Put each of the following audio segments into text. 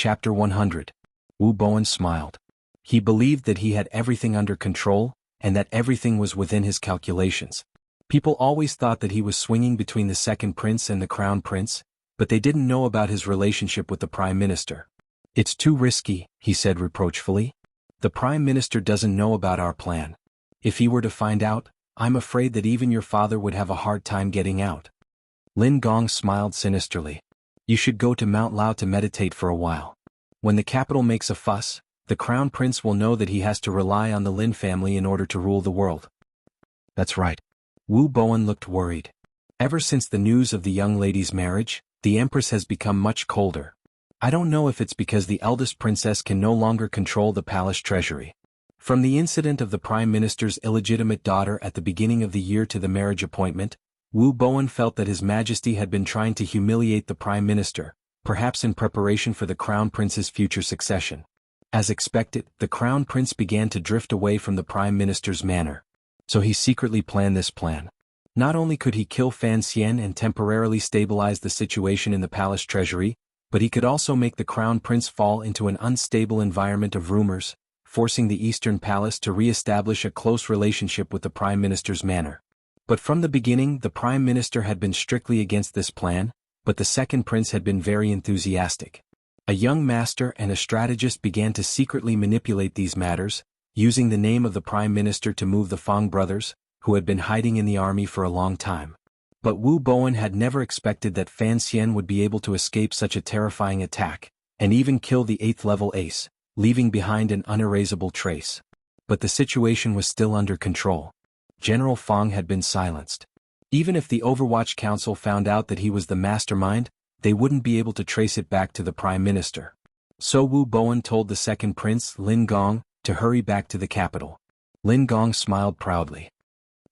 Chapter 100. Wu Bowen smiled. He believed that he had everything under control, and that everything was within his calculations. People always thought that he was swinging between the second prince and the crown prince, but they didn't know about his relationship with the prime minister. "It's too risky," he said reproachfully. "The prime minister doesn't know about our plan. If he were to find out, I'm afraid that even your father would have a hard time getting out." Lin Gong smiled sinisterly. "You should go to Mount Lao to meditate for a while. When the capital makes a fuss, the crown prince will know that he has to rely on the Lin family in order to rule the world." "That's right." Wu Bowen looked worried. Ever since the news of the young lady's marriage, the empress has become much colder. I don't know if it's because the eldest princess can no longer control the palace treasury. From the incident of the prime minister's illegitimate daughter at the beginning of the year to the marriage appointment, Wu Bowen felt that His Majesty had been trying to humiliate the prime minister, perhaps in preparation for the crown prince's future succession. As expected, the crown prince began to drift away from the prime minister's manner. So he secretly planned this plan. Not only could he kill Fan Xian and temporarily stabilize the situation in the palace treasury, but he could also make the crown prince fall into an unstable environment of rumors, forcing the Eastern Palace to re-establish a close relationship with the prime minister's manor. But from the beginning, the prime minister had been strictly against this plan, but the second prince had been very enthusiastic. A young master and a strategist began to secretly manipulate these matters, using the name of the prime minister to move the Fong brothers, who had been hiding in the army for a long time. But Wu Bowen had never expected that Fan Xian would be able to escape such a terrifying attack, and even kill the 8th level ace, leaving behind an unerasable trace. But the situation was still under control. General Fong had been silenced. Even if the Overwatch Council found out that he was the mastermind, they wouldn't be able to trace it back to the prime minister. So Wu Bowen told the second prince, Lin Gong, to hurry back to the capital. Lin Gong smiled proudly.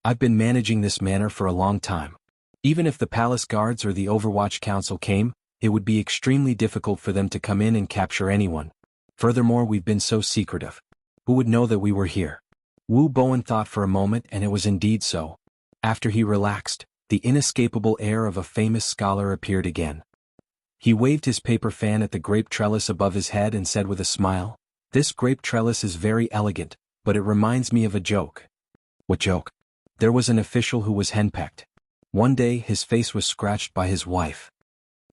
"I've been managing this manor for a long time. Even if the palace guards or the Overwatch Council came, it would be extremely difficult for them to come in and capture anyone. Furthermore, we've been so secretive. Who would know that we were here?" Wu Bowen thought for a moment, and it was indeed so. After he relaxed, the inescapable air of a famous scholar appeared again. He waved his paper fan at the grape trellis above his head and said with a smile, "This grape trellis is very elegant, but it reminds me of a joke." "What joke?" "There was an official who was henpecked. One day his face was scratched by his wife.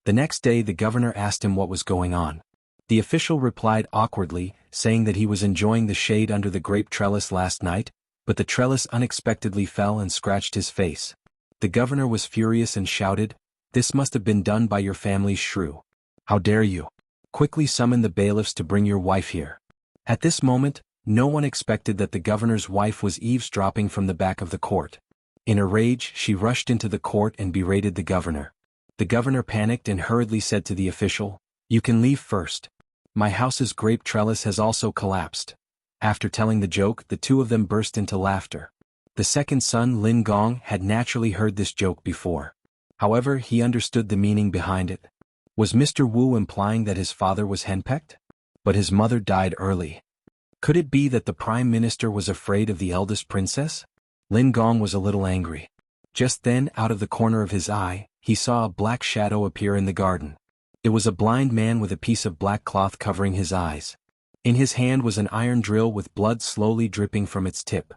The next day the governor asked him what was going on. The official replied awkwardly, saying that he was enjoying the shade under the grape trellis last night, but the trellis unexpectedly fell and scratched his face. The governor was furious and shouted, 'This must have been done by your family's shrew. How dare you? Quickly summon the bailiffs to bring your wife here.' At this moment, no one expected that the governor's wife was eavesdropping from the back of the court. In a rage, she rushed into the court and berated the governor. The governor panicked and hurriedly said to the official, 'You can leave first. My house's grape trellis has also collapsed.' After telling the joke, the two of them burst into laughter. The second son, Lin Gong, had naturally heard this joke before. However, he understood the meaning behind it. Was Mr. Wu implying that his father was henpecked? But his mother died early. Could it be that the prime minister was afraid of the eldest princess? Lin Gong was a little angry. Just then, out of the corner of his eye, he saw a black shadow appear in the garden. It was a blind man with a piece of black cloth covering his eyes. In his hand was an iron drill with blood slowly dripping from its tip.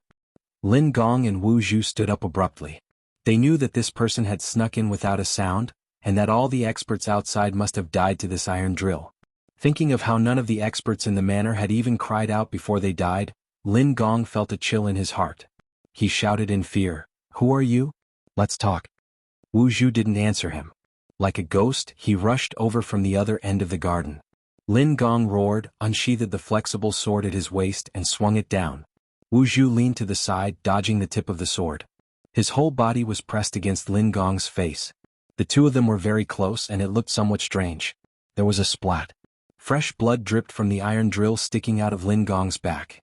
Lin Gong and Wu Zhu stood up abruptly. They knew that this person had snuck in without a sound, and that all the experts outside must have died to this iron drill. Thinking of how none of the experts in the manor had even cried out before they died, Lin Gong felt a chill in his heart. He shouted in fear, "Who are you? Let's talk." Wu Zhu didn't answer him. Like a ghost, he rushed over from the other end of the garden. Lin Gong roared, unsheathed the flexible sword at his waist and swung it down. Wu Zhu leaned to the side, dodging the tip of the sword. His whole body was pressed against Lin Gong's face. The two of them were very close and it looked somewhat strange. There was a splat. Fresh blood dripped from the iron drill sticking out of Lin Gong's back.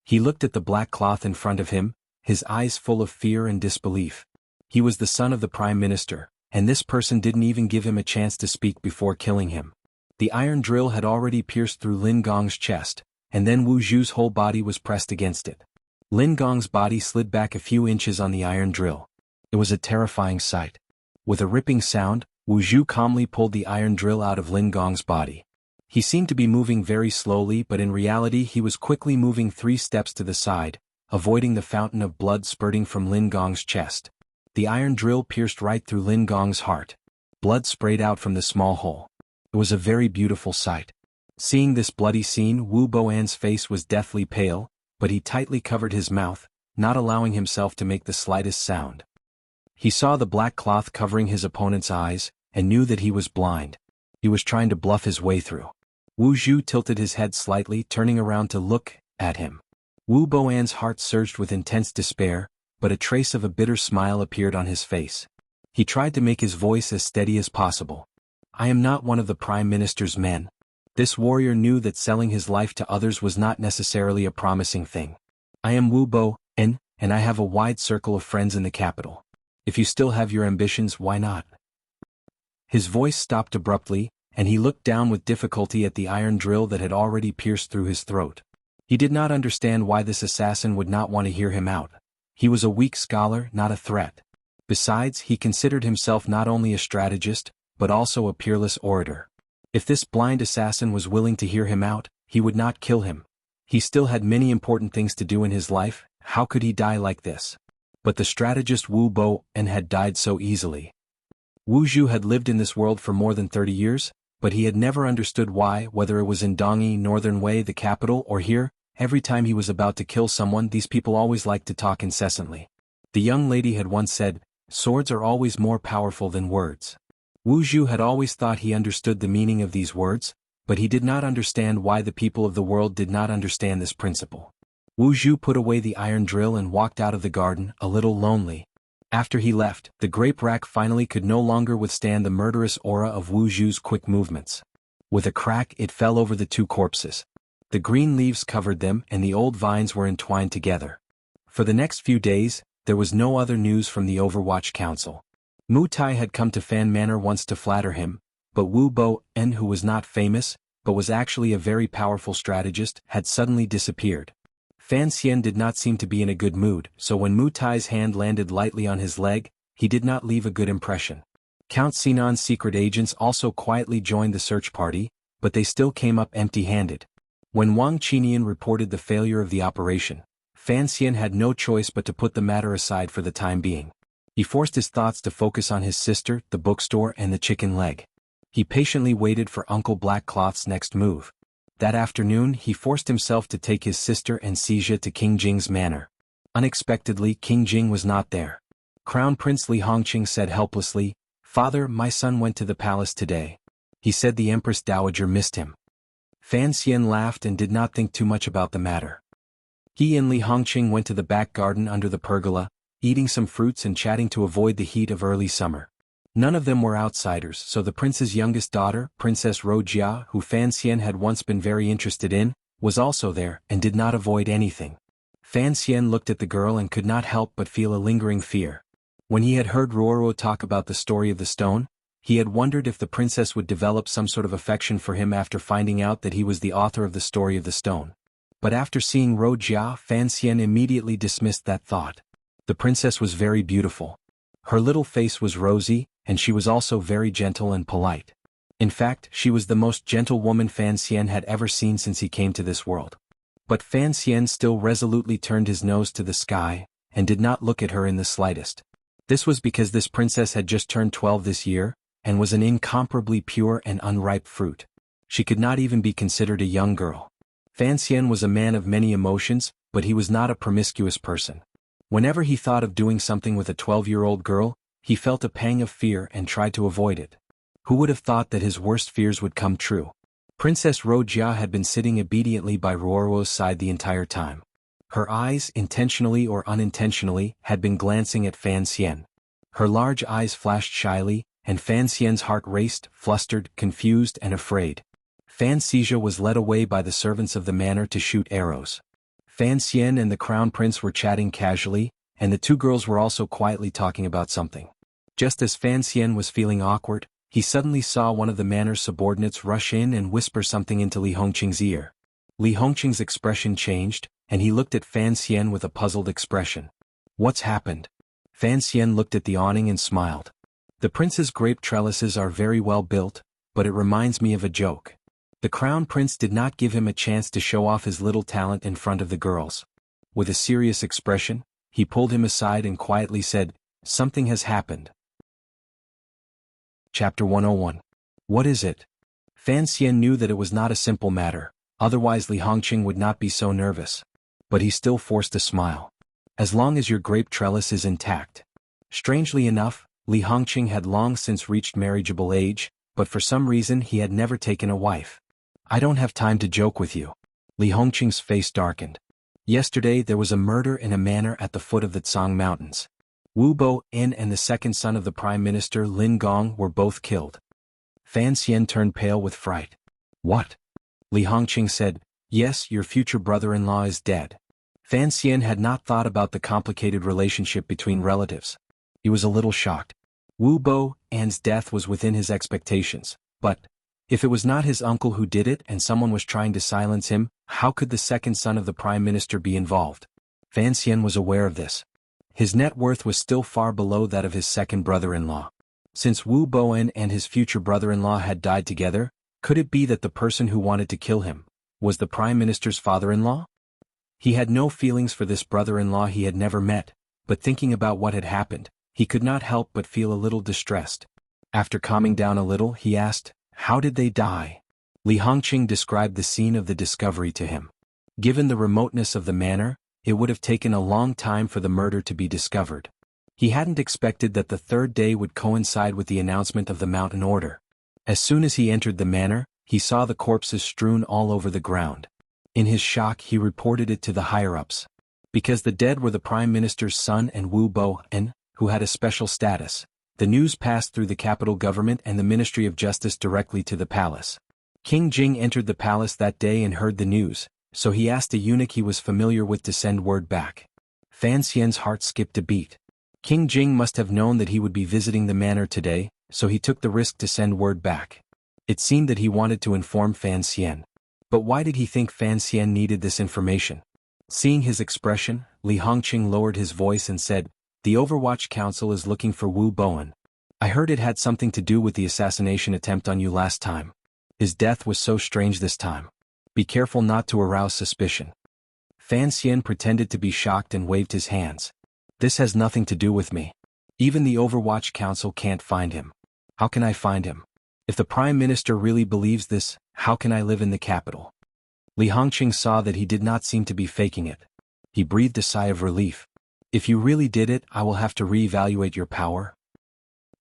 He looked at the black cloth in front of him, his eyes full of fear and disbelief. He was the son of the prime minister, and this person didn't even give him a chance to speak before killing him. The iron drill had already pierced through Lin Gong's chest, and then Wu Zhu's whole body was pressed against it. Lin Gong's body slid back a few inches on the iron drill. It was a terrifying sight. With a ripping sound, Wu Zhu calmly pulled the iron drill out of Lin Gong's body. He seemed to be moving very slowly, but in reality he was quickly moving 3 steps to the side, avoiding the fountain of blood spurting from Lin Gong's chest. The iron drill pierced right through Lin Gong's heart. Blood sprayed out from the small hole. It was a very beautiful sight. Seeing this bloody scene, Wu Boan's face was deathly pale, but he tightly covered his mouth, not allowing himself to make the slightest sound. He saw the black cloth covering his opponent's eyes, and knew that he was blind. He was trying to bluff his way through. Wu Zhu tilted his head slightly, turning around to look at him. Wu Boan's heart surged with intense despair, but a trace of a bitter smile appeared on his face. He tried to make his voice as steady as possible. I am not one of the Prime Minister's men. This warrior knew that selling his life to others was not necessarily a promising thing. I am Wu Boan, and I have a wide circle of friends in the capital. If you still have your ambitions, why not? His voice stopped abruptly, and he looked down with difficulty at the iron drill that had already pierced through his throat. He did not understand why this assassin would not want to hear him out. He was a weak scholar, not a threat. Besides, he considered himself not only a strategist, but also a peerless orator. If this blind assassin was willing to hear him out, he would not kill him. He still had many important things to do in his life. How could he die like this? But the strategist Wu Boan had died so easily. Wu Zhu had lived in this world for more than 30 years, but he had never understood why, whether it was in Dongyi, Northern Wei, the capital, or here, every time he was about to kill someone, these people always liked to talk incessantly. The young lady had once said, "Swords are always more powerful than words." Wu Zhu had always thought he understood the meaning of these words, but he did not understand why the people of the world did not understand this principle. Wu Zhu put away the iron drill and walked out of the garden, a little lonely. After he left, the grape rack finally could no longer withstand the murderous aura of Wu Zhu's quick movements. With a crack, it fell over the 2 corpses. The green leaves covered them, and the old vines were entwined together. For the next few days, there was no other news from the Overwatch Council. Mu Tai had come to Fan Manor once to flatter him, but Wu Boan, who was not famous, but was actually a very powerful strategist, had suddenly disappeared. Fan Xian did not seem to be in a good mood, so when Mu Tai's hand landed lightly on his leg, he did not leave a good impression. Count Sinan's secret agents also quietly joined the search party, but they still came up empty-handed. When Wang Qinian reported the failure of the operation, Fan Xian had no choice but to put the matter aside for the time being. He forced his thoughts to focus on his sister, the bookstore, and the chicken leg. He patiently waited for Uncle Blackcloth's next move. That afternoon, he forced himself to take his sister and Xijia to King Jing's manor. Unexpectedly, King Jing was not there. Crown Prince Li Hongqing said helplessly, "Father, my son went to the palace today. He said the Empress Dowager missed him." Fan Xian laughed and did not think too much about the matter. He and Li Hongqing went to the back garden under the pergola, eating some fruits and chatting to avoid the heat of early summer. None of them were outsiders, so the prince's youngest daughter, Princess Rojia, who Fan Xian had once been very interested in, was also there, and did not avoid anything. Fan Xian looked at the girl and could not help but feel a lingering fear. When he had heard Ruoro talk about the story of the stone, he had wondered if the princess would develop some sort of affection for him after finding out that he was the author of the story of the stone. But after seeing Rojia, Fan Xian immediately dismissed that thought. The princess was very beautiful. Her little face was rosy, and she was also very gentle and polite. In fact, she was the most gentle woman Fan Xian had ever seen since he came to this world. But Fan Xian still resolutely turned his nose to the sky, and did not look at her in the slightest. This was because this princess had just turned 12 this year, and was an incomparably pure and unripe fruit. She could not even be considered a young girl. Fan Xian was a man of many emotions, but he was not a promiscuous person. Whenever he thought of doing something with a 12-year-old girl, he felt a pang of fear and tried to avoid it. Who would have thought that his worst fears would come true? Princess Rojia had been sitting obediently by Ruoro's side the entire time. Her eyes, intentionally or unintentionally, had been glancing at Fan Xian. Her large eyes flashed shyly, and Fan Xian's heart raced, flustered, confused, and afraid. Fan Xijia was led away by the servants of the manor to shoot arrows. Fan Xian and the crown prince were chatting casually, and the 2 girls were also quietly talking about something. Just as Fan Xian was feeling awkward, he suddenly saw one of the manor's subordinates rush in and whisper something into Li Hongqing's ear. Li Hongqing's expression changed, and he looked at Fan Xian with a puzzled expression. "What's happened?" Fan Xian looked at the awning and smiled. "The prince's grape trellises are very well built, but it reminds me of a joke." The crown prince did not give him a chance to show off his little talent in front of the girls. With a serious expression, he pulled him aside and quietly said, "Something has happened." Chapter 101. What is it? Fan Xian knew that it was not a simple matter, otherwise Li Hongqing would not be so nervous. But he still forced a smile. As long as your grape trellis is intact. Strangely enough, Li Hongqing had long since reached marriageable age, but for some reason he had never taken a wife. I don't have time to joke with you. Li Hongqing's face darkened. Yesterday there was a murder in a manor at the foot of the Tsang Mountains. Wu Bo-in and the second son of the Prime Minister Lin Gong were both killed. Fan Xian turned pale with fright. What? Li Hongqing said, yes, your future brother-in-law is dead. Fan Xian had not thought about the complicated relationship between relatives. He was a little shocked. Wu Bo-in's death was within his expectations, but if it was not his uncle who did it and someone was trying to silence him, how could the second son of the Prime Minister be involved? Fan Xian was aware of this. His net worth was still far below that of his second brother-in-law. Since Wu Bo-in and his future brother-in-law had died together, could it be that the person who wanted to kill him was the Prime Minister's father-in-law? He had no feelings for this brother-in-law he had never met, but thinking about what had happened, he could not help but feel a little distressed. After calming down a little, he asked, how did they die? Li Hongqing described the scene of the discovery to him. Given the remoteness of the manor, it would have taken a long time for the murder to be discovered. He hadn't expected that the third day would coincide with the announcement of the mountain order. As soon as he entered the manor, he saw the corpses strewn all over the ground. In his shock he reported it to the higher-ups. Because the dead were the Prime Minister's son and Wu Bo-in, who had a special status, the news passed through the capital government and the Ministry of Justice directly to the palace. King Jing entered the palace that day and heard the news, so he asked a eunuch he was familiar with to send word back. Fan Xian's heart skipped a beat. King Jing must have known that he would be visiting the manor today, so he took the risk to send word back. It seemed that he wanted to inform Fan Xian. But why did he think Fan Xian needed this information? Seeing his expression, Li Hongqing lowered his voice and said, the Overwatch Council is looking for Wu Bo-in. I heard it had something to do with the assassination attempt on you last time. His death was so strange this time. Be careful not to arouse suspicion. Fan Xian pretended to be shocked and waved his hands. This has nothing to do with me. Even the Overwatch Council can't find him. How can I find him? If the Prime Minister really believes this, how can I live in the capital? Li Hongqing saw that he did not seem to be faking it. He breathed a sigh of relief. If you really did it, I will have to reevaluate your power.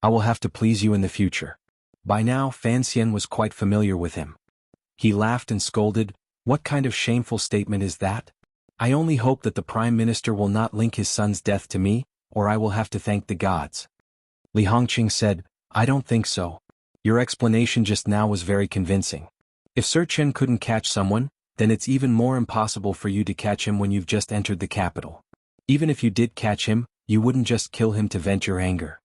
I will have to please you in the future. By now, Fan Xian was quite familiar with him. He laughed and scolded, what kind of shameful statement is that? I only hope that the Prime Minister will not link his son's death to me, or I will have to thank the gods. Li Hongqing said, I don't think so. Your explanation just now was very convincing. If Sir Chen couldn't catch someone, then it's even more impossible for you to catch him when you've just entered the capital. Even if you did catch him, you wouldn't just kill him to vent your anger.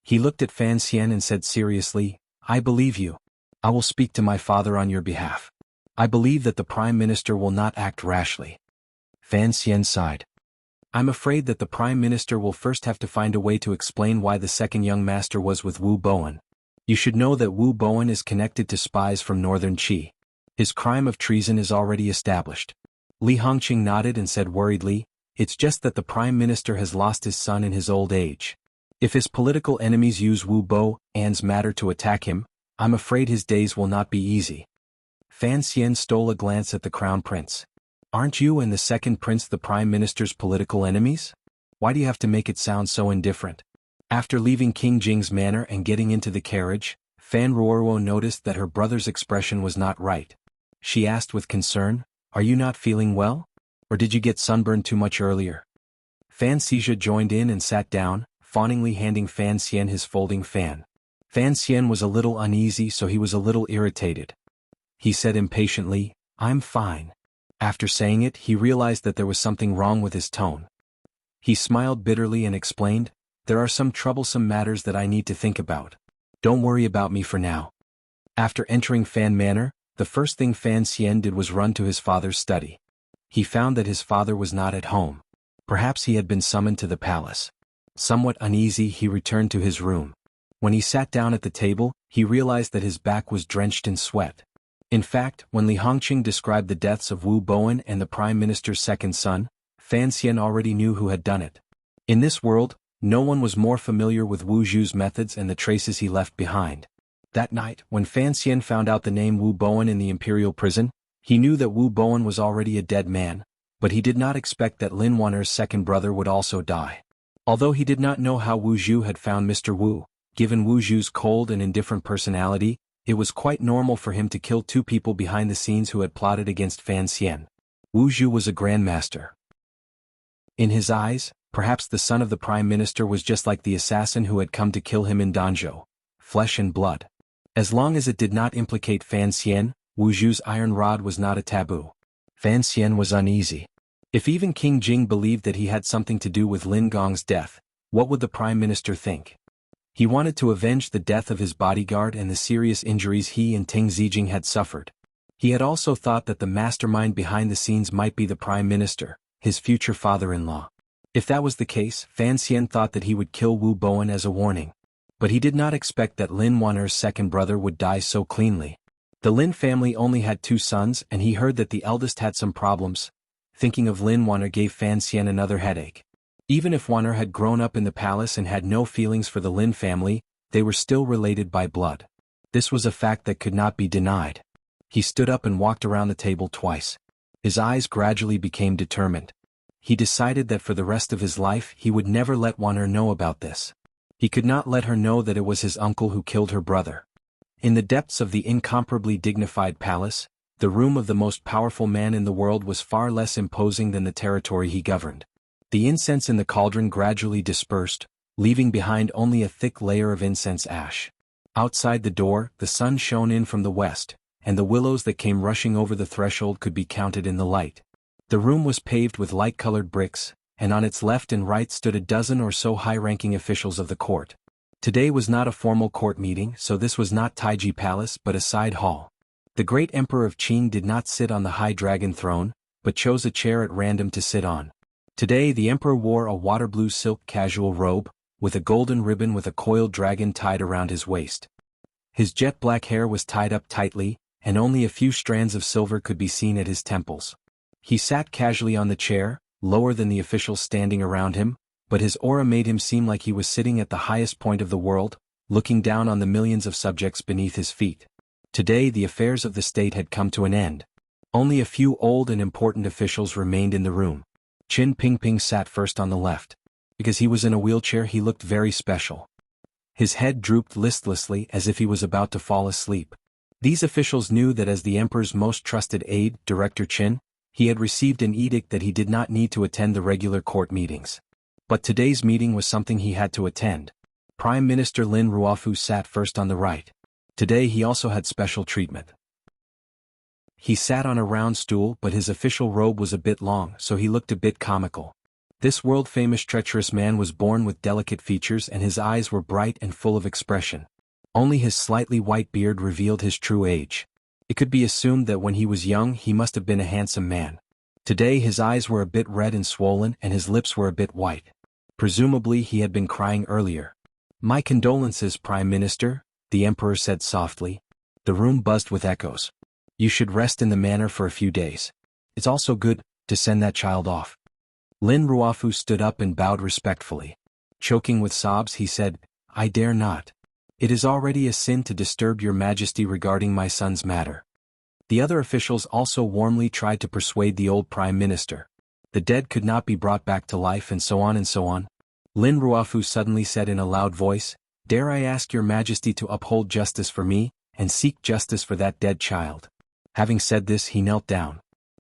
He looked at Fan Xian and said seriously, I believe you. I will speak to my father on your behalf. I believe that the Prime Minister will not act rashly. Fan Xian sighed. I'm afraid that the Prime Minister will first have to find a way to explain why the second young master was with Wu Bo-in. You should know that Wu Bo-in is connected to spies from northern Qi. His crime of treason is already established. Li Hongqing nodded and said worriedly, it's just that the Prime Minister has lost his son in his old age. If his political enemies use Wu Bo-in's matter to attack him, I'm afraid his days will not be easy. Fan Xian stole a glance at the Crown Prince. Aren't you and the second prince the Prime Minister's political enemies? Why do you have to make it sound so indifferent? After leaving King Jing's manor and getting into the carriage, Fan Ruoruo noticed that her brother's expression was not right. She asked with concern, are you not feeling well? Or did you get sunburned too much earlier? Fan Xizha joined in and sat down, fawningly handing Fan Xian his folding fan. Fan Xian was a little uneasy, so he was a little irritated. He said impatiently, I'm fine. After saying it, he realized that there was something wrong with his tone. He smiled bitterly and explained, there are some troublesome matters that I need to think about. Don't worry about me for now. After entering Fan Manor, the first thing Fan Xian did was run to his father's study. He found that his father was not at home. Perhaps he had been summoned to the palace. Somewhat uneasy, he returned to his room. When he sat down at the table, he realized that his back was drenched in sweat. In fact, when Li Hongqing described the deaths of Wu Bowen and the Prime Minister's second son, Fan Xian already knew who had done it. In this world, no one was more familiar with Wu Zhu's methods and the traces he left behind. That night, when Fan Xian found out the name Wu Bowen in the imperial prison, he knew that Wu Bowen was already a dead man, but he did not expect that Lin Wan'er's second brother would also die. Although he did not know how Wu Zhu had found Mr. Wu, given Wu Zhu's cold and indifferent personality, it was quite normal for him to kill two people behind the scenes who had plotted against Fan Xian. Wu Zhu was a grandmaster. In his eyes, perhaps the son of the Prime Minister was just like the assassin who had come to kill him in Danzhou, flesh and blood. As long as it did not implicate Fan Xian, Wu Zhu's iron rod was not a taboo. Fan Xian was uneasy. If even King Jing believed that he had something to do with Lin Gong's death, what would the Prime Minister think? He wanted to avenge the death of his bodyguard and the serious injuries he and Ting Zijing had suffered. He had also thought that the mastermind behind the scenes might be the Prime Minister, his future father-in-law. If that was the case, Fan Xian thought that he would kill Wu Bowen as a warning. But he did not expect that Lin Wan'er's second brother would die so cleanly. The Lin family only had 2 sons and he heard that the eldest had some problems. Thinking of Lin Wan'er gave Fan Xian another headache. Even if Wan'er had grown up in the palace and had no feelings for the Lin family, they were still related by blood. This was a fact that could not be denied. He stood up and walked around the table twice. His eyes gradually became determined. He decided that for the rest of his life he would never let Wan'er know about this. He could not let her know that it was his uncle who killed her brother. In the depths of the incomparably dignified palace, the room of the most powerful man in the world was far less imposing than the territory he governed. The incense in the cauldron gradually dispersed, leaving behind only a thick layer of incense ash. Outside the door, the sun shone in from the west, and the willows that came rushing over the threshold could be counted in the light. The room was paved with light-colored bricks, and on its left and right stood a dozen or so high-ranking officials of the court. Today was not a formal court meeting, so this was not Taiji Palace but a side hall. The great emperor of Qing did not sit on the high dragon throne, but chose a chair at random to sit on. Today the emperor wore a water blue silk casual robe, with a golden ribbon with a coiled dragon tied around his waist. His jet black hair was tied up tightly, and only a few strands of silver could be seen at his temples. He sat casually on the chair, lower than the officials standing around him, but his aura made him seem like he was sitting at the highest point of the world, looking down on the millions of subjects beneath his feet. Today the affairs of the state had come to an end. Only a few old and important officials remained in the room. Qin Pingping sat first on the left. Because he was in a wheelchair he looked very special. His head drooped listlessly as if he was about to fall asleep. These officials knew that as the emperor's most trusted aide, Director Qin, he had received an edict that he did not need to attend the regular court meetings. But today's meeting was something he had to attend. Prime Minister Lin Ruofu sat first on the right. Today he also had special treatment. He sat on a round stool but his official robe was a bit long so he looked a bit comical. This world-famous treacherous man was born with delicate features and his eyes were bright and full of expression. Only his slightly white beard revealed his true age. It could be assumed that when he was young he must have been a handsome man. Today his eyes were a bit red and swollen and his lips were a bit white. Presumably he had been crying earlier. "My condolences, Prime Minister," the emperor said softly. The room buzzed with echoes. "You should rest in the manor for a few days. It's also good to send that child off." Lin Ruofu stood up and bowed respectfully. Choking with sobs he said, "I dare not. It is already a sin to disturb your majesty regarding my son's matter." The other officials also warmly tried to persuade the old prime minister. The dead could not be brought back to life and so on and so on. Lin Ruofu suddenly said in a loud voice, "Dare I ask your majesty to uphold justice for me, and seek justice for that dead child?" Having said this he knelt down.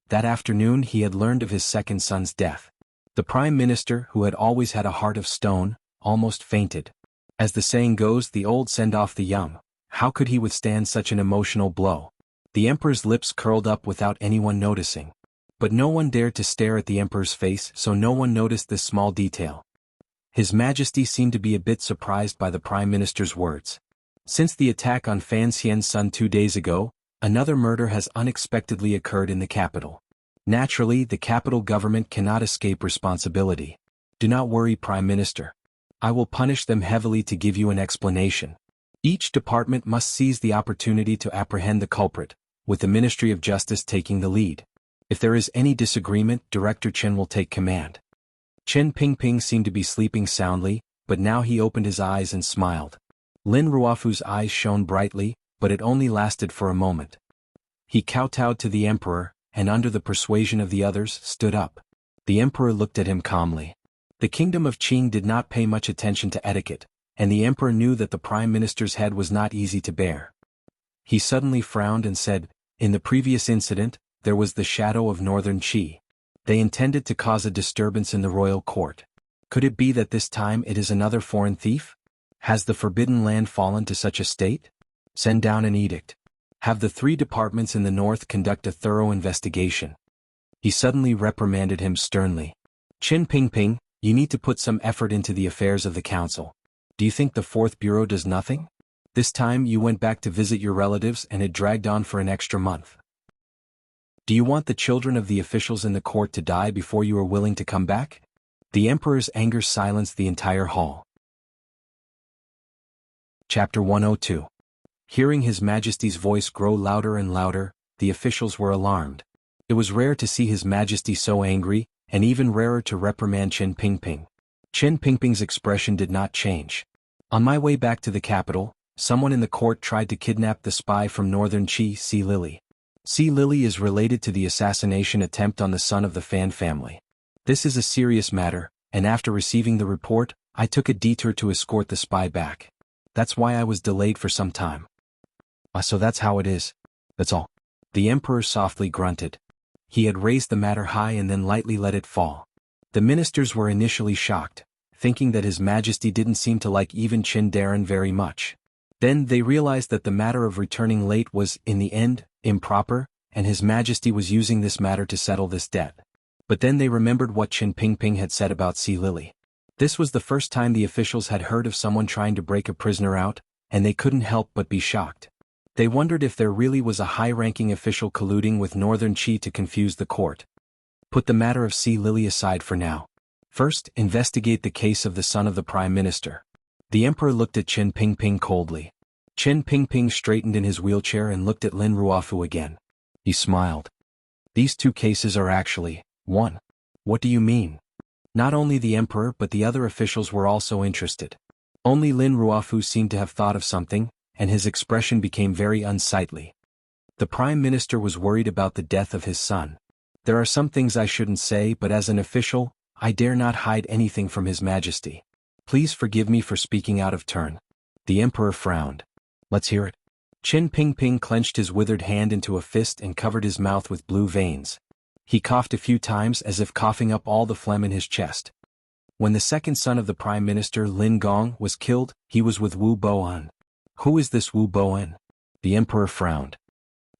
That afternoon he had learned of his second son's death. The prime minister, who had always had a heart of stone, almost fainted. As the saying goes, the old send off the young. How could he withstand such an emotional blow? The emperor's lips curled up without anyone noticing. But no one dared to stare at the emperor's face, so no one noticed this small detail. His Majesty seemed to be a bit surprised by the prime minister's words. Since the attack on Fan Xian's son 2 days ago, another murder has unexpectedly occurred in the capital. Naturally, the capital government cannot escape responsibility. Do not worry, Prime Minister. I will punish them heavily to give you an explanation. Each department must seize the opportunity to apprehend the culprit, with the Ministry of Justice taking the lead. If there is any disagreement, Director Chen will take command. Chen Pingping seemed to be sleeping soundly, but now he opened his eyes and smiled. Lin Ruofu's eyes shone brightly, but it only lasted for a moment. He kowtowed to the emperor, and under the persuasion of the others, stood up. The emperor looked at him calmly. The kingdom of Qing did not pay much attention to etiquette, and the emperor knew that the prime minister's head was not easy to bear. He suddenly frowned and said, "In the previous incident, there was the shadow of northern Qi. They intended to cause a disturbance in the royal court. Could it be that this time it is another foreign thief? Has the forbidden land fallen to such a state? Send down an edict. Have the 3 departments in the north conduct a thorough investigation." He suddenly reprimanded him sternly. "Chen Pingping, you need to put some effort into the affairs of the council. Do you think the 4th Bureau does nothing? This time you went back to visit your relatives and it dragged on for an extra month. Do you want the children of the officials in the court to die before you are willing to come back?" The emperor's anger silenced the entire hall. Chapter 102. Hearing His Majesty's voice grow louder and louder, the officials were alarmed. It was rare to see His Majesty so angry, and even rarer to reprimand Chen Pingping. Chen Pingping's expression did not change. "On my way back to the capital, someone in the court tried to kidnap the spy from northern Qi, Si Lily. Si Lily is related to the assassination attempt on the son of the Fan family. This is a serious matter, and after receiving the report, I took a detour to escort the spy back. That's why I was delayed for some time." So that's how it is. That's all." The emperor softly grunted. He had raised the matter high and then lightly let it fall. The ministers were initially shocked, thinking that His Majesty didn't seem to like even Qin Daran very much. Then they realized that the matter of returning late was, in the end, improper, and His Majesty was using this matter to settle this debt. But then they remembered what Chen Pingping had said about Si Lily. This was the first time the officials had heard of someone trying to break a prisoner out, and they couldn't help but be shocked. They wondered if there really was a high-ranking official colluding with Northern Qi to confuse the court. Put the matter of Si Lily aside for now. First, investigate the case of the son of the Prime Minister. The emperor looked at Chen Pingping coldly. Chen Pingping straightened in his wheelchair and looked at Lin Ruofu again. He smiled. "These 2 cases are actually one." "What do you mean?" Not only the emperor but the other officials were also interested. Only Lin Ruofu seemed to have thought of something, and his expression became very unsightly. The Prime Minister was worried about the death of his son. "There are some things I shouldn't say, but as an official, I dare not hide anything from His Majesty. Please forgive me for speaking out of turn." The emperor frowned. "Let's hear it." Chen Pingping clenched his withered hand into a fist and covered his mouth with blue veins. He coughed a few times as if coughing up all the phlegm in his chest. "When the second son of the Prime Minister, Lin Gong, was killed, he was with Wu Boan." "Who is this Wu Boan?" The emperor frowned.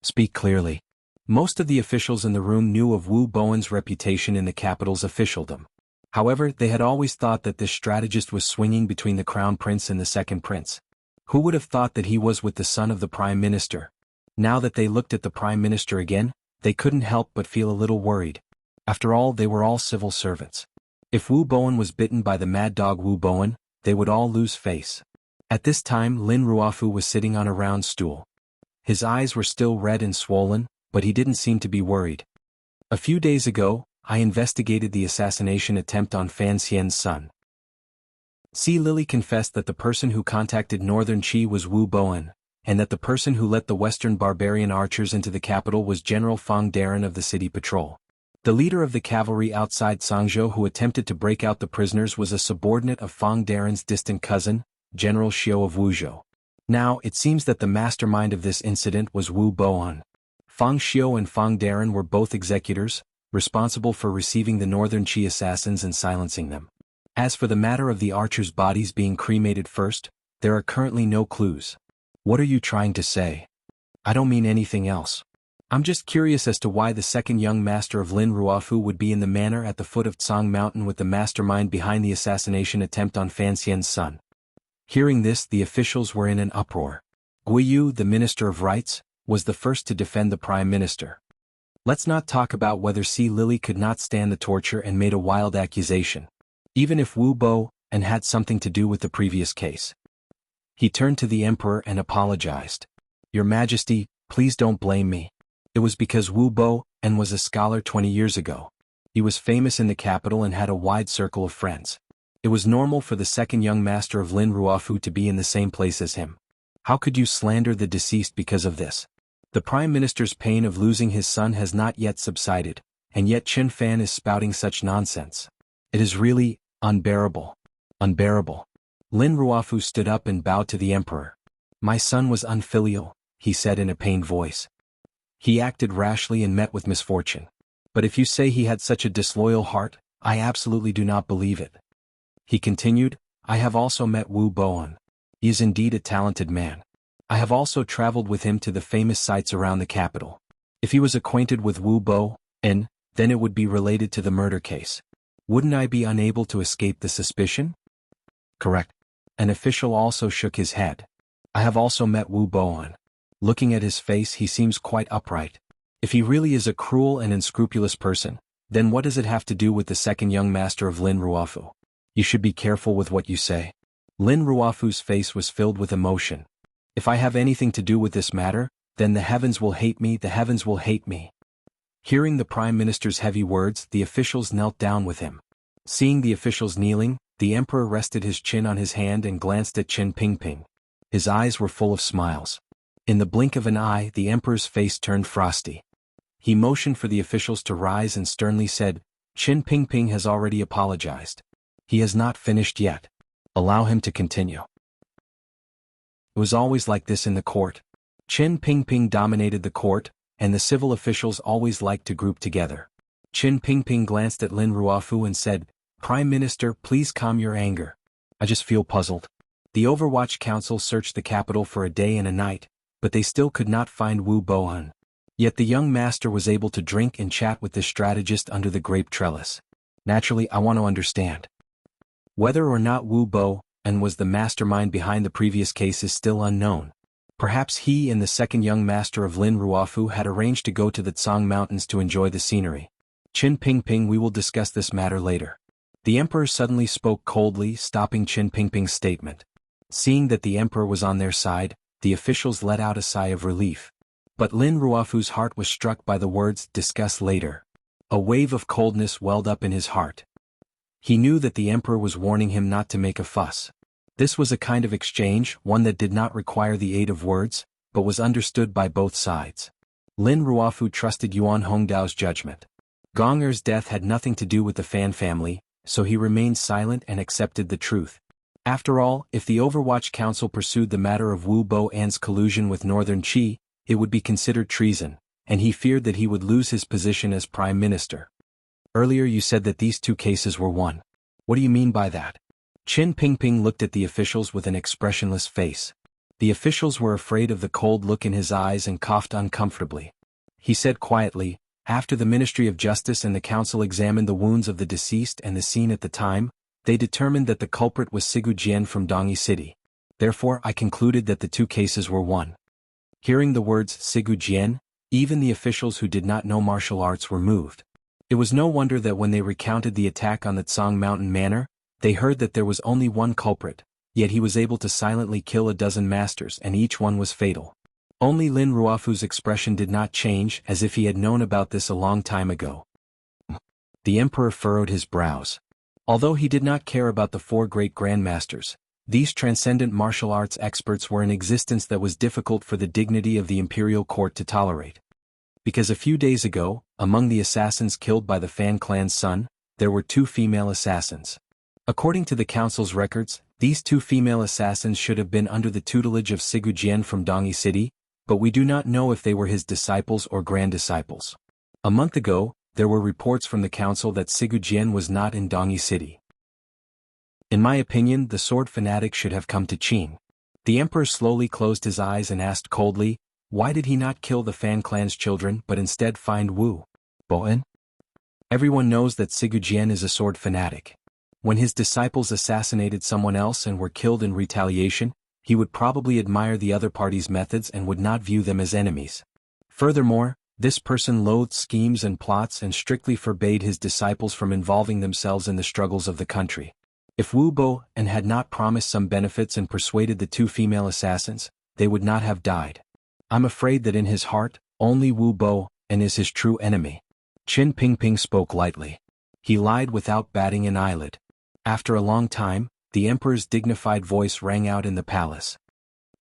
"Speak clearly." Most of the officials in the room knew of Wu Boan's reputation in the capital's officialdom. However, they had always thought that this strategist was swinging between the crown prince and the second prince. Who would have thought that he was with the son of the Prime Minister? Now that they looked at the Prime Minister again, they couldn't help but feel a little worried. After all, they were all civil servants. If Wu Boan was bitten by the mad dog Wu Boan, they would all lose face. At this time Lin Ruofu was sitting on a round stool. His eyes were still red and swollen, but he didn't seem to be worried. "A few days ago, I investigated the assassination attempt on Fan Xian's son. Si Lily confessed that the person who contacted Northern Qi was Wu Boan, and that the person who let the Western barbarian archers into the capital was General Fang Daran of the city patrol. The leader of the cavalry outside Sangzhou who attempted to break out the prisoners was a subordinate of Fang Daran's distant cousin, General Xiu of Wuzhou. Now, it seems that the mastermind of this incident was Wu Boan. Fang Xiu and Fang Daran were both executors, responsible for receiving the Northern Qi assassins and silencing them. As for the matter of the archers' bodies being cremated first, there are currently no clues." "What are you trying to say?" "I don't mean anything else. I'm just curious as to why the second young master of Lin Ruofu would be in the manor at the foot of Tsang Mountain with the mastermind behind the assassination attempt on Fan Xian's son." Hearing this, the officials were in an uproar. Guiyu, the Minister of Rights, was the first to defend the Prime Minister. "Let's not talk about whether Si Lily could not stand the torture and made a wild accusation. Even if Wu Bo and had something to do with the previous case." He turned to the emperor and apologized. "Your Majesty, please don't blame me. It was because Wu Bo and was a scholar 20 years ago. He was famous in the capital and had a wide circle of friends. It was normal for the second young master of Lin Ruofu to be in the same place as him. How could you slander the deceased because of this? The Prime Minister's pain of losing his son has not yet subsided, and yet Qin Fan is spouting such nonsense. It is really unbearable. Unbearable. Lin Ruofu stood up and bowed to the emperor. My son was unfilial, he said in a pained voice. He acted rashly and met with misfortune. But if you say he had such a disloyal heart, I absolutely do not believe it. He continued, I have also met Wu Boan. He is indeed a talented man. I have also traveled with him to the famous sites around the capital. If he was acquainted with Wu Bo, then it would be related to the murder case. Wouldn't I be unable to escape the suspicion? Correct. An official also shook his head. I have also met Wu Boan. Looking at his face, he seems quite upright. If he really is a cruel and unscrupulous person, then what does it have to do with the second young master of Lin Ruofu? You should be careful with what you say. Lin Ruofu's face was filled with emotion. If I have anything to do with this matter, then the heavens will hate me, the heavens will hate me. Hearing the Prime Minister's heavy words, the officials knelt down with him. Seeing the officials kneeling, the emperor rested his chin on his hand and glanced at Qin Pingping. His eyes were full of smiles. In the blink of an eye, the emperor's face turned frosty. He motioned for the officials to rise and sternly said, Qin Pingping has already apologized. He has not finished yet. Allow him to continue. It was always like this in the court. Qin Pingping dominated the court, and the civil officials always liked to group together. Qin Pingping glanced at Lin Ruofu and said, Prime Minister, please calm your anger. I just feel puzzled. The Overwatch Council searched the capital for a day and a night, but they still could not find Wu Boan. Yet the young master was able to drink and chat with this strategist under the grape trellis. Naturally, I want to understand. Whether or not Wu Boan was the mastermind behind the previous case is still unknown. Perhaps he and the second young master of Lin Ruofu had arranged to go to the Tsang Mountains to enjoy the scenery. Qin Pingping, we will discuss this matter later. The emperor suddenly spoke coldly, stopping Qin Pingping's statement. Seeing that the emperor was on their side, the officials let out a sigh of relief. But Lin Ruofu's heart was struck by the words, discuss later. A wave of coldness welled up in his heart. He knew that the emperor was warning him not to make a fuss. This was a kind of exchange, one that did not require the aid of words, but was understood by both sides. Lin Ruofu trusted Yuan Hongdao's judgment. Gong Er's death had nothing to do with the Fan family, so he remained silent and accepted the truth. After all, if the Overwatch Council pursued the matter of Wu Boan's collusion with Northern Qi, it would be considered treason, and he feared that he would lose his position as Prime Minister. Earlier you said that these two cases were one. What do you mean by that? Qin Pingping looked at the officials with an expressionless face. The officials were afraid of the cold look in his eyes and coughed uncomfortably. He said quietly, after the Ministry of Justice and the Council examined the wounds of the deceased and the scene at the time, they determined that the culprit was Sigu Jian from Dongyi City. Therefore I concluded that the two cases were one. Hearing the words Sigu Jian, even the officials who did not know martial arts were moved. It was no wonder that when they recounted the attack on the Tsang Mountain Manor, they heard that there was only one culprit, yet he was able to silently kill a dozen masters and each one was fatal. Only Lin Ruofu's expression did not change, as if he had known about this a long time ago. The emperor furrowed his brows. Although he did not care about the four great grandmasters, these transcendent martial arts experts were an existence that was difficult for the dignity of the imperial court to tolerate. Because a few days ago, among the assassins killed by the Fan clan's son, there were two female assassins. According to the council's records, these two female assassins should have been under the tutelage of Sigu Jian from Dongyi City, but we do not know if they were his disciples or grand-disciples. A month ago, there were reports from the council that Sigu Jian was not in Dongyi City. In my opinion, the sword fanatic should have come to Qin. The emperor slowly closed his eyes and asked coldly, why did he not kill the Fan clan's children but instead find Wu Boan? Everyone knows that Sigu Jian is a sword fanatic. When his disciples assassinated someone else and were killed in retaliation, he would probably admire the other party's methods and would not view them as enemies. Furthermore, this person loathed schemes and plots and strictly forbade his disciples from involving themselves in the struggles of the country. If Wu Boan had not promised some benefits and persuaded the two female assassins, they would not have died. I'm afraid that in his heart, Only Wu Bo, and is his true enemy. Qin Pingping spoke lightly. He lied without batting an eyelid. After a long time, the emperor's dignified voice rang out in the palace.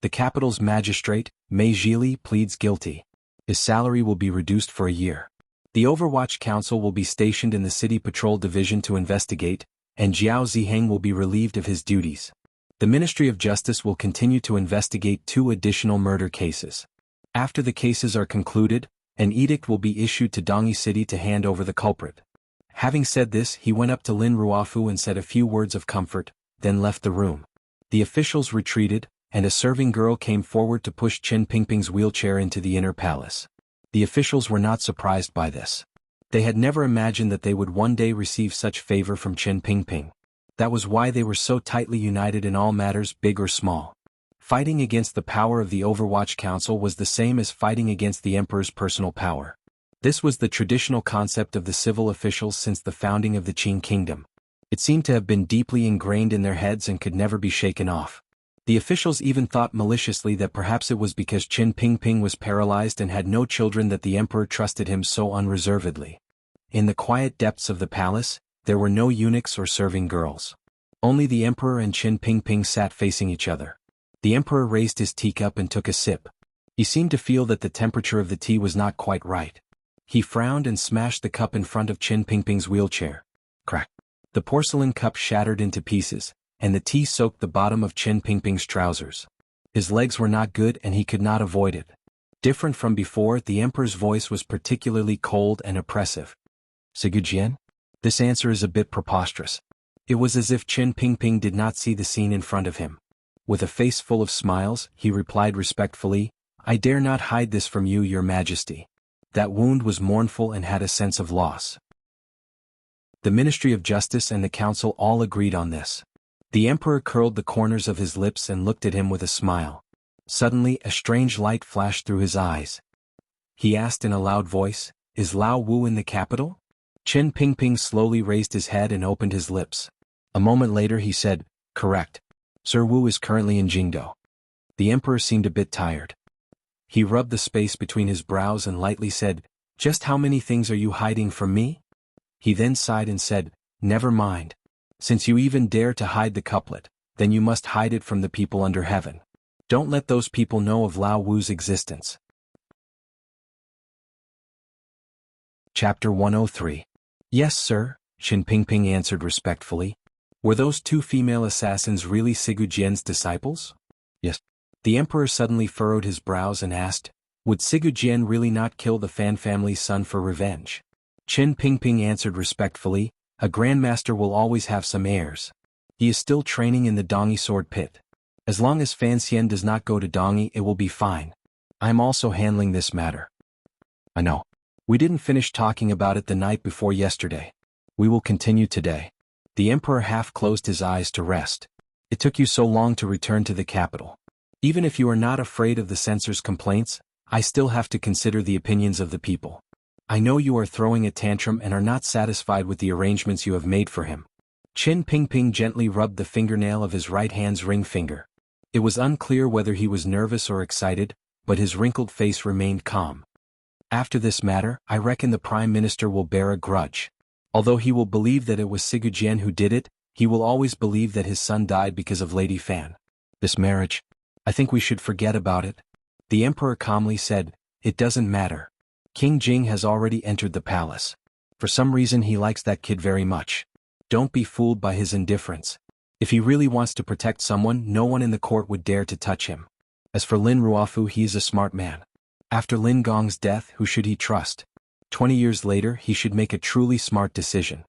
The capital's magistrate, Mei Zhili, pleads guilty. His salary will be reduced for a year. The Overwatch Council will be stationed in the City Patrol Division to investigate, and Jiao Ziheng will be relieved of his duties. The Ministry of Justice will continue to investigate 2 additional murder cases. After the cases are concluded, an edict will be issued to Dongyi City to hand over the culprit. Having said this, he went up to Lin Ruofu and said a few words of comfort, then left the room. The officials retreated, and a serving girl came forward to push Qin Pingping's wheelchair into the inner palace. The officials were not surprised by this. They had never imagined that they would one day receive such favor from Qin Pingping. That was why they were so tightly united in all matters, big or small. Fighting against the power of the Overwatch Council was the same as fighting against the emperor's personal power. This was the traditional concept of the civil officials since the founding of the Qing kingdom. It seemed to have been deeply ingrained in their heads and could never be shaken off. The officials even thought maliciously that perhaps it was because Qin Pingping was paralyzed and had no children that the emperor trusted him so unreservedly. In the quiet depths of the palace, there were no eunuchs or serving girls. Only the emperor and Qin Pingping sat facing each other. The emperor raised his teacup and took a sip. He seemed to feel that the temperature of the tea was not quite right. He frowned and smashed the cup in front of Qin Pingping's wheelchair. Crack! The porcelain cup shattered into pieces, and the tea soaked the bottom of Qin Pingping's trousers. His legs were not good and he could not avoid it. Different from before, the emperor's voice was particularly cold and oppressive. Sigujian? This answer is a bit preposterous. It was as if Qin Pingping did not see the scene in front of him. With a face full of smiles, he replied respectfully, I dare not hide this from you, your majesty. That wound was mournful and had a sense of loss. The Ministry of Justice and the Council all agreed on this. The emperor curled the corners of his lips and looked at him with a smile. Suddenly, a strange light flashed through his eyes. He asked in a loud voice, Is Lao Wu in the capital? Qin Pingping slowly raised his head and opened his lips. A moment later he said, Correct. Sir Wu is currently in Jingdo. The emperor seemed a bit tired. He rubbed the space between his brows and lightly said, Just how many things are you hiding from me? He then sighed and said, Never mind. Since you even dare to hide the couplet, then you must hide it from the people under heaven. Don't let those people know of Lao Wu's existence. Chapter 103. Yes, sir, Qin Pingping answered respectfully. Were those 2 female assassins really Sigu Jian's disciples? Yes. The emperor suddenly furrowed his brows and asked, Would Sigu Jian really not kill the Fan family's son for revenge? Qin Pingping answered respectfully, A grandmaster will always have some heirs. He is still training in the Dongyi sword pit. As long as Fan Xian does not go to Dongyi, it will be fine. I am also handling this matter. I know. We didn't finish talking about it the night before yesterday. We will continue today. The emperor half closed his eyes to rest. It took you so long to return to the capital. Even if you are not afraid of the censor's complaints, I still have to consider the opinions of the people. I know you are throwing a tantrum and are not satisfied with the arrangements you have made for him. Qin Pingping gently rubbed the fingernail of his right hand's ring finger. It was unclear whether he was nervous or excited, but his wrinkled face remained calm. After this matter, I reckon the Prime Minister will bear a grudge. Although he will believe that it was Sigu Jian who did it, he will always believe that his son died because of Lady Fan. This marriage, I think we should forget about it. The emperor calmly said, It doesn't matter. King Jing has already entered the palace. For some reason he likes that kid very much. Don't be fooled by his indifference. If he really wants to protect someone, no one in the court would dare to touch him. As for Lin Ruofu, he is a smart man. After Lin Gong's death, who should he trust? 20 years later, he should make a truly smart decision.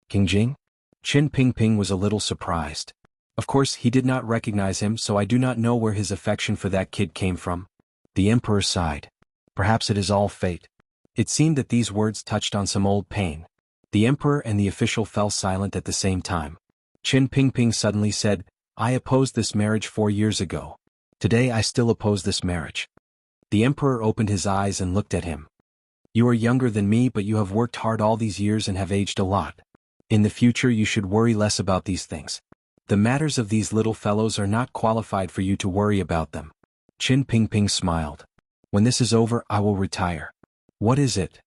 King Jing? Qin Pingping was a little surprised. Of course, he did not recognize him, so I do not know where his affection for that kid came from. The emperor sighed. Perhaps it is all fate. It seemed that these words touched on some old pain. The emperor and the official fell silent at the same time. Qin Pingping suddenly said, I opposed this marriage 4 years ago. Today I still oppose this marriage. The emperor opened his eyes and looked at him. You are younger than me, but you have worked hard all these years and have aged a lot. In the future you should worry less about these things. The matters of these little fellows are not qualified for you to worry about them. Qin Pingping smiled. When this is over, I will retire. What is it,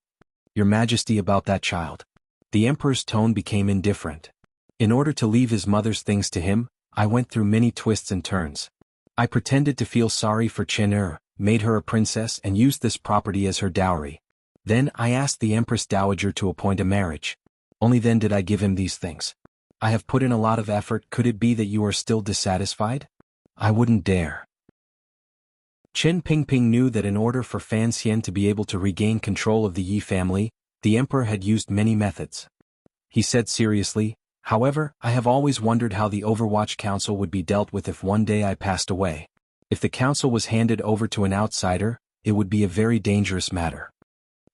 Your Majesty, about that child? The emperor's tone became indifferent. In order to leave his mother's things to him, I went through many twists and turns. I pretended to feel sorry for Chen, made her a princess and used this property as her dowry. Then I asked the Empress Dowager to appoint a marriage. Only then did I give him these things. I have put in a lot of effort. Could it be that you are still dissatisfied? I wouldn't dare. Chen Pingping knew that in order for Fan Xian to be able to regain control of the Yi family, the emperor had used many methods. He said seriously, however, I have always wondered how the Overwatch Council would be dealt with if one day I passed away. If the council was handed over to an outsider, it would be a very dangerous matter.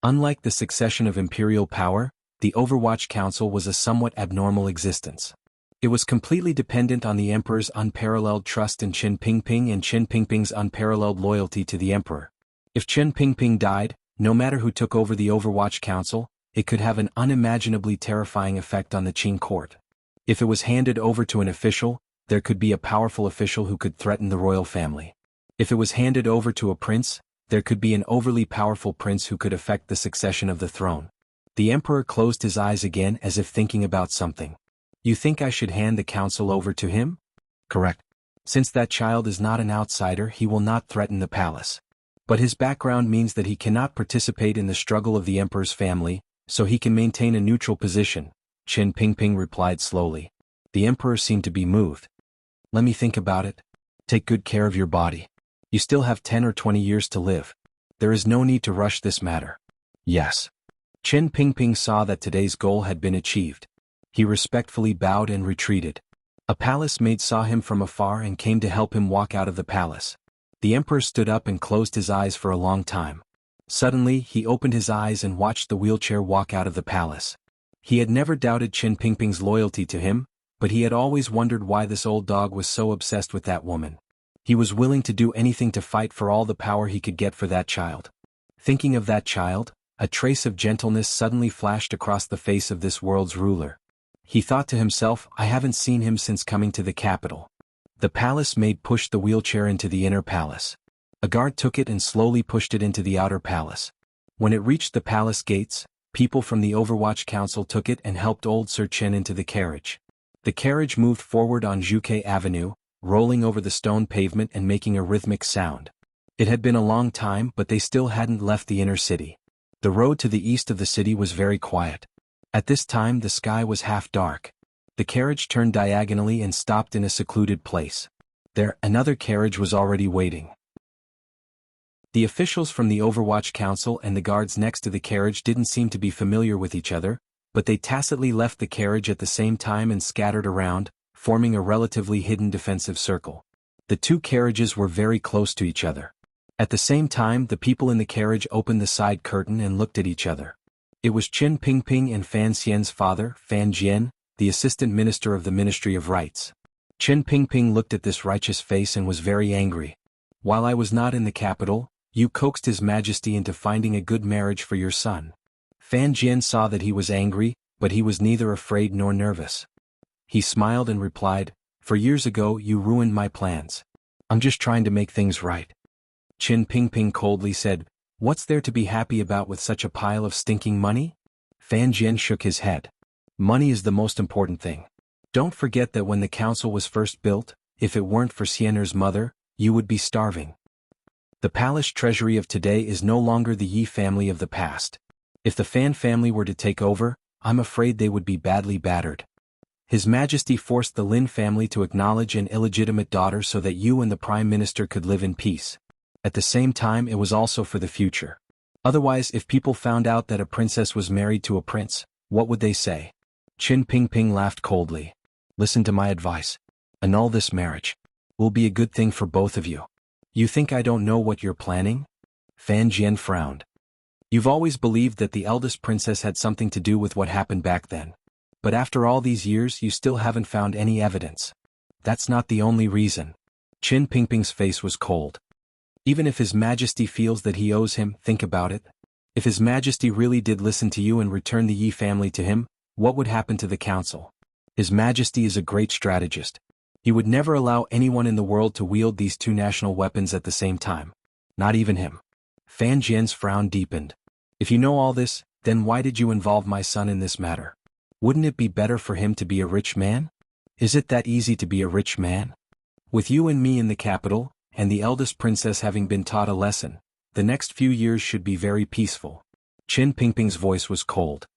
Unlike the succession of imperial power, the Overwatch Council was a somewhat abnormal existence. It was completely dependent on the emperor's unparalleled trust in Chen Pingping and Chen Pingping's unparalleled loyalty to the emperor. If Chen Pingping died, no matter who took over the Overwatch Council, it could have an unimaginably terrifying effect on the Qing court. If it was handed over to an official, there could be a powerful official who could threaten the royal family. If it was handed over to a prince, there could be an overly powerful prince who could affect the succession of the throne. The emperor closed his eyes again as if thinking about something. You think I should hand the council over to him? Correct. Since that child is not an outsider, he will not threaten the palace. But his background means that he cannot participate in the struggle of the emperor's family, so he can maintain a neutral position, Chen Pingping replied slowly. The emperor seemed to be moved. Let me think about it. Take good care of your body. You still have 10 or 20 years to live. There is no need to rush this matter. Yes. Chen Pingping saw that today's goal had been achieved. He respectfully bowed and retreated. A palace maid saw him from afar and came to help him walk out of the palace. The emperor stood up and closed his eyes for a long time. Suddenly, he opened his eyes and watched the wheelchair walk out of the palace. He had never doubted Chen Pingping's loyalty to him, but he had always wondered why this old dog was so obsessed with that woman. He was willing to do anything to fight for all the power he could get for that child. Thinking of that child, a trace of gentleness suddenly flashed across the face of this world's ruler. He thought to himself, I haven't seen him since coming to the capital. The palace maid pushed the wheelchair into the inner palace. A guard took it and slowly pushed it into the outer palace. When it reached the palace gates, people from the Overwatch Council took it and helped old Sir Chen into the carriage. The carriage moved forward on Zhuke Avenue, rolling over the stone pavement and making a rhythmic sound. It had been a long time, but they still hadn't left the inner city. The road to the east of the city was very quiet. At this time the sky was half dark. The carriage turned diagonally and stopped in a secluded place. There, another carriage was already waiting. The officials from the Overwatch Council and the guards next to the carriage didn't seem to be familiar with each other, but they tacitly left the carriage at the same time and scattered around, forming a relatively hidden defensive circle. The two carriages were very close to each other. At the same time, the people in the carriage opened the side curtain and looked at each other. It was Chen Pingping and Fan Xian's father, Fan Jian, the assistant minister of the Ministry of Rights. Chen Pingping looked at this righteous face and was very angry. While I was not in the capital, you coaxed His Majesty into finding a good marriage for your son. Fan Jian saw that he was angry, but he was neither afraid nor nervous. He smiled and replied, For years ago you ruined my plans. I'm just trying to make things right. Chen Pingping coldly said, What's there to be happy about with such a pile of stinking money? Fan Jian shook his head. Money is the most important thing. Don't forget that when the council was first built, if it weren't for Xianer's mother, you would be starving. The palace treasury of today is no longer the Yi family of the past. If the Fan family were to take over, I'm afraid they would be badly battered. His Majesty forced the Lin family to acknowledge an illegitimate daughter so that you and the Prime Minister could live in peace. At the same time, it was also for the future. Otherwise, if people found out that a princess was married to a prince, what would they say? Chen Pingping laughed coldly. Listen to my advice. Annul this marriage. It will be a good thing for both of you. You think I don't know what you're planning? Fan Jian frowned. You've always believed that the eldest princess had something to do with what happened back then. But after all these years you still haven't found any evidence. That's not the only reason. Chen Pingping's face was cold. Even if His Majesty feels that he owes him, think about it. If His Majesty really did listen to you and return the Yi family to him, what would happen to the council? His Majesty is a great strategist. He would never allow anyone in the world to wield these two national weapons at the same time. Not even him. Fan Jian's frown deepened. If you know all this, then why did you involve my son in this matter? Wouldn't it be better for him to be a rich man? Is it that easy to be a rich man? With you and me in the capital, and the eldest princess having been taught a lesson, the next few years should be very peaceful. Qin Pingping's voice was cold.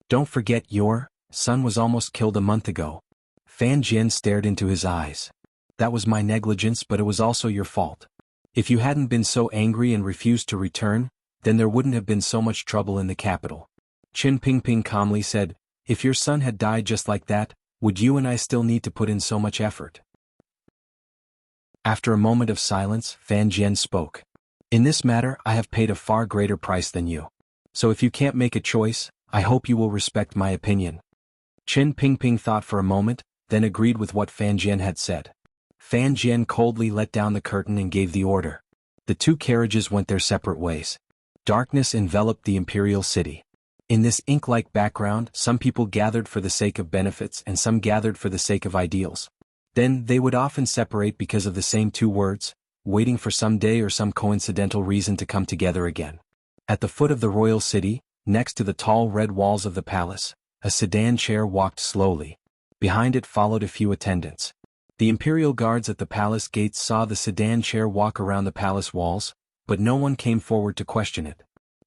Don't forget your son was almost killed a month ago. Fan Jian stared into his eyes. That was my negligence, but it was also your fault. If you hadn't been so angry and refused to return, then there wouldn't have been so much trouble in the capital. Qin Pingping calmly said, if your son had died just like that, would you and I still need to put in so much effort? After a moment of silence, Fan Jian spoke. In this matter, I have paid a far greater price than you. So if you can't make a choice, I hope you will respect my opinion. Qin Pingping thought for a moment, then agreed with what Fan Jian had said. Fan Jian coldly let down the curtain and gave the order. The two carriages went their separate ways. Darkness enveloped the imperial city. In this ink-like background, some people gathered for the sake of benefits and some gathered for the sake of ideals. Then they would often separate because of the same two words, waiting for some day or some coincidental reason to come together again. At the foot of the royal city, next to the tall red walls of the palace, a sedan chair walked slowly. Behind it followed a few attendants. The imperial guards at the palace gates saw the sedan chair walk around the palace walls, but no one came forward to question it.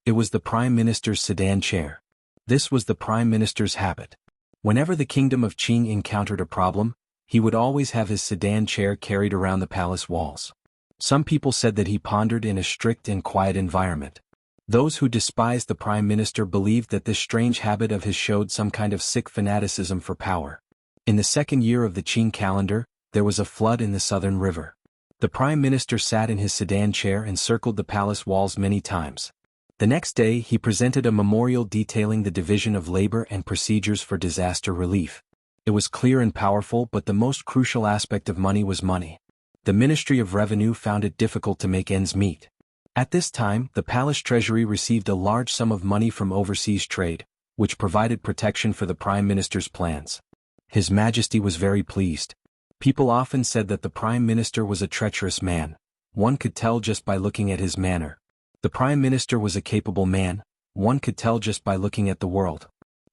It was the Prime Minister's sedan chair. This was the Prime Minister's habit. Whenever the kingdom of Qing encountered a problem, he would always have his sedan chair carried around the palace walls. Some people said that he pondered in a strict and quiet environment. Those who despised the Prime Minister believed that this strange habit of his showed some kind of sick fanaticism for power. In the second year of the Qing calendar, there was a flood in the southern river. The Prime Minister sat in his sedan chair and circled the palace walls many times. The next day he presented a memorial detailing the division of labor and procedures for disaster relief. It was clear and powerful, but the most crucial aspect of money was money. The Ministry of Revenue found it difficult to make ends meet. At this time, the palace treasury received a large sum of money from overseas trade, which provided protection for the Prime Minister's plans. His Majesty was very pleased. People often said that the Prime Minister was a treacherous man. One could tell just by looking at his manner. The Prime Minister was a capable man. One could tell just by looking at the world.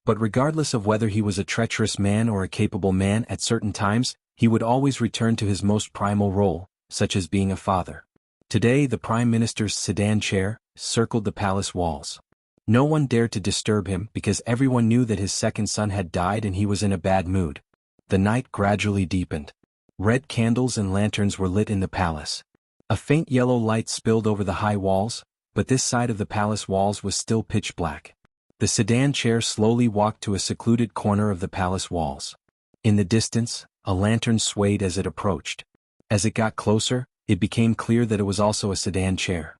But regardless of whether he was a treacherous man or a capable man, at certain times, he would always return to his most primal role, such as being a father. Today the Prime Minister's sedan chair circled the palace walls. No one dared to disturb him because everyone knew that his second son had died and he was in a bad mood. The night gradually deepened. Red candles and lanterns were lit in the palace. A faint yellow light spilled over the high walls, but this side of the palace walls was still pitch black. The sedan chair slowly walked to a secluded corner of the palace walls. In the distance, a lantern swayed as it approached. As it got closer, it became clear that it was also a sedan chair.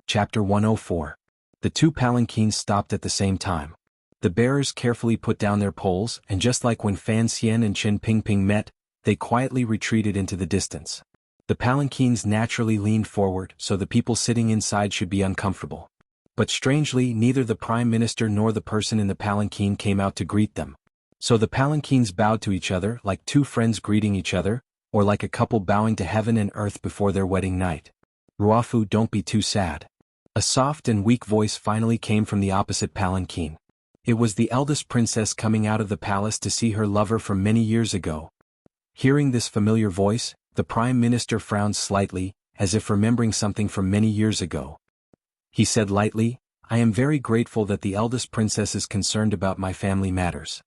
Chapter 104. The two palanquins stopped at the same time. The bearers carefully put down their poles, and just like when Fan Xian and Qin Pingping met, they quietly retreated into the distance. The palanquins naturally leaned forward so the people sitting inside should be uncomfortable. But strangely, neither the Prime Minister nor the person in the palanquin came out to greet them. So the palanquins bowed to each other like two friends greeting each other, or like a couple bowing to heaven and earth before their wedding night. Ruofu, don't be too sad. A soft and weak voice finally came from the opposite palanquin. It was the eldest princess coming out of the palace to see her lover from many years ago. Hearing this familiar voice, the Prime Minister frowned slightly, as if remembering something from many years ago. He said lightly, I am very grateful that the eldest princess is concerned about my family matters.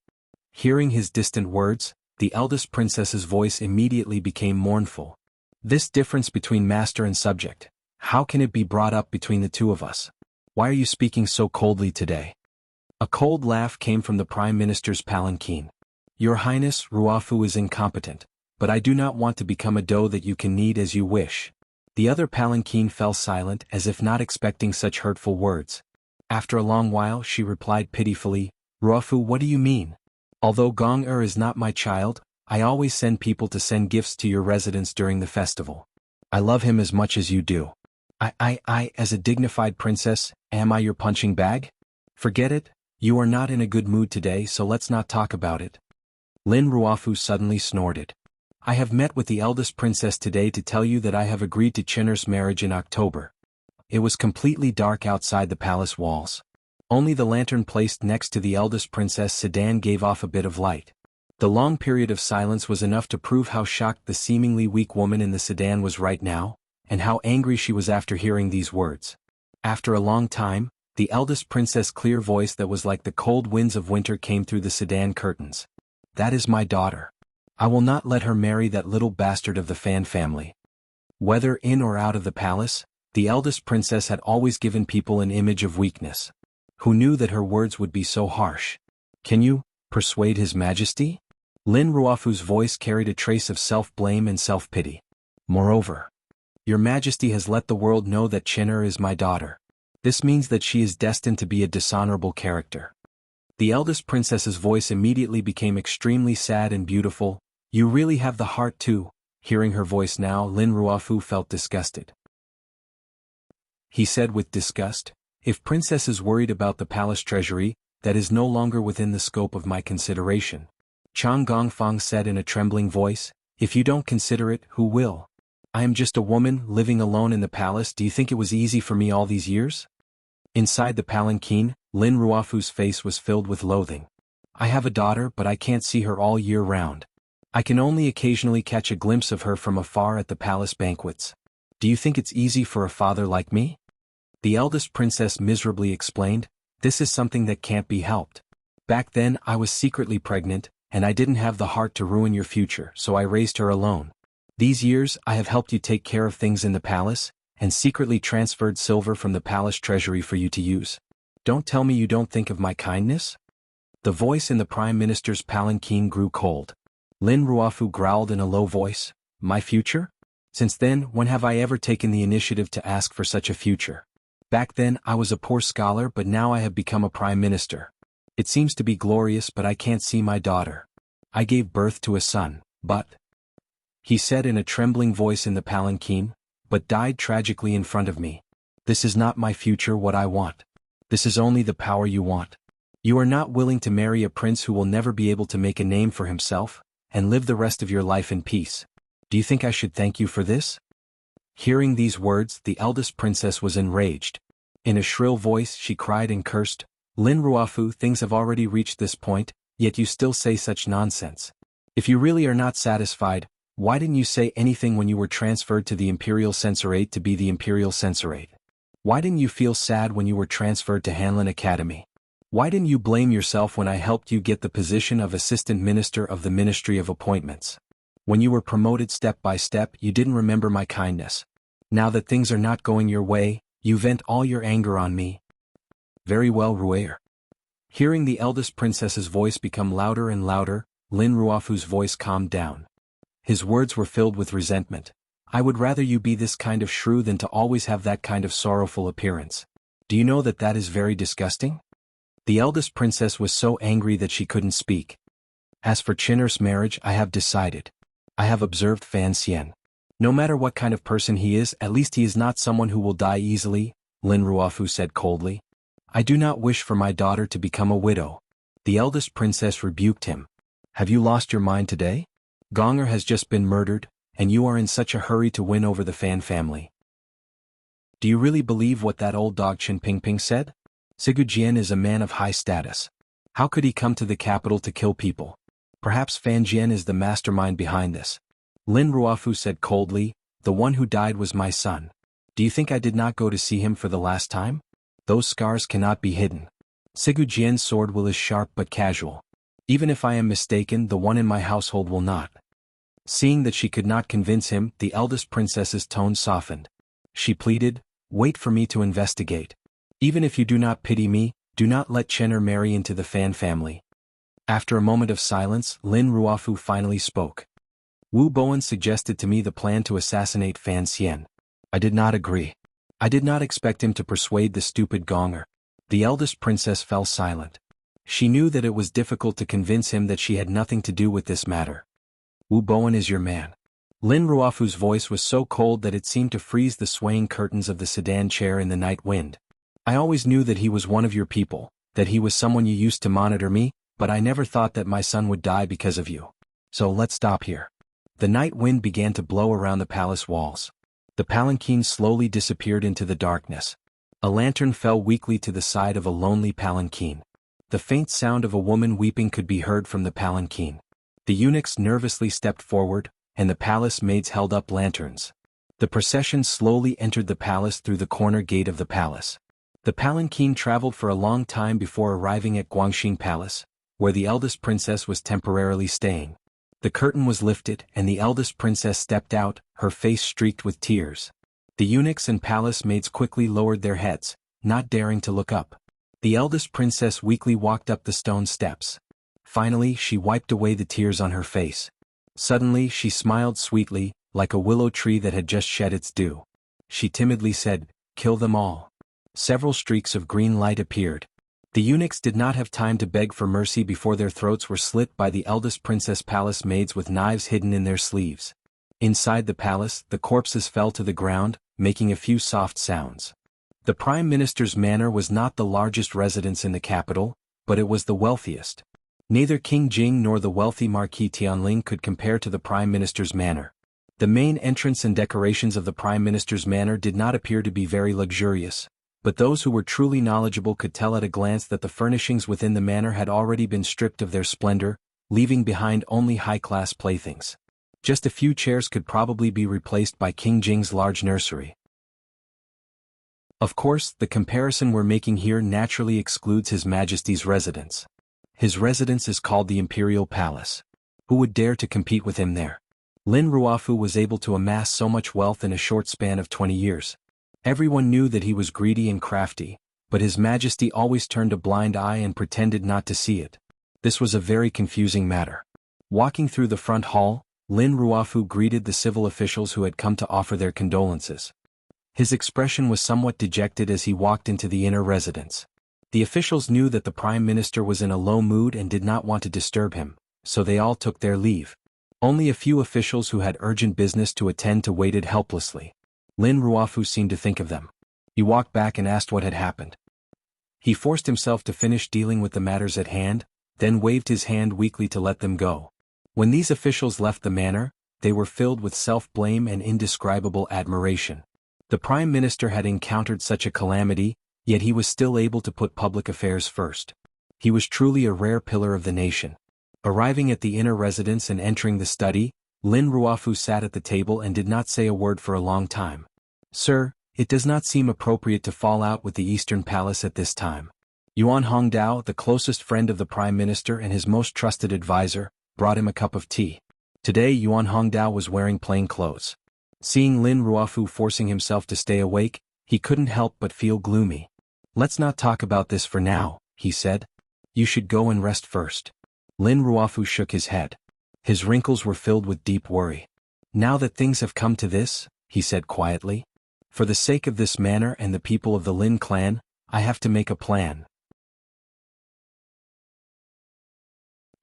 Hearing his distant words, the eldest princess's voice immediately became mournful. This difference between master and subject, how can it be brought up between the two of us? Why are you speaking so coldly today? A cold laugh came from the Prime Minister's palanquin. Your Highness, Ruofu is incompetent, but I do not want to become a dough that you can knead as you wish. The other palanquin fell silent as if not expecting such hurtful words. After a long while she replied pitifully, Ruofu, what do you mean? Although Gong is not my child, I always send people to send gifts to your residence during the festival. I love him as much as you do. As a dignified princess, am I your punching bag? Forget it, you are not in a good mood today, so let's not talk about it. Lin Ruofu suddenly snorted. I have met with the eldest princess today to tell you that I have agreed to Chinner's marriage in October. It was completely dark outside the palace walls. Only the lantern placed next to the eldest princess' sedan gave off a bit of light. The long period of silence was enough to prove how shocked the seemingly weak woman in the sedan was right now, and how angry she was after hearing these words. After a long time, the eldest princess' clear voice that was like the cold winds of winter came through the sedan curtains. That is my daughter. I will not let her marry that little bastard of the Fan family. Whether in or out of the palace, the eldest princess had always given people an image of weakness. Who knew that her words would be so harsh? Can you persuade His Majesty? Lin Ruofu's voice carried a trace of self-blame and self-pity. Moreover, Your Majesty has let the world know that Chinner is my daughter. This means that she is destined to be a dishonorable character. The eldest princess's voice immediately became extremely sad and beautiful. You really have the heart too. Hearing her voice now, Lin Ruofu felt disgusted. He said with disgust, if Princess is worried about the palace treasury, that is no longer within the scope of my consideration. Chang Gongfang said in a trembling voice, if you don't consider it, who will? I am just a woman living alone in the palace. Do you think it was easy for me all these years? Inside the palanquin, Lin Ruofu's face was filled with loathing. I have a daughter, but I can't see her all year round. I can only occasionally catch a glimpse of her from afar at the palace banquets. Do you think it's easy for a father like me? The eldest princess miserably explained, this is something that can't be helped. Back then I was secretly pregnant, and I didn't have the heart to ruin your future, so I raised her alone. These years I have helped you take care of things in the palace, and secretly transferred silver from the palace treasury for you to use. Don't tell me you don't think of my kindness? The voice in the Prime Minister's palanquin grew cold. Lin Ruofu growled in a low voice, my future? Since then, when have I ever taken the initiative to ask for such a future? Back then I was a poor scholar, but now I have become a Prime Minister. It seems to be glorious, but I can't see my daughter. I gave birth to a son, but... He said in a trembling voice in the palanquin, but died tragically in front of me. This is not my future what I want. This is only the power you want. You are not willing to marry a prince who will never be able to make a name for himself, and live the rest of your life in peace. Do you think I should thank you for this? Hearing these words, the eldest princess was enraged. In a shrill voice she cried and cursed, Lin Ruofu, things have already reached this point, yet you still say such nonsense. If you really are not satisfied, why didn't you say anything when you were transferred to the Imperial Censorate to be the Imperial Censorate? Why didn't you feel sad when you were transferred to Hanlin Academy? Why didn't you blame yourself when I helped you get the position of Assistant Minister of the Ministry of Appointments? When you were promoted step by step, you didn't remember my kindness. Now that things are not going your way, you vent all your anger on me. Very well, Ruer. Hearing the eldest princess's voice become louder and louder, Lin Ruofu's voice calmed down. His words were filled with resentment. I would rather you be this kind of shrew than to always have that kind of sorrowful appearance. Do you know that that is very disgusting? The eldest princess was so angry that she couldn't speak. As for Chinner's marriage, I have decided. I have observed Fan Xian. No matter what kind of person he is, at least he is not someone who will die easily, Lin Ruofu said coldly. I do not wish for my daughter to become a widow. The eldest princess rebuked him. Have you lost your mind today? Gonger has just been murdered, and you are in such a hurry to win over the Fan family. Do you really believe what that old dog Chen Pingping said? Sigu Jian is a man of high status. How could he come to the capital to kill people? Perhaps Fan Jian is the mastermind behind this. Lin Ruofu said coldly, the one who died was my son. Do you think I did not go to see him for the last time? Those scars cannot be hidden. Sigu Jian's sword will is sharp but casual. Even if I am mistaken, the one in my household will not. Seeing that she could not convince him, the eldest princess's tone softened. She pleaded, wait for me to investigate. Even if you do not pity me, do not let Chinner marry into the Fan family. After a moment of silence, Lin Ruofu finally spoke. Wu Bowen suggested to me the plan to assassinate Fan Xian. I did not agree. I did not expect him to persuade the stupid Gonger. The eldest princess fell silent. She knew that it was difficult to convince him that she had nothing to do with this matter. Wu Bowen is your man. Lin Ruofu's voice was so cold that it seemed to freeze the swaying curtains of the sedan chair in the night wind. I always knew that he was one of your people, that he was someone you used to monitor me, but I never thought that my son would die because of you. So let's stop here. The night wind began to blow around the palace walls. The palanquin slowly disappeared into the darkness. A lantern fell weakly to the side of a lonely palanquin. The faint sound of a woman weeping could be heard from the palanquin. The eunuchs nervously stepped forward, and the palace maids held up lanterns. The procession slowly entered the palace through the corner gate of the palace. The palanquin traveled for a long time before arriving at Guangxin Palace, where the eldest princess was temporarily staying. The curtain was lifted and the eldest princess stepped out, her face streaked with tears. The eunuchs and palace maids quickly lowered their heads, not daring to look up. The eldest princess weakly walked up the stone steps. Finally, she wiped away the tears on her face. Suddenly, she smiled sweetly, like a willow tree that had just shed its dew. She timidly said, "Kill them all." Several streaks of green light appeared. The eunuchs did not have time to beg for mercy before their throats were slit by the eldest princess palace maids with knives hidden in their sleeves. Inside the palace, the corpses fell to the ground, making a few soft sounds. The prime minister's manor was not the largest residence in the capital, but it was the wealthiest. Neither King Jing nor the wealthy Marquis Tianling could compare to the prime minister's manor. The main entrance and decorations of the prime minister's manor did not appear to be very luxurious, but those who were truly knowledgeable could tell at a glance that the furnishings within the manor had already been stripped of their splendor, leaving behind only high-class playthings. Just a few chairs could probably be replaced by King Jing's large nursery. Of course, the comparison we're making here naturally excludes His Majesty's residence. His residence is called the Imperial Palace. Who would dare to compete with him there? Lin Ruofu was able to amass so much wealth in a short span of 20 years. Everyone knew that he was greedy and crafty, but His Majesty always turned a blind eye and pretended not to see it. This was a very confusing matter. Walking through the front hall, Lin Ruofu greeted the civil officials who had come to offer their condolences. His expression was somewhat dejected as he walked into the inner residence. The officials knew that the prime minister was in a low mood and did not want to disturb him, so they all took their leave. Only a few officials who had urgent business to attend to waited helplessly. Lin Ruofu seemed to think of them. He walked back and asked what had happened. He forced himself to finish dealing with the matters at hand, then waved his hand weakly to let them go. When these officials left the manor, they were filled with self-blame and indescribable admiration. The prime minister had encountered such a calamity, yet he was still able to put public affairs first. He was truly a rare pillar of the nation. Arriving at the inner residence and entering the study, Lin Ruofu sat at the table and did not say a word for a long time. "Sir, it does not seem appropriate to fall out with the Eastern Palace at this time." Yuan Hongdao, the closest friend of the Prime Minister and his most trusted advisor, brought him a cup of tea. Today Yuan Hongdao was wearing plain clothes. Seeing Lin Ruofu forcing himself to stay awake, he couldn't help but feel gloomy. "Let's not talk about this for now," he said. "You should go and rest first." Lin Ruofu shook his head. His wrinkles were filled with deep worry. "Now that things have come to this," he said quietly, "for the sake of this manor and the people of the Lin clan, I have to make a plan."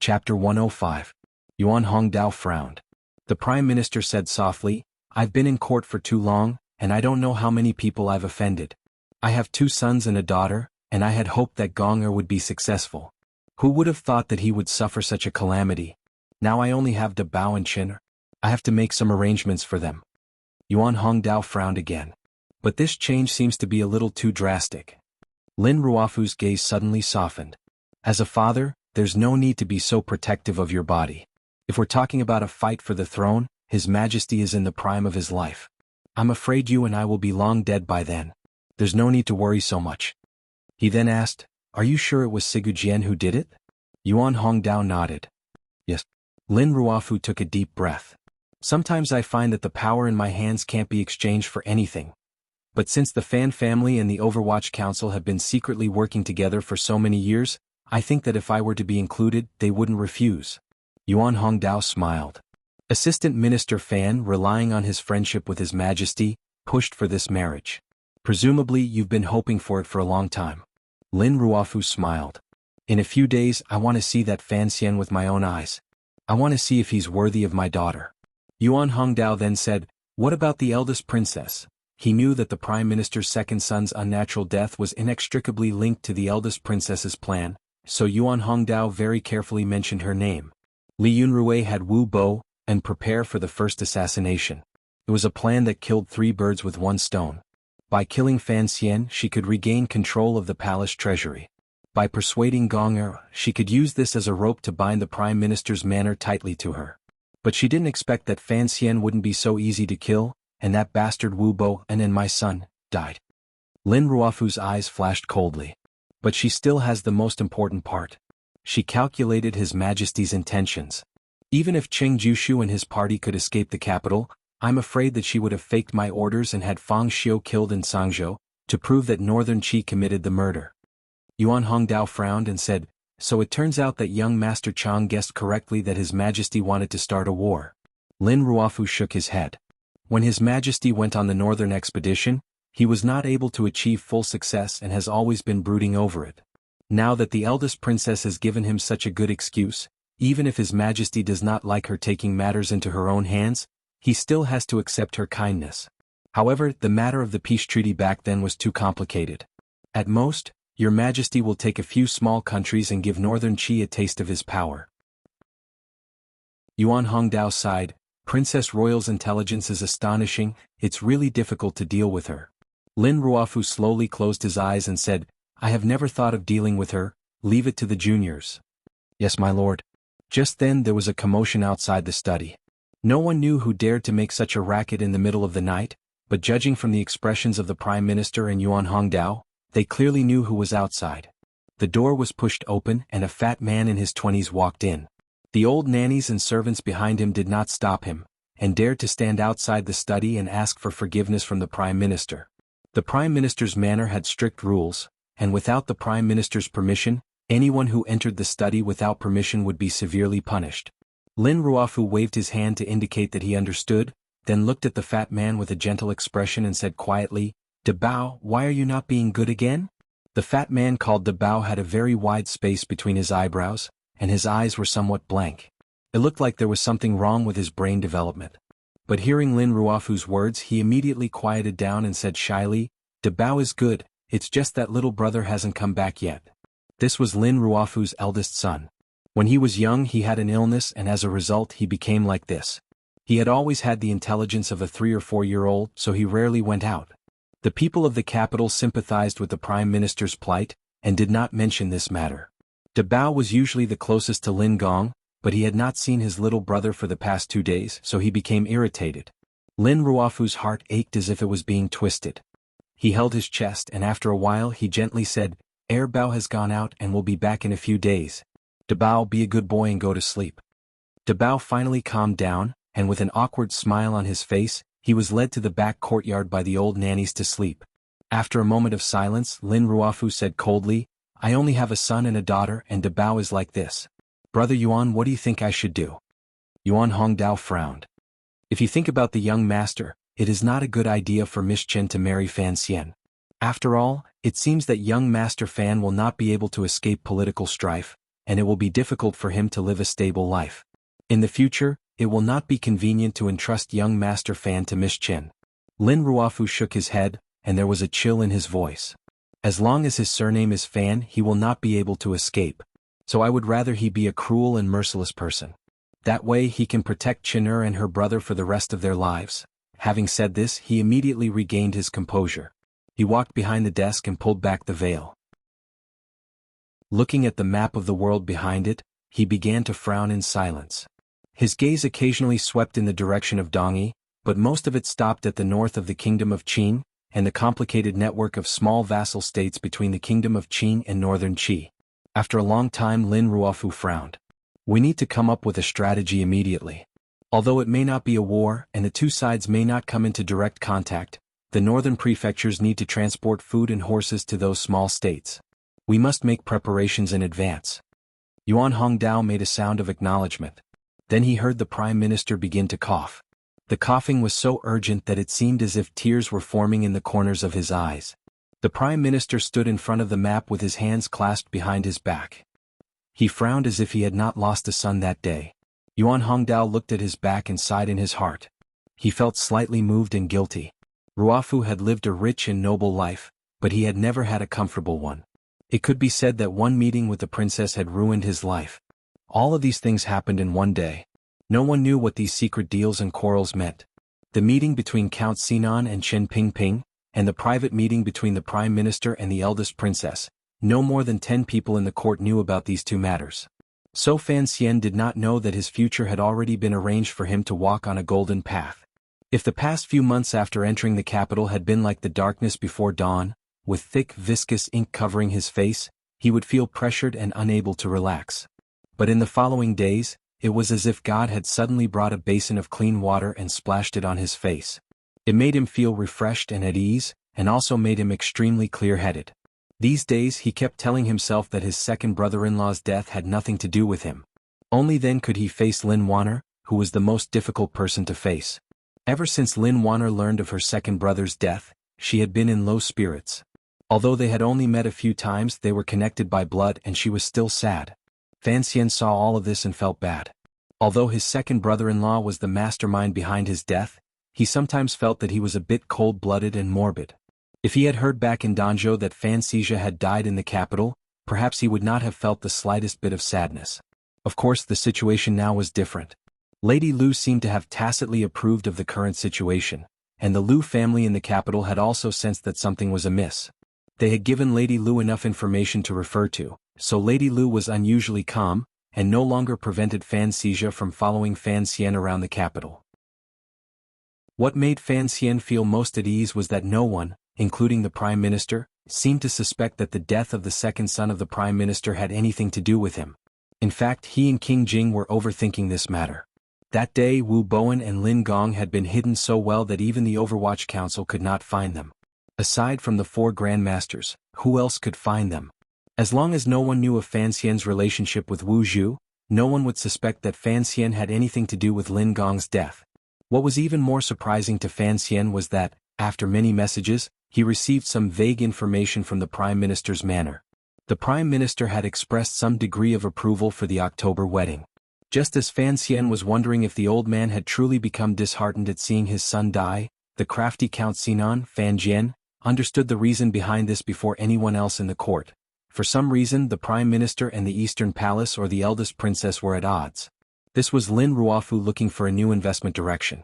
Chapter 105. Yuan Hongdao frowned. The Prime Minister said softly, "I've been in court for too long, and I don't know how many people I've offended. I have 2 sons and a daughter, and I had hoped that Gong would be successful. Who would have thought that he would suffer such a calamity? Now I only have Da Bao and Qin. I have to make some arrangements for them." Yuan Hongdao frowned again. "But this change seems to be a little too drastic." Lin Ruofu's gaze suddenly softened. "As a father, there's no need to be so protective of your body. If we're talking about a fight for the throne, His Majesty is in the prime of his life. I'm afraid you and I will be long dead by then. There's no need to worry so much." He then asked, "Are you sure it was Sigu Jian who did it?" Yuan Hongdao nodded. "Yes." Lin Ruofu took a deep breath. "Sometimes I find that the power in my hands can't be exchanged for anything. But since the Fan family and the Overwatch Council have been secretly working together for so many years, I think that if I were to be included, they wouldn't refuse." Yuan Hongdao smiled. Assistant Minister Fan, relying on his friendship with His Majesty, pushed for this marriage. "Presumably you've been hoping for it for a long time." Lin Ruofu smiled. "In a few days I want to see that Fan Xian with my own eyes. I want to see if he's worthy of my daughter." Yuan Hongdao then said, "What about the eldest princess?" He knew that the Prime Minister's second son's unnatural death was inextricably linked to the eldest princess's plan, so Yuan Hongdao very carefully mentioned her name. Li Yunrui had Wu Bo, and prepare for the first assassination. It was a plan that killed 3 birds with 1 stone. By killing Fan Xian, she could regain control of the palace treasury. By persuading Gong Er, she could use this as a rope to bind the Prime Minister's manor tightly to her. But she didn't expect that Fan Xian wouldn't be so easy to kill, and that bastard Wu Bo and my son died. Lin Ruofu's eyes flashed coldly. But she still has the most important part. She calculated His Majesty's intentions. Even if Cheng Jushu and his party could escape the capital, I'm afraid that she would have faked my orders and had Fang Xiu killed in Sangzhou, to prove that Northern Qi committed the murder. Yuan Hongdao frowned and said, so it turns out that young Master Chang guessed correctly that His Majesty wanted to start a war. Lin Ruofu shook his head. When His Majesty went on the northern expedition, he was not able to achieve full success and has always been brooding over it. Now that the eldest princess has given him such a good excuse, even if His Majesty does not like her taking matters into her own hands, he still has to accept her kindness. However, the matter of the peace treaty back then was too complicated. At most, Your Majesty will take a few small countries and give Northern Qi a taste of his power. Yuan Hongdao sighed, Princess Royal's intelligence is astonishing, it's really difficult to deal with her. Lin Ruofu slowly closed his eyes and said, I have never thought of dealing with her, leave it to the juniors. Yes, my lord. Just then there was a commotion outside the study. No one knew who dared to make such a racket in the middle of the night, but judging from the expressions of the Prime Minister and Yuan Hongdao, they clearly knew who was outside. The door was pushed open and a fat man in his 20s walked in. The old nannies and servants behind him did not stop him, and dared to stand outside the study and ask for forgiveness from the Prime Minister. The Prime Minister's manor had strict rules, and without the Prime Minister's permission, anyone who entered the study without permission would be severely punished. Lin Ruofu waved his hand to indicate that he understood, then looked at the fat man with a gentle expression and said quietly, De Bao, why are you not being good again? The fat man called De Bao had a very wide space between his eyebrows, and his eyes were somewhat blank. It looked like there was something wrong with his brain development. But hearing Lin Ruofu's words, he immediately quieted down and said shyly, De Bao is good, it's just that little brother hasn't come back yet. This was Lin Ruofu's eldest son. When he was young he had an illness and as a result he became like this. He had always had the intelligence of a 3 or 4-year-old, so he rarely went out. The people of the capital sympathized with the Prime Minister's plight, and did not mention this matter. De Bao was usually the closest to Lin Gong, but he had not seen his little brother for the past 2 days, so he became irritated. Lin Ruofu's heart ached as if it was being twisted. He held his chest and after a while he gently said, Bao has gone out and will be back in a few days. De Bao, be a good boy and go to sleep. De Bao finally calmed down, and with an awkward smile on his face, he was led to the back courtyard by the old nannies to sleep. After a moment of silence, Lin Ruofu said coldly, I only have a son and a daughter and De Bao is like this. Brother Yuan, what do you think I should do? Yuan Hongdao frowned. If you think about the young master, it is not a good idea for Miss Chen to marry Fan Xian. After all, it seems that young Master Fan will not be able to escape political strife, and it will be difficult for him to live a stable life. In the future, it will not be convenient to entrust young Master Fan to Miss Chen. Lin Ruofu shook his head, and there was a chill in his voice. As long as his surname is Fan, he will not be able to escape. So I would rather he be a cruel and merciless person. That way he can protect Chin'er and her brother for the rest of their lives. Having said this, he immediately regained his composure. He walked behind the desk and pulled back the veil. Looking at the map of the world behind it, he began to frown in silence. His gaze occasionally swept in the direction of Dongyi, but most of it stopped at the north of the Kingdom of Qin, and the complicated network of small vassal states between the Kingdom of Qin and Northern Qi. After a long time Lin Ruofu frowned. We need to come up with a strategy immediately. Although it may not be a war and the two sides may not come into direct contact, the northern prefectures need to transport food and horses to those small states. We must make preparations in advance. Yuan Hongdao made a sound of acknowledgement. Then he heard the Prime Minister begin to cough. The coughing was so urgent that it seemed as if tears were forming in the corners of his eyes. The Prime Minister stood in front of the map with his hands clasped behind his back. He frowned as if he had not lost a son that day. Yuan Hongdao looked at his back and sighed in his heart. He felt slightly moved and guilty. Ruofu had lived a rich and noble life, but he had never had a comfortable one. It could be said that one meeting with the princess had ruined his life. All of these things happened in one day. No one knew what these secret deals and quarrels meant. The meeting between Count Sinan and Chen Pingping, and the private meeting between the Prime Minister and the eldest princess, no more than 10 people in the court knew about these two matters. So Fan Xian did not know that his future had already been arranged for him to walk on a golden path. If the past few months after entering the capital had been like the darkness before dawn, with thick viscous ink covering his face, he would feel pressured and unable to relax. But in the following days, it was as if God had suddenly brought a basin of clean water and splashed it on his face. It made him feel refreshed and at ease, and also made him extremely clear-headed. These days he kept telling himself that his second brother-in-law's death had nothing to do with him. Only then could he face Lin Wanner, who was the most difficult person to face. Ever since Lin Wanner learned of her second brother's death, she had been in low spirits. Although they had only met a few times, they were connected by blood and she was still sad. Fan Xian saw all of this and felt bad. Although his second brother-in-law was the mastermind behind his death, he sometimes felt that he was a bit cold-blooded and morbid. If he had heard back in Danzhou that Fan Xizha had died in the capital, perhaps he would not have felt the slightest bit of sadness. Of course, the situation now was different. Lady Lu seemed to have tacitly approved of the current situation, and the Lu family in the capital had also sensed that something was amiss. They had given Lady Lu enough information to refer to, so Lady Lu was unusually calm, and no longer prevented Fan Xizha from following Fan Xian around the capital. What made Fan Xian feel most at ease was that no one, including the Prime Minister, seemed to suspect that the death of the second son of the Prime Minister had anything to do with him. In fact, he and King Jing were overthinking this matter. That day Wu Bowen and Lin Gong had been hidden so well that even the Overwatch Council could not find them. Aside from the 4 Grandmasters, who else could find them? As long as no one knew of Fan Xian's relationship with Wu Zhu, no one would suspect that Fan Xian had anything to do with Lin Gong's death. What was even more surprising to Fan Xian was that, after many messages, he received some vague information from the Prime Minister's manner. The Prime Minister had expressed some degree of approval for the October wedding. Just as Fan Xian was wondering if the old man had truly become disheartened at seeing his son die, the crafty Count Sinan, Fan Jian, understood the reason behind this before anyone else in the court. For some reason the Prime Minister and the Eastern Palace or the eldest princess were at odds. This was Lin Ruofu looking for a new investment direction.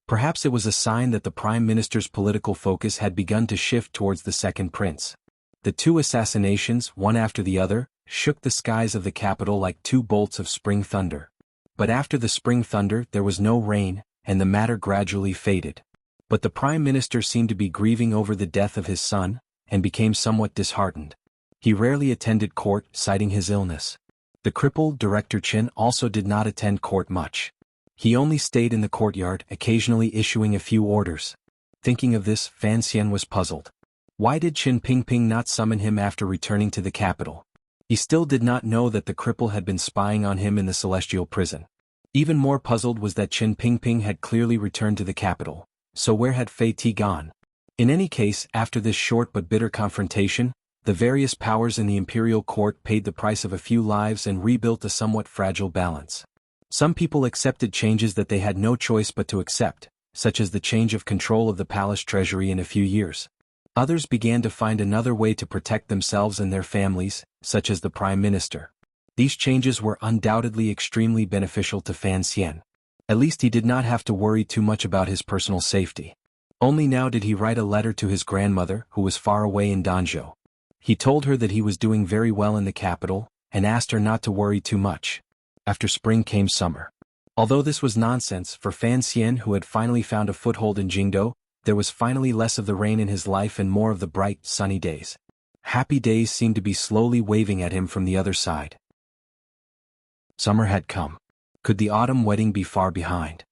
Perhaps it was a sign that the Prime Minister's political focus had begun to shift towards the second prince. The 2 assassinations, one after the other, shook the skies of the capital like 2 bolts of spring thunder. But after the spring thunder there was no rain, and the matter gradually faded. But the Prime Minister seemed to be grieving over the death of his son, and became somewhat disheartened. He rarely attended court, citing his illness. The crippled Director Qin also did not attend court much. He only stayed in the courtyard, occasionally issuing a few orders. Thinking of this, Fan Xian was puzzled. Why did Qin Pingping not summon him after returning to the capital? He still did not know that the cripple had been spying on him in the celestial prison. Even more puzzled was that Qin Pingping had clearly returned to the capital. So where had Fei Ti gone? In any case, after this short but bitter confrontation, the various powers in the imperial court paid the price of a few lives and rebuilt a somewhat fragile balance. Some people accepted changes that they had no choice but to accept, such as the change of control of the palace treasury in a few years. Others began to find another way to protect themselves and their families, such as the Prime Minister. These changes were undoubtedly extremely beneficial to Fan Xian. At least he did not have to worry too much about his personal safety. Only now did he write a letter to his grandmother, who was far away in Danzhou. He told her that he was doing very well in the capital, and asked her not to worry too much. After spring came summer. Although this was nonsense for Fan Xian, who had finally found a foothold in Jingdou, there was finally less of the rain in his life and more of the bright, sunny days. Happy days seemed to be slowly waving at him from the other side. Summer had come. Could the autumn wedding be far behind?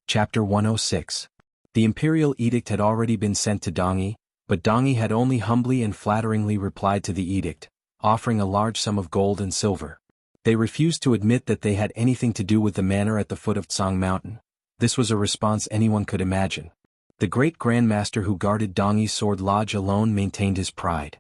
Chapter 106. The imperial edict had already been sent to Dongyi, but Dongyi had only humbly and flatteringly replied to the edict, offering a large sum of gold and silver. They refused to admit that they had anything to do with the manor at the foot of Tsang Mountain. This was a response anyone could imagine. The great grandmaster who guarded Dongyi's sword lodge alone maintained his pride.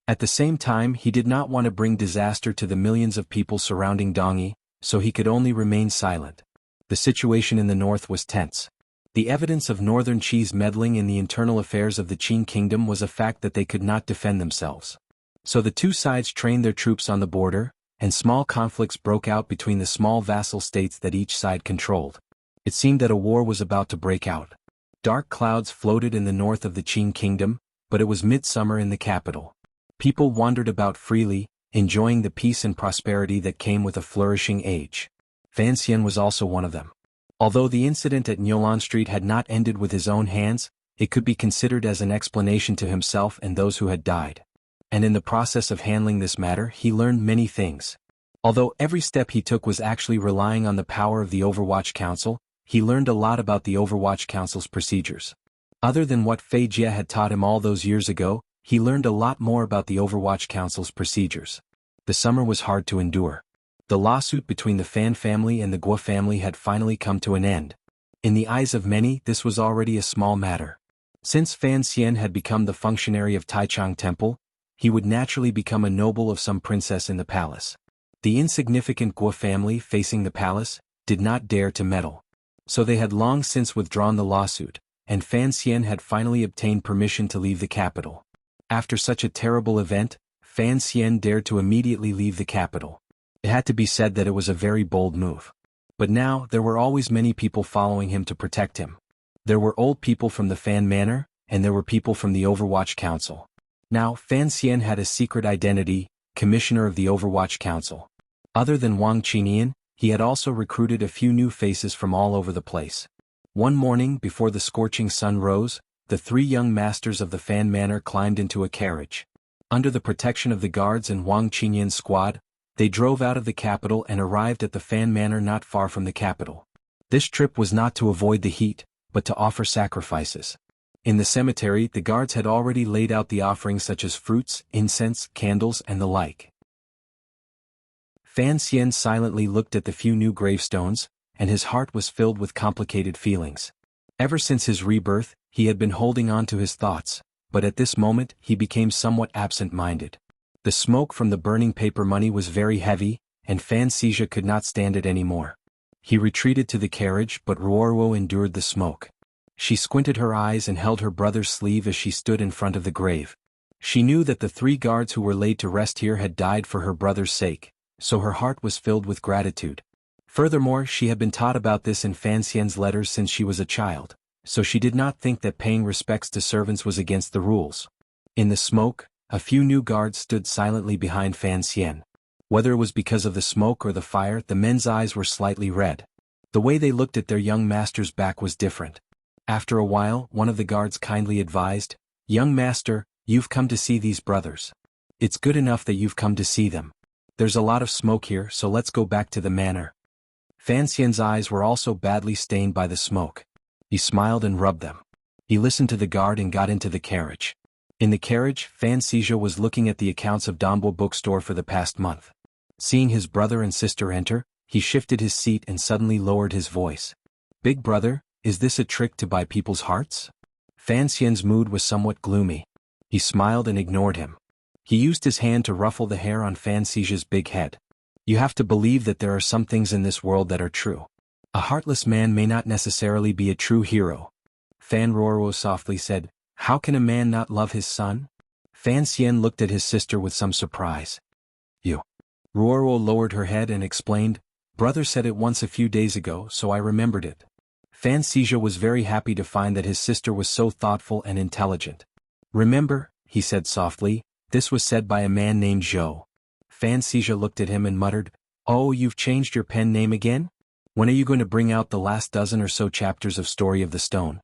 At the same time, he did not want to bring disaster to the millions of people surrounding Dongyi, so he could only remain silent. The situation in the north was tense. The evidence of northern Qi's meddling in the internal affairs of the Qin kingdom was a fact that they could not defend themselves. So the two sides trained their troops on the border, and small conflicts broke out between the small vassal states that each side controlled. It seemed that a war was about to break out. Dark clouds floated in the north of the Qing kingdom, but it was midsummer in the capital. People wandered about freely, enjoying the peace and prosperity that came with a flourishing age. Fan Xian was also one of them. Although the incident at Nyolan Street had not ended with his own hands, it could be considered as an explanation to himself and those who had died. And in the process of handling this matter, he learned many things. Although every step he took was actually relying on the power of the Overwatch Council, he learned a lot about the Overwatch Council's procedures. Other than what Fei Jie had taught him all those years ago, he learned a lot more about the Overwatch Council's procedures. The summer was hard to endure. The lawsuit between the Fan family and the Guo family had finally come to an end. In the eyes of many, this was already a small matter. Since Fan Xian had become the functionary of Taichang Temple, he would naturally become a noble of some princess in the palace. The insignificant Guo family facing the palace did not dare to meddle. So they had long since withdrawn the lawsuit, and Fan Xian had finally obtained permission to leave the capital. After such a terrible event, Fan Xian dared to immediately leave the capital. It had to be said that it was a very bold move. But now, there were always many people following him to protect him. There were old people from the Fan Manor, and there were people from the Overwatch Council. Now, Fan Xian had a secret identity, commissioner of the Overwatch Council. Other than Wang Qinian, he had also recruited a few new faces from all over the place. One morning before the scorching sun rose, the three young masters of the Fan Manor climbed into a carriage. Under the protection of the guards and Wang Qinian's squad, they drove out of the capital and arrived at the Fan Manor not far from the capital. This trip was not to avoid the heat, but to offer sacrifices. In the cemetery, the guards had already laid out the offerings such as fruits, incense, candles, and the like. Fan Xian silently looked at the few new gravestones, and his heart was filled with complicated feelings. Ever since his rebirth, he had been holding on to his thoughts, but at this moment he became somewhat absent-minded. The smoke from the burning paper money was very heavy, and Fan Xian could not stand it anymore. He retreated to the carriage, but Ruoruo endured the smoke. She squinted her eyes and held her brother's sleeve as she stood in front of the grave. She knew that the three guards who were laid to rest here had died for her brother's sake, so her heart was filled with gratitude. Furthermore, she had been taught about this in Fan Xian's letters since she was a child, so she did not think that paying respects to servants was against the rules. In the smoke, a few new guards stood silently behind Fan Xian. Whether it was because of the smoke or the fire, the men's eyes were slightly red. The way they looked at their young master's back was different. After a while, one of the guards kindly advised, "Young master, you've come to see these brothers. It's good enough that you've come to see them. There's a lot of smoke here, so let's go back to the manor." Fan Xian's eyes were also badly stained by the smoke. He smiled and rubbed them. He listened to the guard and got into the carriage. In the carriage, Fan Xian was looking at the accounts of Dombo bookstore for the past month. Seeing his brother and sister enter, he shifted his seat and suddenly lowered his voice. "Big brother, is this a trick to buy people's hearts?" Fan Xian's mood was somewhat gloomy. He smiled and ignored him. He used his hand to ruffle the hair on Fan Xian's big head. "You have to believe that there are some things in this world that are true. A heartless man may not necessarily be a true hero." Fan Ruoruo softly said, "How can a man not love his son?" Fan Xian looked at his sister with some surprise. "You." Ruoruo lowered her head and explained, "Brother said it once a few days ago, so I remembered it." Fan Xian was very happy to find that his sister was so thoughtful and intelligent. "Remember," he said softly, "this was said by a man named Zhou." Fan Xian looked at him and muttered, "Oh, you've changed your pen name again? When are you going to bring out the last dozen or so chapters of Story of the Stone?"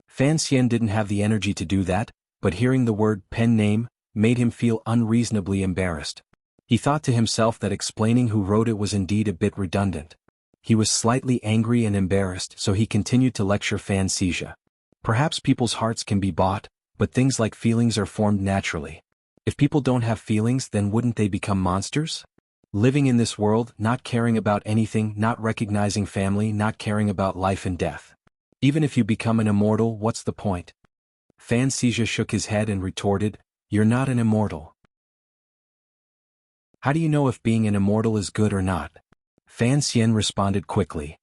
Fan Xian didn't have the energy to do that, but hearing the word pen name made him feel unreasonably embarrassed. He thought to himself that explaining who wrote it was indeed a bit redundant. He was slightly angry and embarrassed, so he continued to lecture Fan Xian. "Perhaps people's hearts can be bought, but things like feelings are formed naturally. If people don't have feelings, then wouldn't they become monsters? Living in this world, not caring about anything, not recognizing family, not caring about life and death. Even if you become an immortal, what's the point?" Fan Xian shook his head and retorted, "You're not an immortal. How do you know if being an immortal is good or not?" Fan Xian responded quickly,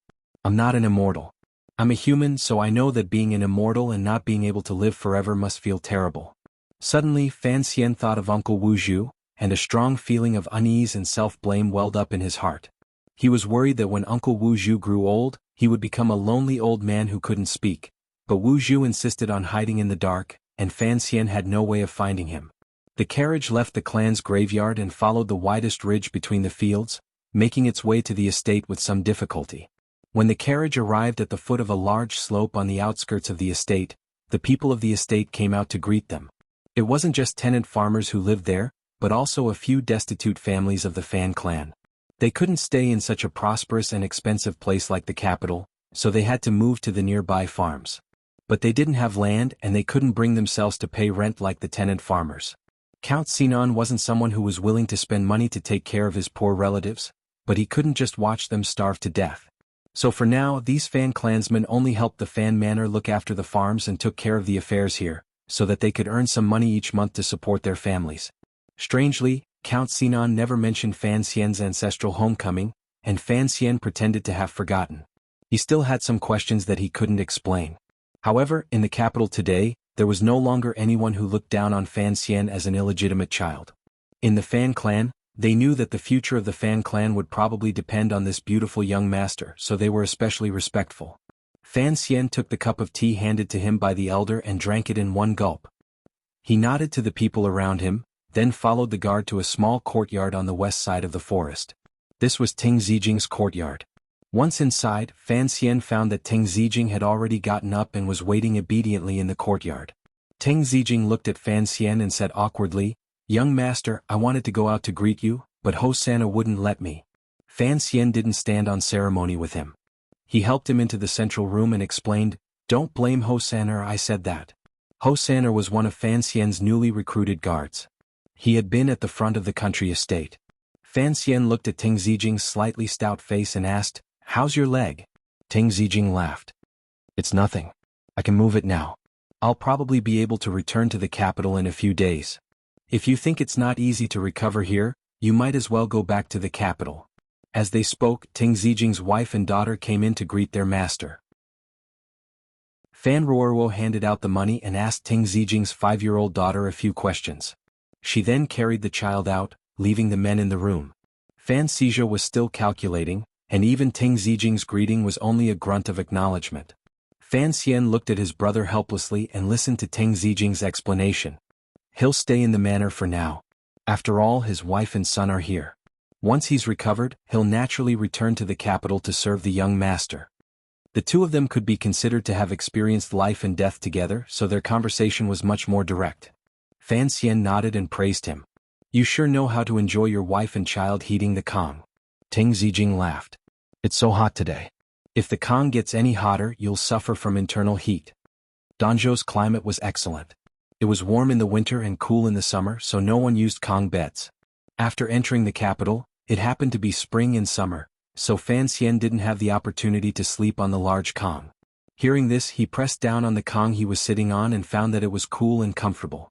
"I'm not an immortal. I'm a human, so I know that being an immortal and not being able to live forever must feel terrible." Suddenly, Fan Xian thought of Uncle Wu Zhu, and a strong feeling of unease and self-blame welled up in his heart. He was worried that when Uncle Wu Zhu grew old, he would become a lonely old man who couldn't speak, but Wu Zhu insisted on hiding in the dark, and Fan Xian had no way of finding him. The carriage left the clan's graveyard and followed the widest ridge between the fields, making its way to the estate with some difficulty. When the carriage arrived at the foot of a large slope on the outskirts of the estate, the people of the estate came out to greet them. It wasn't just tenant farmers who lived there, but also a few destitute families of the Fan clan. They couldn't stay in such a prosperous and expensive place like the capital, so they had to move to the nearby farms. But they didn't have land and they couldn't bring themselves to pay rent like the tenant farmers. Count Sinan wasn't someone who was willing to spend money to take care of his poor relatives, but he couldn't just watch them starve to death. So for now, these Fan clansmen only helped the Fan Manor look after the farms and took care of the affairs here, so that they could earn some money each month to support their families. Strangely, Count Sinan never mentioned Fan Xian's ancestral homecoming, and Fan Xian pretended to have forgotten. He still had some questions that he couldn't explain. However, in the capital today, there was no longer anyone who looked down on Fan Xian as an illegitimate child. In the Fan clan, they knew that the future of the Fan clan would probably depend on this beautiful young master, so they were especially respectful. Fan Xian took the cup of tea handed to him by the elder and drank it in one gulp. He nodded to the people around him, then followed the guard to a small courtyard on the west side of the forest. This was Ting Zijing's courtyard. Once inside, Fan Xian found that Ting Zijing had already gotten up and was waiting obediently in the courtyard. Ting Zijing looked at Fan Xian and said awkwardly, "Young master, I wanted to go out to greet you, but Hosanna wouldn't let me." Fan Xian didn't stand on ceremony with him. He helped him into the central room and explained, "Don't blame Hosanna, I said that." Hosanna was one of Fan Xian's newly recruited guards. He had been at the front of the country estate. Fan Xian looked at Ting Zijing's slightly stout face and asked, "How's your leg?" Ting Zijing laughed. "It's nothing. I can move it now. I'll probably be able to return to the capital in a few days. If you think it's not easy to recover here, you might as well go back to the capital." As they spoke, Ting Zijing's wife and daughter came in to greet their master. Fan Ruoruo handed out the money and asked Ting Zijing's 5-year-old daughter a few questions. She then carried the child out, leaving the men in the room. Fan Xizhou was still calculating, and even Ting Zijing's greeting was only a grunt of acknowledgement. Fan Xian looked at his brother helplessly and listened to Ting Zijing's explanation. He'll stay in the manor for now. After all, his wife and son are here. Once he's recovered, he'll naturally return to the capital to serve the young master. The two of them could be considered to have experienced life and death together, so their conversation was much more direct. Fan Xian nodded and praised him. "You sure know how to enjoy your wife and child heating the Kong." Ting Zijing laughed. "It's so hot today. If the Kong gets any hotter, you'll suffer from internal heat." Danzhou's climate was excellent. It was warm in the winter and cool in the summer, so no one used Kong beds. After entering the capital, it happened to be spring and summer, so Fan Xian didn't have the opportunity to sleep on the large Kong. Hearing this, he pressed down on the Kong he was sitting on and found that it was cool and comfortable.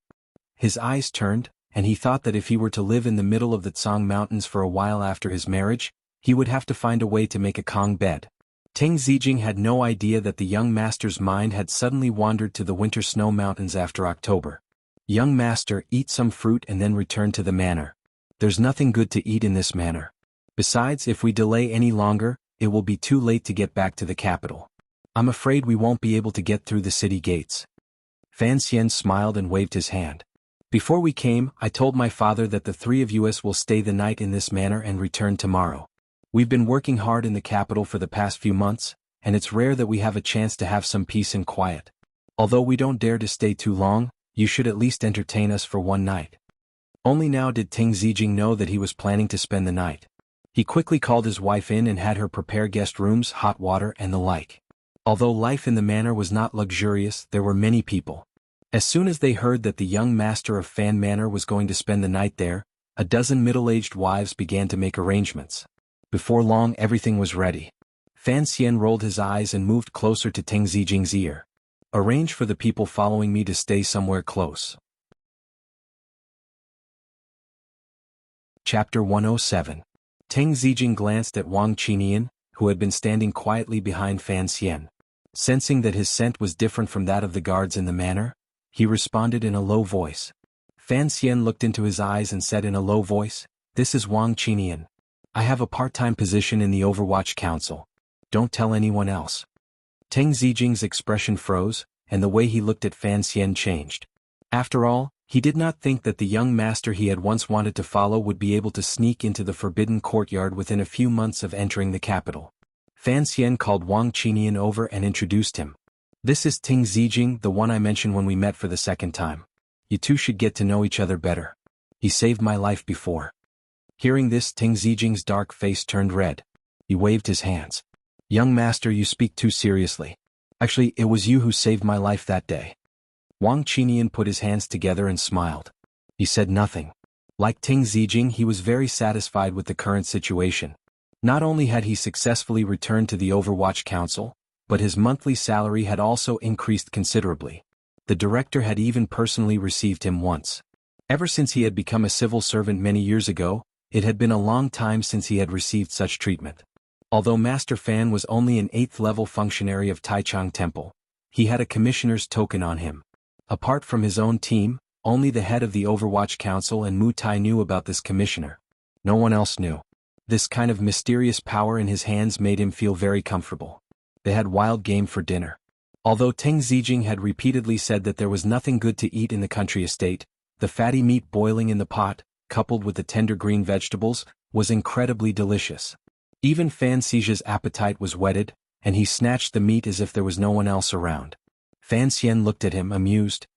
His eyes turned, and he thought that if he were to live in the middle of the Tsang Mountains for a while after his marriage, he would have to find a way to make a Kong bed. Ting Zijing had no idea that the young master's mind had suddenly wandered to the winter snow mountains after October. "Young master, eat some fruit and then return to the manor. There's nothing good to eat in this manor. Besides, if we delay any longer, it will be too late to get back to the capital. I'm afraid we won't be able to get through the city gates." Fan Xian smiled and waved his hand. "Before we came, I told my father that the three of us will stay the night in this manor and return tomorrow. We've been working hard in the capital for the past few months, and it's rare that we have a chance to have some peace and quiet. Although we don't dare to stay too long, you should at least entertain us for one night." Only now did Ting Zijing know that he was planning to spend the night. He quickly called his wife in and had her prepare guest rooms, hot water and the like. Although life in the manor was not luxurious, there were many people. As soon as they heard that the young master of Fan Manor was going to spend the night there, a dozen middle-aged wives began to make arrangements. Before long, everything was ready. Fan Xian rolled his eyes and moved closer to Ting Zijing's ear. "Arrange for the people following me to stay somewhere close." Chapter 107. Ting Zijing glanced at Wang Qinian, who had been standing quietly behind Fan Xian. Sensing that his scent was different from that of the guards in the manor, he responded in a low voice. Fan Xian looked into his eyes and said in a low voice, "This is Wang Qinian. I have a part-time position in the Overwatch Council. Don't tell anyone else." Teng Zijing's expression froze, and the way he looked at Fan Xian changed. After all, he did not think that the young master he had once wanted to follow would be able to sneak into the forbidden courtyard within a few months of entering the capital. Fan Xian called Wang Qinian over and introduced him. "This is Teng Zijing, the one I mentioned when we met for the second time. You two should get to know each other better. He saved my life before." Hearing this, Teng Zijing's dark face turned red. He waved his hands. "Young master, you speak too seriously. Actually, it was you who saved my life that day." Wang Qinian put his hands together and smiled. He said nothing. Like Teng Zijing, he was very satisfied with the current situation. Not only had he successfully returned to the Overwatch Council, but his monthly salary had also increased considerably. The director had even personally received him once. Ever since he had become a civil servant many years ago, it had been a long time since he had received such treatment. Although Master Fan was only an 8th-level functionary of Taichung Temple, he had a commissioner's token on him. Apart from his own team, only the head of the Overwatch Council and Mu Tai knew about this commissioner. No one else knew. This kind of mysterious power in his hands made him feel very comfortable. They had wild game for dinner. Although Teng Zijing had repeatedly said that there was nothing good to eat in the country estate, the fatty meat boiling in the pot, coupled with the tender green vegetables, was incredibly delicious. Even Fan Xijia's appetite was whetted, and he snatched the meat as if there was no one else around. Fan Xian looked at him, amused.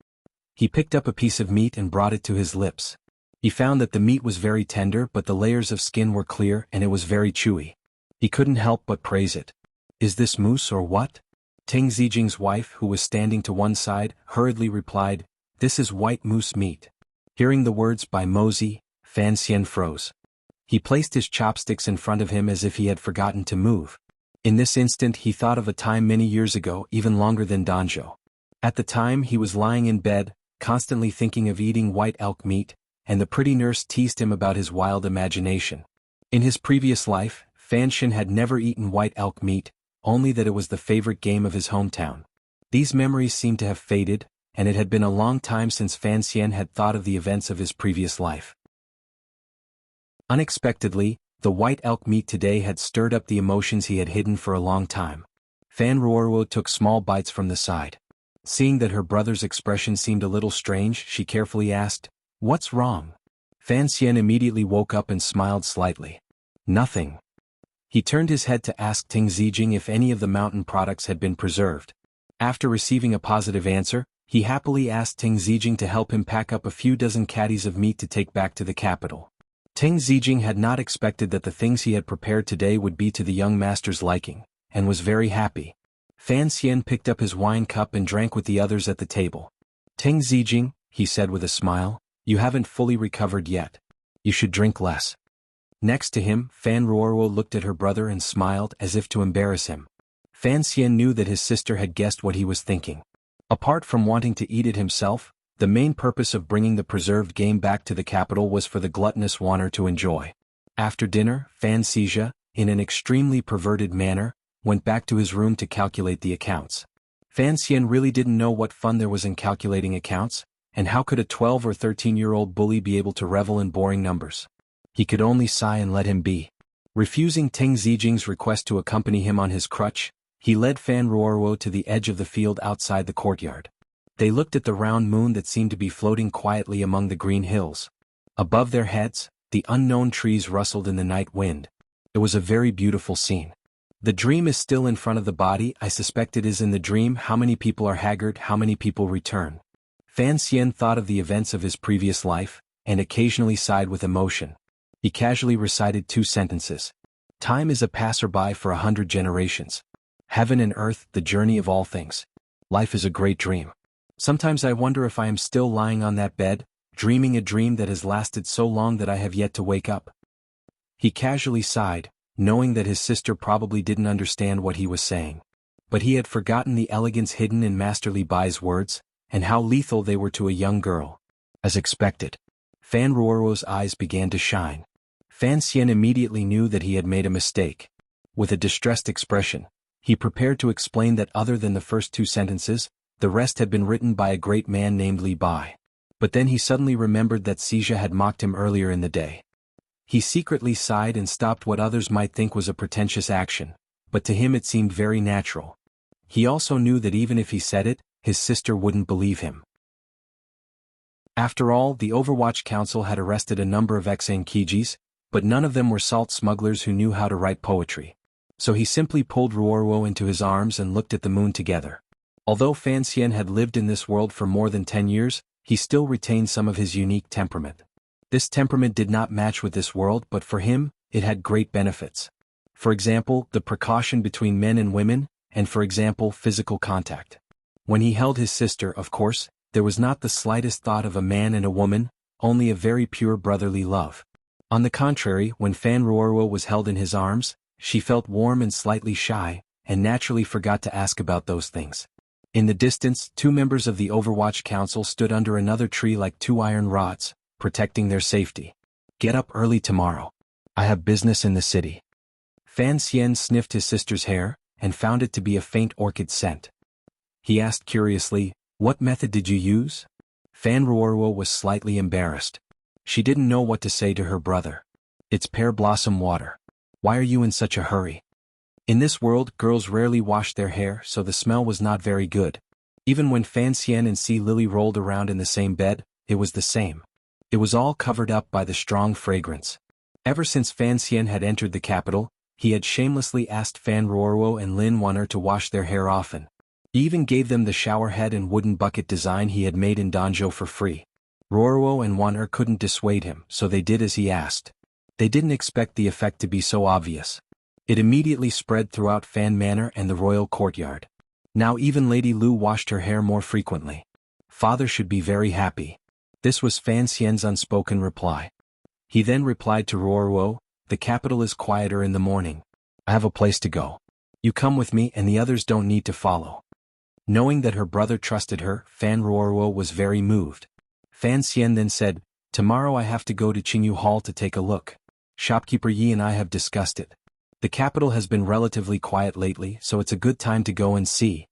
He picked up a piece of meat and brought it to his lips. He found that the meat was very tender, but the layers of skin were clear and it was very chewy. He couldn't help but praise it. "Is this moose or what?" Teng Zijing's wife, who was standing to one side, hurriedly replied, "This is white moose meat." Hearing the words by Mozi, Fan Xian froze. He placed his chopsticks in front of him as if he had forgotten to move. In this instant he thought of a time many years ago, even longer than Danzhou. At the time he was lying in bed, constantly thinking of eating white elk meat, and the pretty nurse teased him about his wild imagination. In his previous life, Fan Xian had never eaten white elk meat, only that it was the favorite game of his hometown. These memories seemed to have faded, and it had been a long time since Fan Xian had thought of the events of his previous life. Unexpectedly, the white elk meat today had stirred up the emotions he had hidden for a long time. Fan Ruoruo took small bites from the side. Seeing that her brother's expression seemed a little strange, she carefully asked, "What's wrong?" Fan Xian immediately woke up and smiled slightly. "Nothing." He turned his head to ask Teng Zijing if any of the mountain products had been preserved. After receiving a positive answer, he happily asked Teng Zijing to help him pack up a few dozen caddies of meat to take back to the capital. Teng Zijing had not expected that the things he had prepared today would be to the young master's liking, and was very happy. Fan Xian picked up his wine cup and drank with the others at the table. "Teng Zijing," he said with a smile, "you haven't fully recovered yet. You should drink less." Next to him, Fan Ruoruo looked at her brother and smiled as if to embarrass him. Fan Xian knew that his sister had guessed what he was thinking. Apart from wanting to eat it himself, the main purpose of bringing the preserved game back to the capital was for the gluttonous Wanner to enjoy. After dinner, Fan Xijia, in an extremely perverted manner, went back to his room to calculate the accounts. Fan Xian really didn't know what fun there was in calculating accounts, and how could a 12 or 13-year-old bully be able to revel in boring numbers? He could only sigh and let him be. Refusing Teng Zijing's request to accompany him on his crutch, he led Fan Ruoruo to the edge of the field outside the courtyard. They looked at the round moon that seemed to be floating quietly among the green hills. Above their heads, the unknown trees rustled in the night wind. It was a very beautiful scene. The dream is still in front of the body. I suspect it is in the dream. How many people are haggard? How many people return? Fan Xian thought of the events of his previous life, and occasionally sighed with emotion. He casually recited 2 sentences. "Time is a passerby for 100 generations. Heaven and earth, the journey of all things. Life is a great dream. Sometimes I wonder if I am still lying on that bed, dreaming a dream that has lasted so long that I have yet to wake up." He casually sighed, knowing that his sister probably didn't understand what he was saying. But he had forgotten the elegance hidden in Master Li Bai's words, and how lethal they were to a young girl. As expected, Fan Ruoruo's eyes began to shine. Fan Xian immediately knew that he had made a mistake. With a distressed expression, he prepared to explain that other than the first 2 sentences, the rest had been written by a great man named Li Bai. But then he suddenly remembered that Xia had mocked him earlier in the day. He secretly sighed and stopped what others might think was a pretentious action, but to him it seemed very natural. He also knew that even if he said it, his sister wouldn't believe him. After all, the Overwatch Council had arrested a number of Xankijis, but none of them were salt smugglers who knew how to write poetry. So he simply pulled Ruoruo into his arms and looked at the moon together. Although Fan Xian had lived in this world for more than 10 years, he still retained some of his unique temperament. This temperament did not match with this world, but for him, it had great benefits. For example, the precaution between men and women, and for example, physical contact. When he held his sister, of course, there was not the slightest thought of a man and a woman, only a very pure brotherly love. On the contrary, when Fan Ruoruo was held in his arms, she felt warm and slightly shy, and naturally forgot to ask about those things. In the distance, 2 members of the Overwatch Council stood under another tree like 2 iron rods, protecting their safety. Get up early tomorrow. I have business in the city. Fan Xian sniffed his sister's hair, and found it to be a faint orchid scent. He asked curiously, "What method did you use?" Fan Ruoruo was slightly embarrassed. She didn't know what to say to her brother. "It's pear blossom water. Why are you in such a hurry?" In this world, girls rarely wash their hair, so the smell was not very good. Even when Fan Xian and Sea Lily rolled around in the same bed, it was the same. It was all covered up by the strong fragrance. Ever since Fan Xian had entered the capital, he had shamelessly asked Fan Ruoruo and Lin Wan'er to wash their hair often. He even gave them the shower head and wooden bucket design he had made in Danzhou for free. Ruoruo and Wan'er couldn't dissuade him, so they did as he asked. They didn't expect the effect to be so obvious. It immediately spread throughout Fan Manor and the royal courtyard. Now even Lady Lu washed her hair more frequently. Father should be very happy. This was Fan Xian's unspoken reply. He then replied to Ruoruo, "The capital is quieter in the morning. I have a place to go. You come with me and the others don't need to follow." Knowing that her brother trusted her, Fan Ruoruo was very moved. Fan Xian then said, "Tomorrow I have to go to Qingyu Hall to take a look. Shopkeeper Yi and I have discussed it. The capital has been relatively quiet lately, so it's a good time to go and see."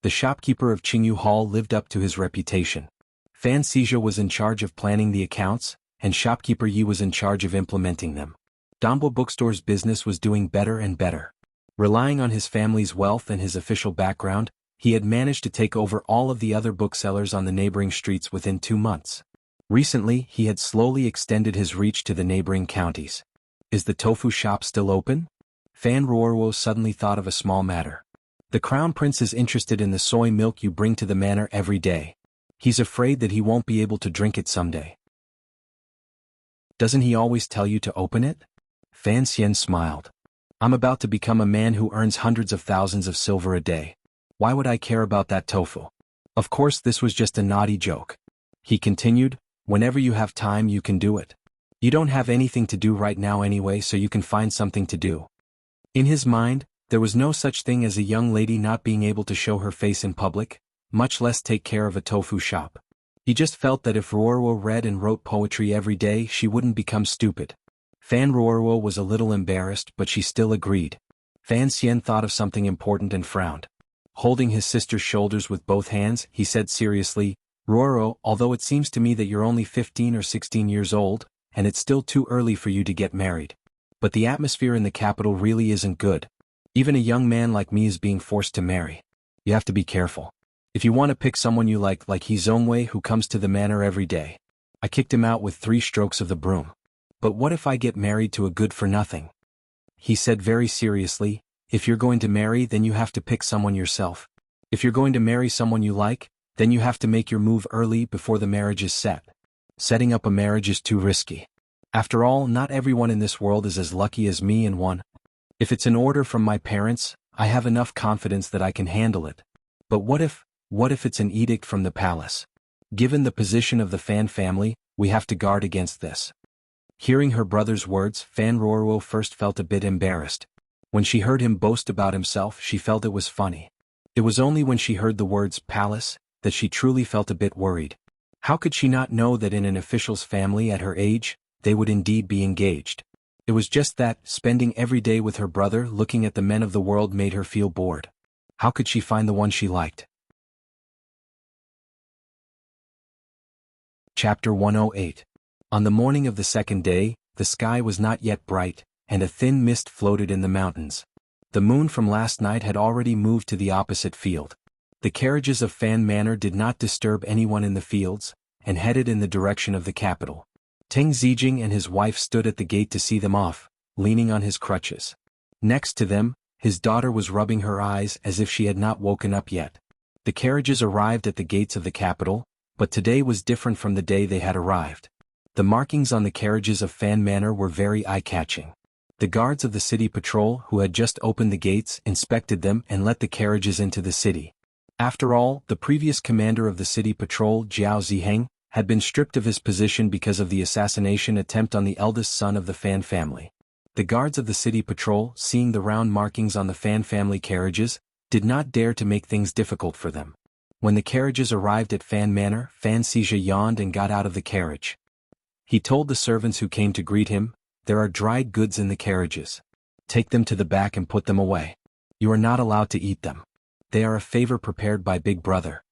The shopkeeper of Qingyu Hall lived up to his reputation. Fan Xizha was in charge of planning the accounts, and shopkeeper Yi was in charge of implementing them. Dambo Bookstore's business was doing better and better. Relying on his family's wealth and his official background, he had managed to take over all of the other booksellers on the neighboring streets within 2 months. Recently, he had slowly extended his reach to the neighboring counties. Is the tofu shop still open? Fan Ruoruo suddenly thought of a small matter. The Crown Prince is interested in the soy milk you bring to the manor every day. He's afraid that he won't be able to drink it someday. Doesn't he always tell you to open it? Fan Xian smiled. I'm about to become a man who earns hundreds of thousands of silver a day. Why would I care about that tofu? Of course this was just a naughty joke. He continued, whenever you have time you can do it. You don't have anything to do right now anyway, so you can find something to do. In his mind, there was no such thing as a young lady not being able to show her face in public, much less take care of a tofu shop. He just felt that if Ruoruo read and wrote poetry every day she wouldn't become stupid. Fan Ruoruo was a little embarrassed, but she still agreed. Fan Xian thought of something important and frowned. Holding his sister's shoulders with both hands, he said seriously, Ruoruo, although it seems to me that you're only 15 or 16 years old, and it's still too early for you to get married. But the atmosphere in the capital really isn't good. Even a young man like me is being forced to marry. You have to be careful. If you want to pick someone you like He Zongwei who comes to the manor every day. I kicked him out with 3 strokes of the broom. But what if I get married to a good-for-nothing? He said very seriously, if you're going to marry then you have to pick someone yourself. If you're going to marry someone you like, then you have to make your move early before the marriage is set. Setting up a marriage is too risky. After all, not everyone in this world is as lucky as me and one. If it's an order from my parents, I have enough confidence that I can handle it. But what if it's an edict from the palace? Given the position of the Fan family, we have to guard against this. Hearing her brother's words, Fan Ruoruo first felt a bit embarrassed. When she heard him boast about himself, she felt it was funny. It was only when she heard the words palace that she truly felt a bit worried. How could she not know that in an official's family at her age, they would indeed be engaged? It was just that, spending every day with her brother looking at the men of the world made her feel bored. How could she find the one she liked? Chapter 108. On the morning of the second day, the sky was not yet bright, and a thin mist floated in the mountains. The moon from last night had already moved to the opposite field. The carriages of Fan Manor did not disturb anyone in the fields, and headed in the direction of the capital. Teng Zijing and his wife stood at the gate to see them off, leaning on his crutches. Next to them, his daughter was rubbing her eyes as if she had not woken up yet. The carriages arrived at the gates of the capital, but today was different from the day they had arrived. The markings on the carriages of Fan Manor were very eye-catching. The guards of the city patrol who had just opened the gates inspected them and let the carriages into the city. After all, the previous commander of the city patrol, Jiao Ziheng, had been stripped of his position because of the assassination attempt on the eldest son of the Fan family. The guards of the city patrol, seeing the round markings on the Fan family carriages, did not dare to make things difficult for them. When the carriages arrived at Fan Manor, Fan Xizha yawned and got out of the carriage. He told the servants who came to greet him, "There are dried goods in the carriages. Take them to the back and put them away. You are not allowed to eat them. They are a favor prepared by Big Brother."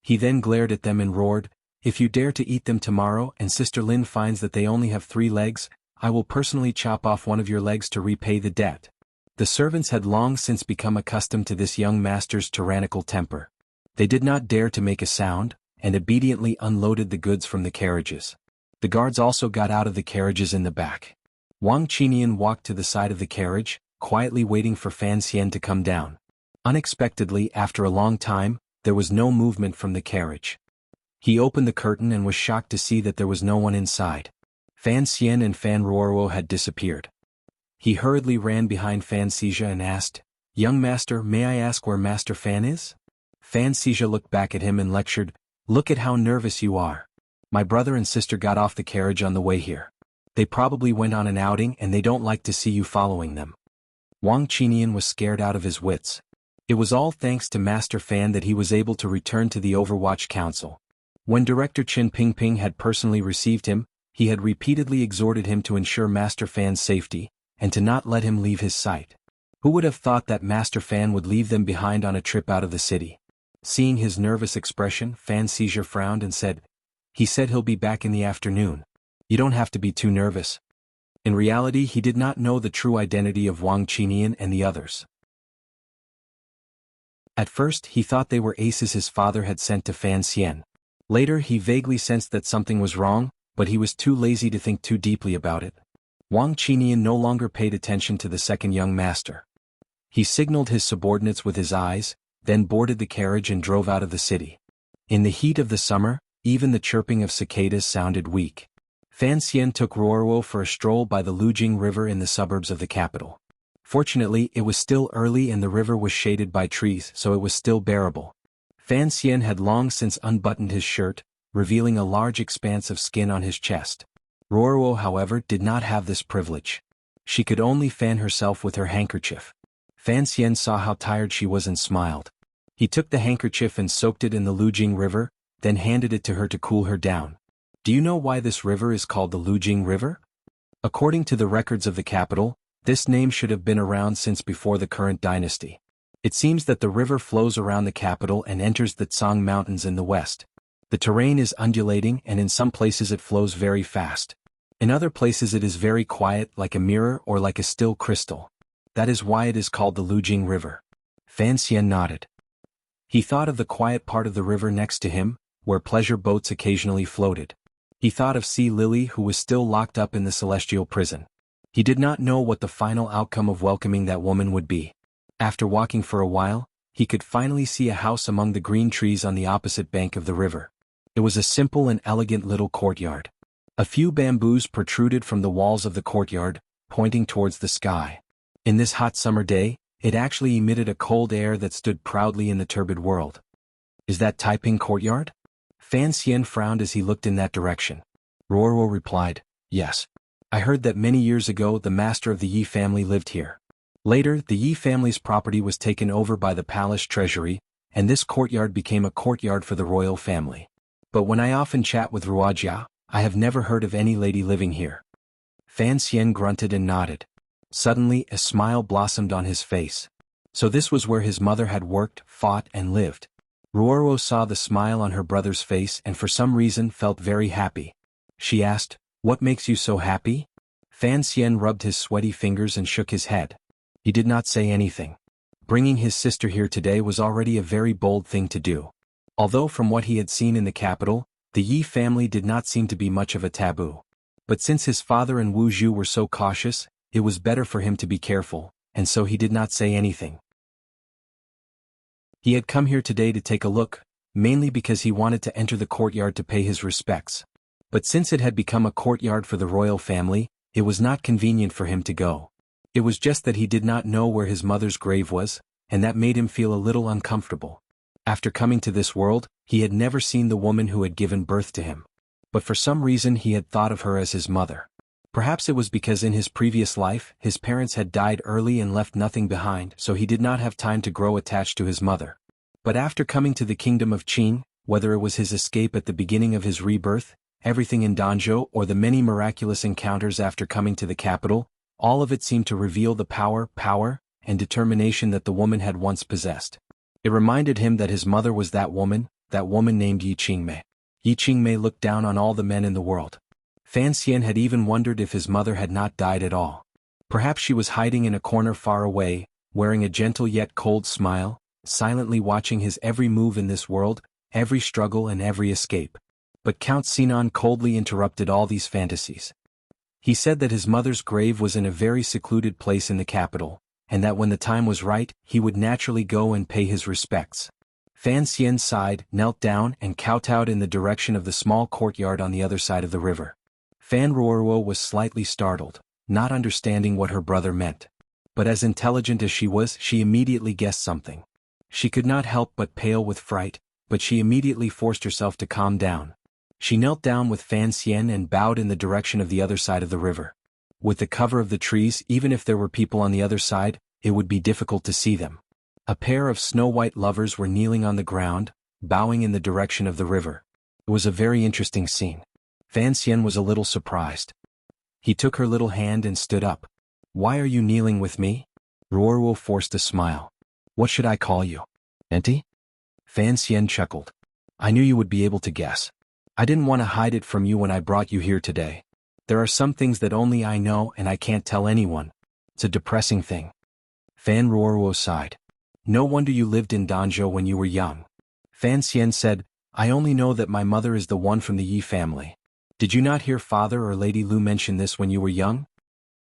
He then glared at them and roared, "If you dare to eat them tomorrow and Sister Lin finds that they only have 3 legs, I will personally chop off one of your legs to repay the debt." The servants had long since become accustomed to this young master's tyrannical temper. They did not dare to make a sound, and obediently unloaded the goods from the carriages. The guards also got out of the carriages in the back. Wang Qinian walked to the side of the carriage, quietly waiting for Fan Xian to come down. Unexpectedly, after a long time, there was no movement from the carriage. He opened the curtain and was shocked to see that there was no one inside. Fan Xian and Fan Ruoruo had disappeared. He hurriedly ran behind Fan Xizha and asked, "Young master, may I ask where Master Fan is?" Fan Xizha looked back at him and lectured, "Look at how nervous you are. My brother and sister got off the carriage on the way here. They probably went on an outing and they don't like to see you following them." Wang Qinian was scared out of his wits. It was all thanks to Master Fan that he was able to return to the Overwatch Council. When Director Qin Pingping had personally received him, he had repeatedly exhorted him to ensure Master Fan's safety, and to not let him leave his sight. Who would have thought that Master Fan would leave them behind on a trip out of the city? Seeing his nervous expression, Fan Xizha frowned and said, "He said he'll be back in the afternoon. You don't have to be too nervous." In reality, he did not know the true identity of Wang Qinian and the others. At first, he thought they were aces his father had sent to Fan Xian. Later, he vaguely sensed that something was wrong, but he was too lazy to think too deeply about it. Wang Qinian no longer paid attention to the second young master. He signaled his subordinates with his eyes, then boarded the carriage and drove out of the city. In the heat of the summer, even the chirping of cicadas sounded weak. Fan Xian took Ruoruo for a stroll by the Lujing River in the suburbs of the capital. Fortunately, it was still early and the river was shaded by trees, so it was still bearable. Fan Xian had long since unbuttoned his shirt, revealing a large expanse of skin on his chest. Ruoruo, however, did not have this privilege. She could only fan herself with her handkerchief. Fan Xian saw how tired she was and smiled. He took the handkerchief and soaked it in the Lujing River, then handed it to her to cool her down. "Do you know why this river is called the Lujing River?" According to the records of the capital, this name should have been around since before the current dynasty. It seems that the river flows around the capital and enters the Tsang Mountains in the west. The terrain is undulating and in some places it flows very fast. In other places it is very quiet, like a mirror or like a still crystal. That is why it is called the Lujing River. Fan Xian nodded. He thought of the quiet part of the river next to him, where pleasure boats occasionally floated. He thought of Sea Lily, who was still locked up in the celestial prison. He did not know what the final outcome of welcoming that woman would be. After walking for a while, he could finally see a house among the green trees on the opposite bank of the river. It was a simple and elegant little courtyard. A few bamboos protruded from the walls of the courtyard, pointing towards the sky. In this hot summer day, it actually emitted a cold air that stood proudly in the turbid world. "Is that Taiping courtyard?" Fan Xian frowned as he looked in that direction. Ruoruo replied, "Yes. I heard that many years ago the master of the Yi family lived here. Later, the Yi family's property was taken over by the palace treasury, and this courtyard became a courtyard for the royal family. But when I often chat with Ruojia, I have never heard of any lady living here." Fan Xian grunted and nodded. Suddenly, a smile blossomed on his face. So this was where his mother had worked, fought, and lived. Ruoro saw the smile on her brother's face and for some reason felt very happy. She asked, "What makes you so happy?" Fan Xian rubbed his sweaty fingers and shook his head. He did not say anything. Bringing his sister here today was already a very bold thing to do. Although from what he had seen in the capital, the Yi family did not seem to be much of a taboo. But since his father and Wu Zhu were so cautious, it was better for him to be careful, and so he did not say anything. He had come here today to take a look, mainly because he wanted to enter the courtyard to pay his respects. But since it had become a courtyard for the royal family, it was not convenient for him to go. It was just that he did not know where his mother's grave was, and that made him feel a little uncomfortable. After coming to this world, he had never seen the woman who had given birth to him. But for some reason he had thought of her as his mother. Perhaps it was because in his previous life, his parents had died early and left nothing behind, so he did not have time to grow attached to his mother. But after coming to the kingdom of Qing, whether it was his escape at the beginning of his rebirth, everything in Danzhou, or the many miraculous encounters after coming to the capital, all of it seemed to reveal the power, and determination that the woman had once possessed. It reminded him that his mother was that woman named Yi Qingmei. Yi Qingmei looked down on all the men in the world. Fan Xian had even wondered if his mother had not died at all. Perhaps she was hiding in a corner far away, wearing a gentle yet cold smile, silently watching his every move in this world, every struggle and every escape. But Count Sinan coldly interrupted all these fantasies. He said that his mother's grave was in a very secluded place in the capital, and that when the time was right, he would naturally go and pay his respects. Fan Xian sighed, knelt down and kowtowed in the direction of the small courtyard on the other side of the river. Fan Ruoruo was slightly startled, not understanding what her brother meant. But as intelligent as she was, she immediately guessed something. She could not help but pale with fright, but she immediately forced herself to calm down. She knelt down with Fan Xian and bowed in the direction of the other side of the river. With the cover of the trees, even if there were people on the other side, it would be difficult to see them. A pair of snow-white lovers were kneeling on the ground, bowing in the direction of the river. It was a very interesting scene. Fan Xian was a little surprised. He took her little hand and stood up. "Why are you kneeling with me?" Ruoruo forced a smile. "What should I call you? Auntie?" Fan Xian chuckled. "I knew you would be able to guess. I didn't want to hide it from you when I brought you here today. There are some things that only I know and I can't tell anyone. It's a depressing thing." Fan Ruoruo sighed. "No wonder you lived in Danzhou when you were young." Fan Xian said, "I only know that my mother is the one from the Yi family. Did you not hear Father or Lady Lu mention this when you were young?"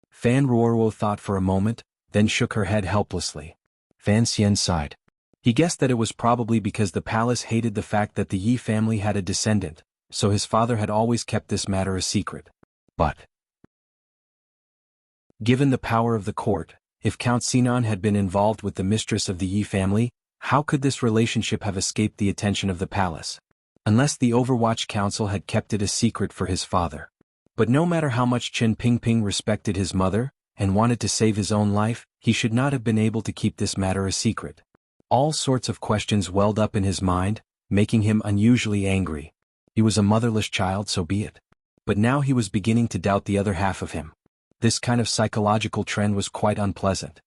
Fan Ruoruo thought for a moment, then shook her head helplessly. Fan Xian sighed. He guessed that it was probably because the palace hated the fact that the Yi family had a descendant, so his father had always kept this matter a secret. But given the power of the court, if Count Sinan had been involved with the mistress of the Yi family, how could this relationship have escaped the attention of the palace? Unless the Overwatch Council had kept it a secret for his father. But no matter how much Chen Pingping respected his mother, and wanted to save his own life, he should not have been able to keep this matter a secret. All sorts of questions welled up in his mind, making him unusually angry. He was a motherless child, so be it. But now he was beginning to doubt the other half of him. This kind of psychological trend was quite unpleasant.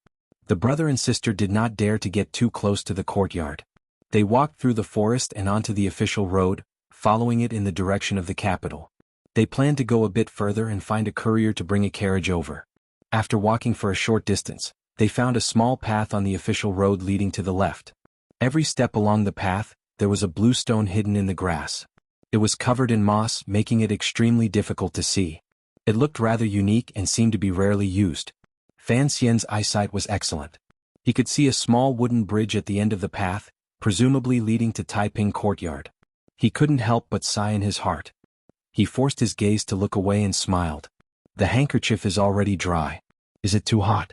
The brother and sister did not dare to get too close to the courtyard. They walked through the forest and onto the official road, following it in the direction of the capital. They planned to go a bit further and find a courier to bring a carriage over. After walking for a short distance, they found a small path on the official road leading to the left. Every step along the path, there was a blue stone hidden in the grass. It was covered in moss, making it extremely difficult to see. It looked rather unique and seemed to be rarely used. Fan Xian's eyesight was excellent. He could see a small wooden bridge at the end of the path, presumably leading to Taiping Courtyard. He couldn't help but sigh in his heart. He forced his gaze to look away and smiled. The handkerchief is already dry. Is it too hot?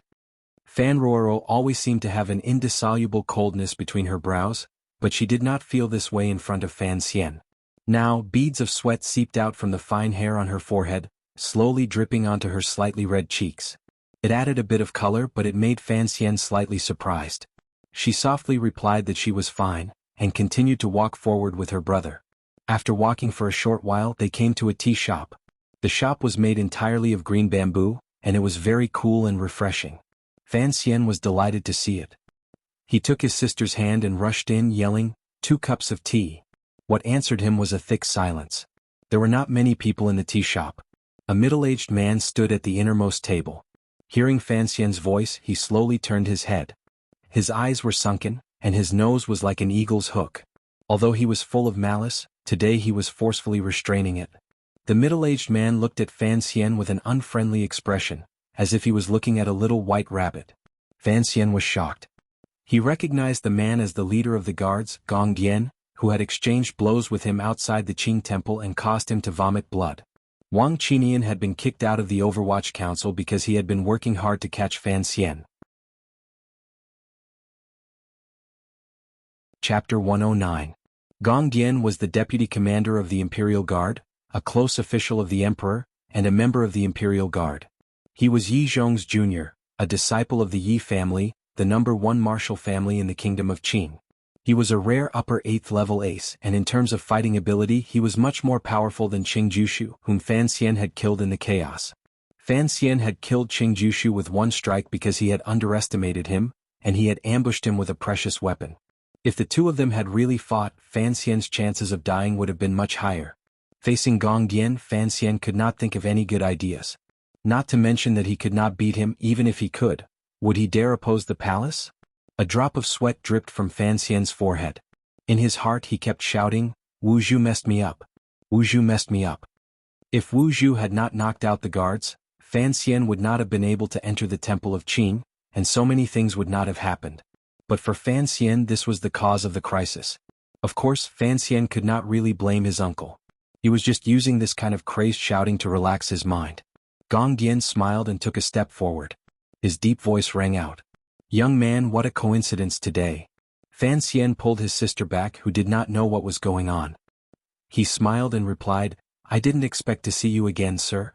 Fan Ruoro always seemed to have an indissoluble coldness between her brows, but she did not feel this way in front of Fan Xian. Now, beads of sweat seeped out from the fine hair on her forehead, slowly dripping onto her slightly red cheeks. It added a bit of color, but it made Fan Xian slightly surprised. She softly replied that she was fine, and continued to walk forward with her brother. After walking for a short while, they came to a tea shop. The shop was made entirely of green bamboo, and it was very cool and refreshing. Fan Xian was delighted to see it. He took his sister's hand and rushed in, yelling, 2 cups of tea. What answered him was a thick silence. There were not many people in the tea shop. A middle-aged man stood at the innermost table. Hearing Fan Xian's voice, he slowly turned his head. His eyes were sunken, and his nose was like an eagle's hook. Although he was full of malice, today he was forcefully restraining it. The middle-aged man looked at Fan Xian with an unfriendly expression, as if he was looking at a little white rabbit. Fan Xian was shocked. He recognized the man as the leader of the guards, Gong Dian, who had exchanged blows with him outside the Qing temple and caused him to vomit blood. Wang Qinian had been kicked out of the Overwatch Council because he had been working hard to catch Fan Xian. Chapter 109. Gong Dian was the deputy commander of the Imperial Guard, a close official of the Emperor, and a member of the Imperial Guard. He was Yi Zhong's junior, a disciple of the Yi family, the #1 martial family in the Kingdom of Qin. He was a rare upper 8th level ace, and in terms of fighting ability he was much more powerful than Qing Jushu, whom Fan Xian had killed in the chaos. Fan Xian had killed Qing Jushu with 1 strike because he had underestimated him, and he had ambushed him with a precious weapon. If the 2 of them had really fought, Fan Xian's chances of dying would have been much higher. Facing Gong Dian, Fan Xian could not think of any good ideas. Not to mention that he could not beat him even if he could. Would he dare oppose the palace? A drop of sweat dripped from Fan Xian's forehead. In his heart he kept shouting, "Wu Zhu messed me up. Wu Zhu messed me up." If Wu Zhu had not knocked out the guards, Fan Xian would not have been able to enter the Temple of Qin, and so many things would not have happened. But for Fan Xian this was the cause of the crisis. Of course, Fan Xian could not really blame his uncle. He was just using this kind of crazed shouting to relax his mind. Gong Dian smiled and took a step forward. His deep voice rang out. "Young man, what a coincidence today." Fan Xian pulled his sister back, who did not know what was going on. He smiled and replied, "I didn't expect to see you again, sir."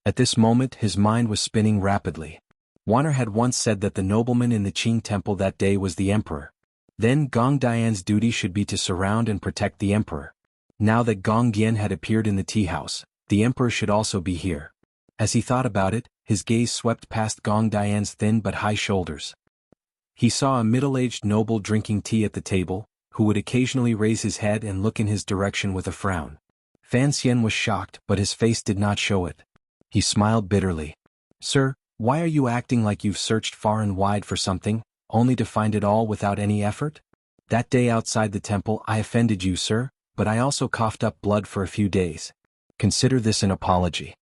At this moment his mind was spinning rapidly. Wanner had once said that the nobleman in the Qing temple that day was the emperor. Then Gong Dian's duty should be to surround and protect the emperor. Now that Gong Dian had appeared in the tea house, the emperor should also be here. As he thought about it, his gaze swept past Gong Dian's thin but high shoulders. He saw a middle-aged noble drinking tea at the table, who would occasionally raise his head and look in his direction with a frown. Fan Xian was shocked, but his face did not show it. He smiled bitterly. "Sir, why are you acting like you've searched far and wide for something, only to find it all without any effort? That day outside the temple I offended you, sir, but I also coughed up blood for a few days. Consider this an apology."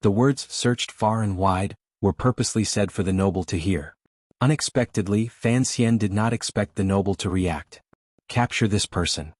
The words "searched far and wide" were purposely said for the noble to hear. Unexpectedly, Fan Xian did not expect the noble to react. "Capture this person."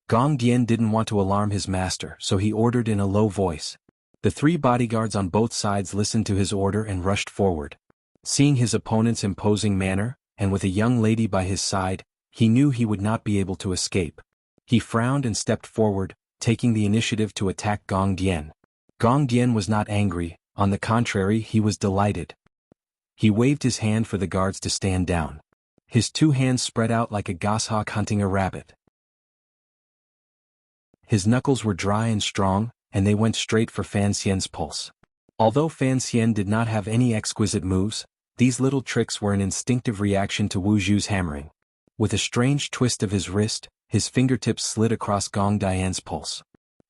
Gong Dian didn't want to alarm his master, so he ordered in a low voice. The 3 bodyguards on both sides listened to his order and rushed forward. Seeing his opponent's imposing manner, and with a young lady by his side, he knew he would not be able to escape. He frowned and stepped forward, taking the initiative to attack Gong Dian. Gong Dian was not angry, on the contrary he was delighted. He waved his hand for the guards to stand down. His 2 hands spread out like a goshawk hunting a rabbit. His knuckles were dry and strong, and they went straight for Fan Xian's pulse. Although Fan Xian did not have any exquisite moves, these little tricks were an instinctive reaction to Wu Zhu's hammering. With a strange twist of his wrist, his fingertips slid across Gong Dian's pulse.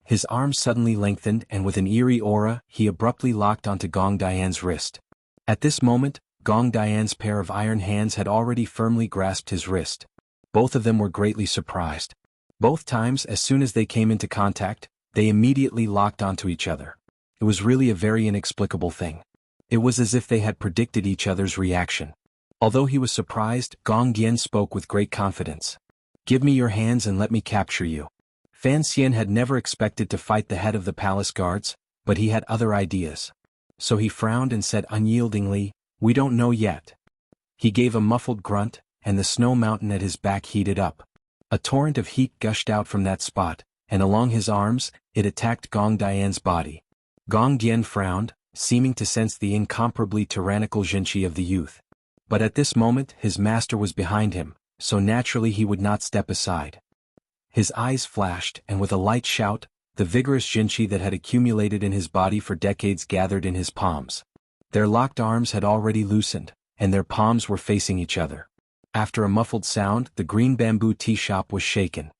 His arms suddenly lengthened and with an eerie aura, he abruptly locked onto Gong Dian's wrist. At this moment, Gong Dian's pair of iron hands had already firmly grasped his wrist. Both of them were greatly surprised. Both times, as soon as they came into contact, they immediately locked onto each other. It was really a very inexplicable thing. It was as if they had predicted each other's reaction. Although he was surprised, Gong Dian spoke with great confidence. "Give me your hands and let me capture you." Fan Xian had never expected to fight the head of the palace guards, but he had other ideas. So he frowned and said unyieldingly, "We don't know yet." He gave a muffled grunt, and the snow mountain at his back heated up. A torrent of heat gushed out from that spot, and along his arms, it attacked Gong Dian's body. Gong Dian frowned, seeming to sense the incomparably tyrannical jinchi of the youth. But at this moment his master was behind him, so naturally he would not step aside. His eyes flashed, and with a light shout, the vigorous jinchi that had accumulated in his body for decades gathered in his palms. Their locked arms had already loosened, and their palms were facing each other. After a muffled sound, the green bamboo tea shop was shaken.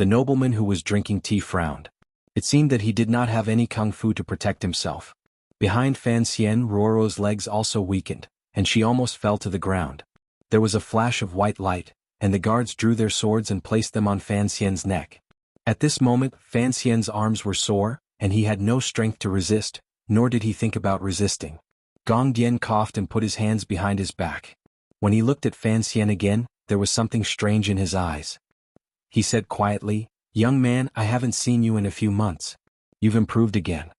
The nobleman who was drinking tea frowned. It seemed that he did not have any kung fu to protect himself. Behind Fan Xian, Ruoro's legs also weakened, and she almost fell to the ground. There was a flash of white light, and the guards drew their swords and placed them on Fan Xian's neck. At this moment, Fan Xian's arms were sore, and he had no strength to resist, nor did he think about resisting. Gong Dian coughed and put his hands behind his back. When he looked at Fan Xian again, there was something strange in his eyes. He said quietly, "Young man, I haven't seen you in a few months. You've improved again."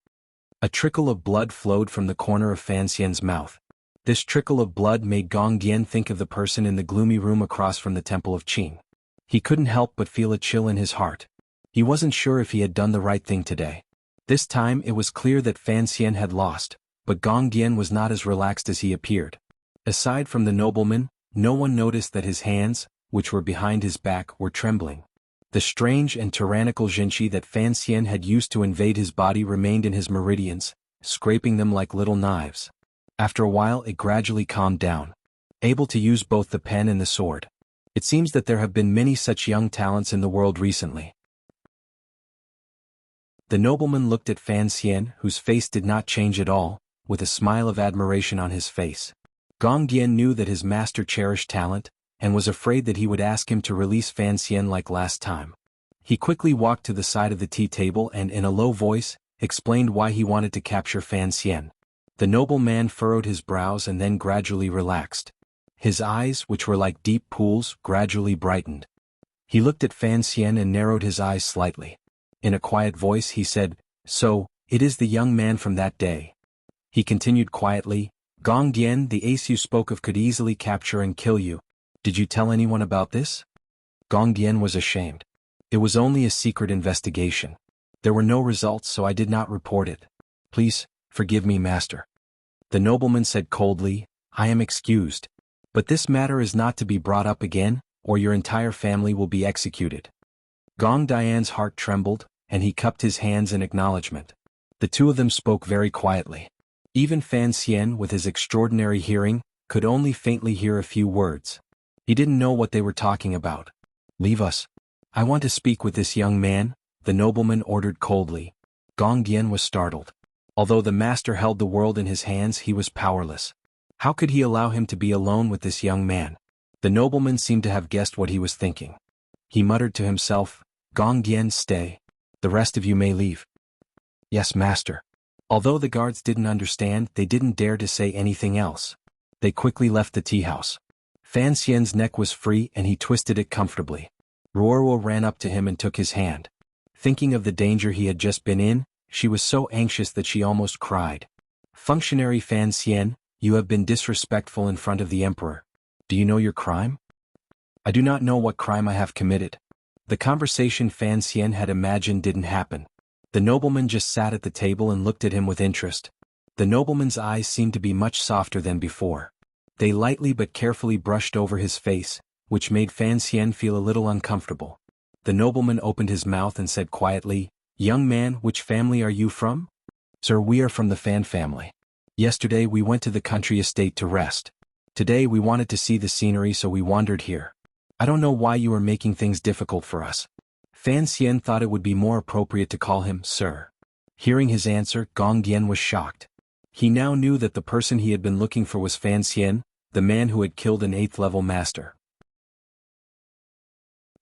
A trickle of blood flowed from the corner of Fan Xian's mouth. This trickle of blood made Gong Dian think of the person in the gloomy room across from the Temple of Qin. He couldn't help but feel a chill in his heart. He wasn't sure if he had done the right thing today. This time it was clear that Fan Xian had lost, but Gong Dian was not as relaxed as he appeared. Aside from the nobleman, no one noticed that his hands, which were behind his back, were trembling. The strange and tyrannical jinchi that Fan Xian had used to invade his body remained in his meridians, scraping them like little knives. After a while it gradually calmed down. Able to use both the pen and the sword. It seems that there have been many such young talents in the world recently. The nobleman looked at Fan Xian, whose face did not change at all, with a smile of admiration on his face. Gong Dian knew that his master cherished talent, and was afraid that he would ask him to release Fan Xian like last time. He quickly walked to the side of the tea table and in a low voice, explained why he wanted to capture Fan Xian. The nobleman furrowed his brows and then gradually relaxed. His eyes, which were like deep pools, gradually brightened. He looked at Fan Xian and narrowed his eyes slightly. In a quiet voice he said, "So, it is the young man from that day." He continued quietly, "Gong Dian, the ace you spoke of could easily capture and kill you. Did you tell anyone about this?" Gong Dian was ashamed. "It was only a secret investigation. There were no results, so I did not report it. Please, forgive me, master." The nobleman said coldly, "I am excused. But this matter is not to be brought up again, or your entire family will be executed." Gong Dian's heart trembled, and he cupped his hands in acknowledgement. The two of them spoke very quietly. Even Fan Xian, with his extraordinary hearing, could only faintly hear a few words. He didn't know what they were talking about. "Leave us. I want to speak with this young man," the nobleman ordered coldly. Gong Dian was startled. Although the master held the world in his hands, he was powerless. How could he allow him to be alone with this young man? The nobleman seemed to have guessed what he was thinking. He muttered to himself, "Gong Dian, stay. The rest of you may leave." "Yes, master." Although the guards didn't understand, they didn't dare to say anything else. They quickly left the tea house. Fan Xian's neck was free and he twisted it comfortably. Ruoro ran up to him and took his hand. Thinking of the danger he had just been in, she was so anxious that she almost cried. "Functionary Fan Xian, you have been disrespectful in front of the emperor. Do you know your crime?" "I do not know what crime I have committed." The conversation Fan Xian had imagined didn't happen. The nobleman just sat at the table and looked at him with interest. The nobleman's eyes seemed to be much softer than before. They lightly but carefully brushed over his face, which made Fan Xian feel a little uncomfortable. The nobleman opened his mouth and said quietly, "Young man, which family are you from?" "Sir, we are from the Fan family. Yesterday we went to the country estate to rest. Today we wanted to see the scenery, so we wandered here. I don't know why you are making things difficult for us." Fan Xian thought it would be more appropriate to call him sir. Hearing his answer, Gong Dian was shocked. He now knew that the person he had been looking for was Fan Xian, the man who had killed an 8th-level master.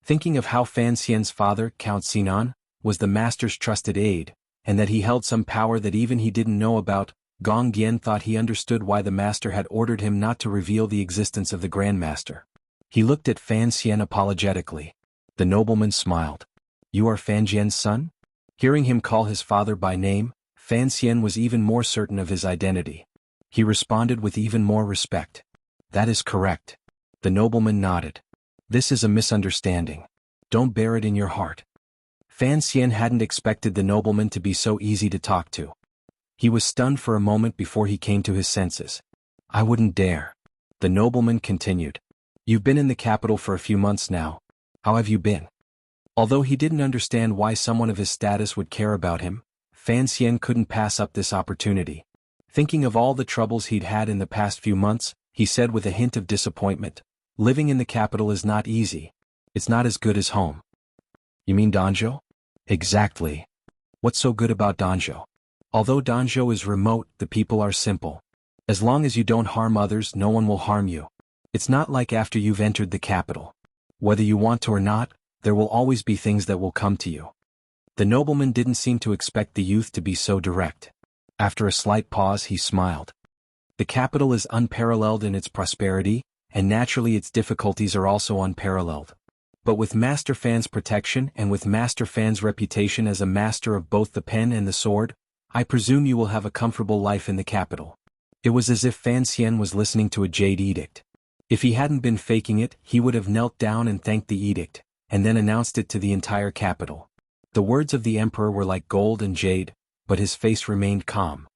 Thinking of how Fan Xian's father, Count Sinan, was the master's trusted aide, and that he held some power that even he didn't know about, Gong Dian thought he understood why the master had ordered him not to reveal the existence of the Grandmaster. He looked at Fan Xian apologetically. The nobleman smiled. "You are Fan Jian's son?" Hearing him call his father by name, Fan Xian was even more certain of his identity. He responded with even more respect. "That is correct." The nobleman nodded. "This is a misunderstanding. Don't bear it in your heart." Fan Xian hadn't expected the nobleman to be so easy to talk to. He was stunned for a moment before he came to his senses. "I wouldn't dare." The nobleman continued. "You've been in the capital for a few months now. How have you been?" Although he didn't understand why someone of his status would care about him, Fan Xian couldn't pass up this opportunity. Thinking of all the troubles he'd had in the past few months, he said with a hint of disappointment, "Living in the capital is not easy. It's not as good as home." You mean Danzhou? Exactly. What's so good about Danzhou? Although Danzhou is remote, the people are simple. As long as you don't harm others, no one will harm you. It's not like after you've entered the capital. Whether you want to or not, there will always be things that will come to you. The nobleman didn't seem to expect the youth to be so direct. After a slight pause, he smiled. The capital is unparalleled in its prosperity, and naturally its difficulties are also unparalleled. But with Master Fan's protection and with Master Fan's reputation as a master of both the pen and the sword, I presume you will have a comfortable life in the capital. It was as if Fan Xian was listening to a jade edict. If he hadn't been faking it, he would have knelt down and thanked the edict, and then announced it to the entire capital. The words of the emperor were like gold and jade, but his face remained calm.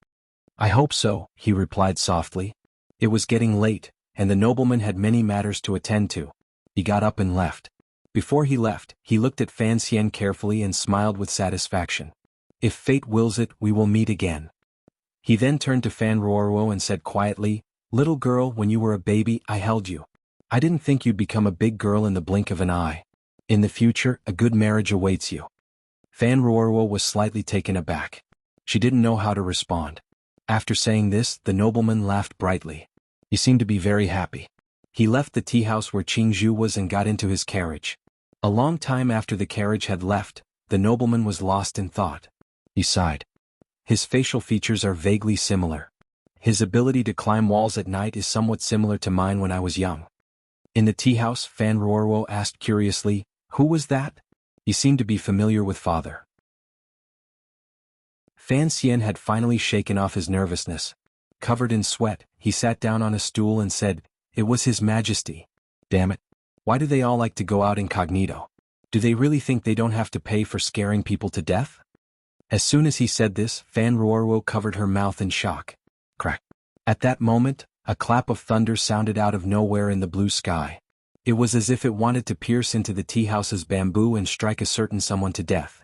I hope so, he replied softly. It was getting late, and the nobleman had many matters to attend to. He got up and left. Before he left, he looked at Fan Xian carefully and smiled with satisfaction. If fate wills it, we will meet again. He then turned to Fan Ruoruo and said quietly, Little girl, when you were a baby, I held you. I didn't think you'd become a big girl in the blink of an eye. In the future, a good marriage awaits you. Fan Ruoruo was slightly taken aback. She didn't know how to respond. After saying this, the nobleman laughed brightly. He seemed to be very happy. He left the tea house where Qingzhu was and got into his carriage. A long time after the carriage had left, the nobleman was lost in thought. He sighed. His facial features are vaguely similar. His ability to climb walls at night is somewhat similar to mine when I was young. In the tea house, Fan Ruoruo asked curiously, Who was that? He seemed to be familiar with father. Fan Xian had finally shaken off his nervousness. Covered in sweat, he sat down on a stool and said, It was His Majesty. Damn it. Why do they all like to go out incognito? Do they really think they don't have to pay for scaring people to death? As soon as he said this, Fan Ruoruo covered her mouth in shock. Crack. At that moment, a clap of thunder sounded out of nowhere in the blue sky. It was as if it wanted to pierce into the tea house's bamboo and strike a certain someone to death.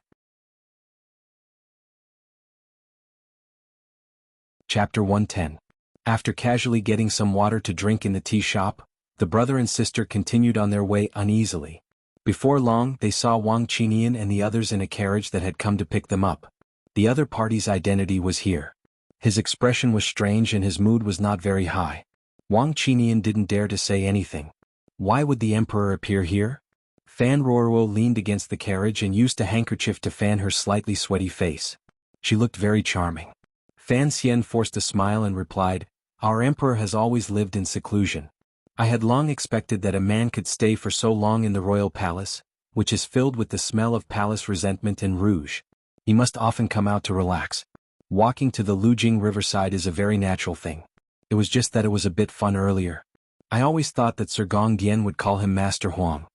Chapter 110. After casually getting some water to drink in the tea shop, the brother and sister continued on their way uneasily. Before long, they saw Wang Qinian and the others in a carriage that had come to pick them up. The other party's identity was here. His expression was strange and his mood was not very high. Wang Qinian didn't dare to say anything. Why would the emperor appear here? Fan Ruoruo leaned against the carriage and used a handkerchief to fan her slightly sweaty face. She looked very charming. Fan Xian forced a smile and replied, Our emperor has always lived in seclusion. I had long expected that a man could stay for so long in the royal palace, which is filled with the smell of palace resentment and rouge. He must often come out to relax. Walking to the Lujing riverside is a very natural thing. It was just that it was a bit fun earlier. I always thought that Sir Gongdian would call him Master Huang.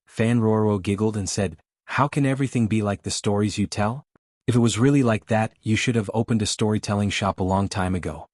Fan Ruoruo giggled and said, How can everything be like the stories you tell? If it was really like that, you should have opened a storytelling shop a long time ago.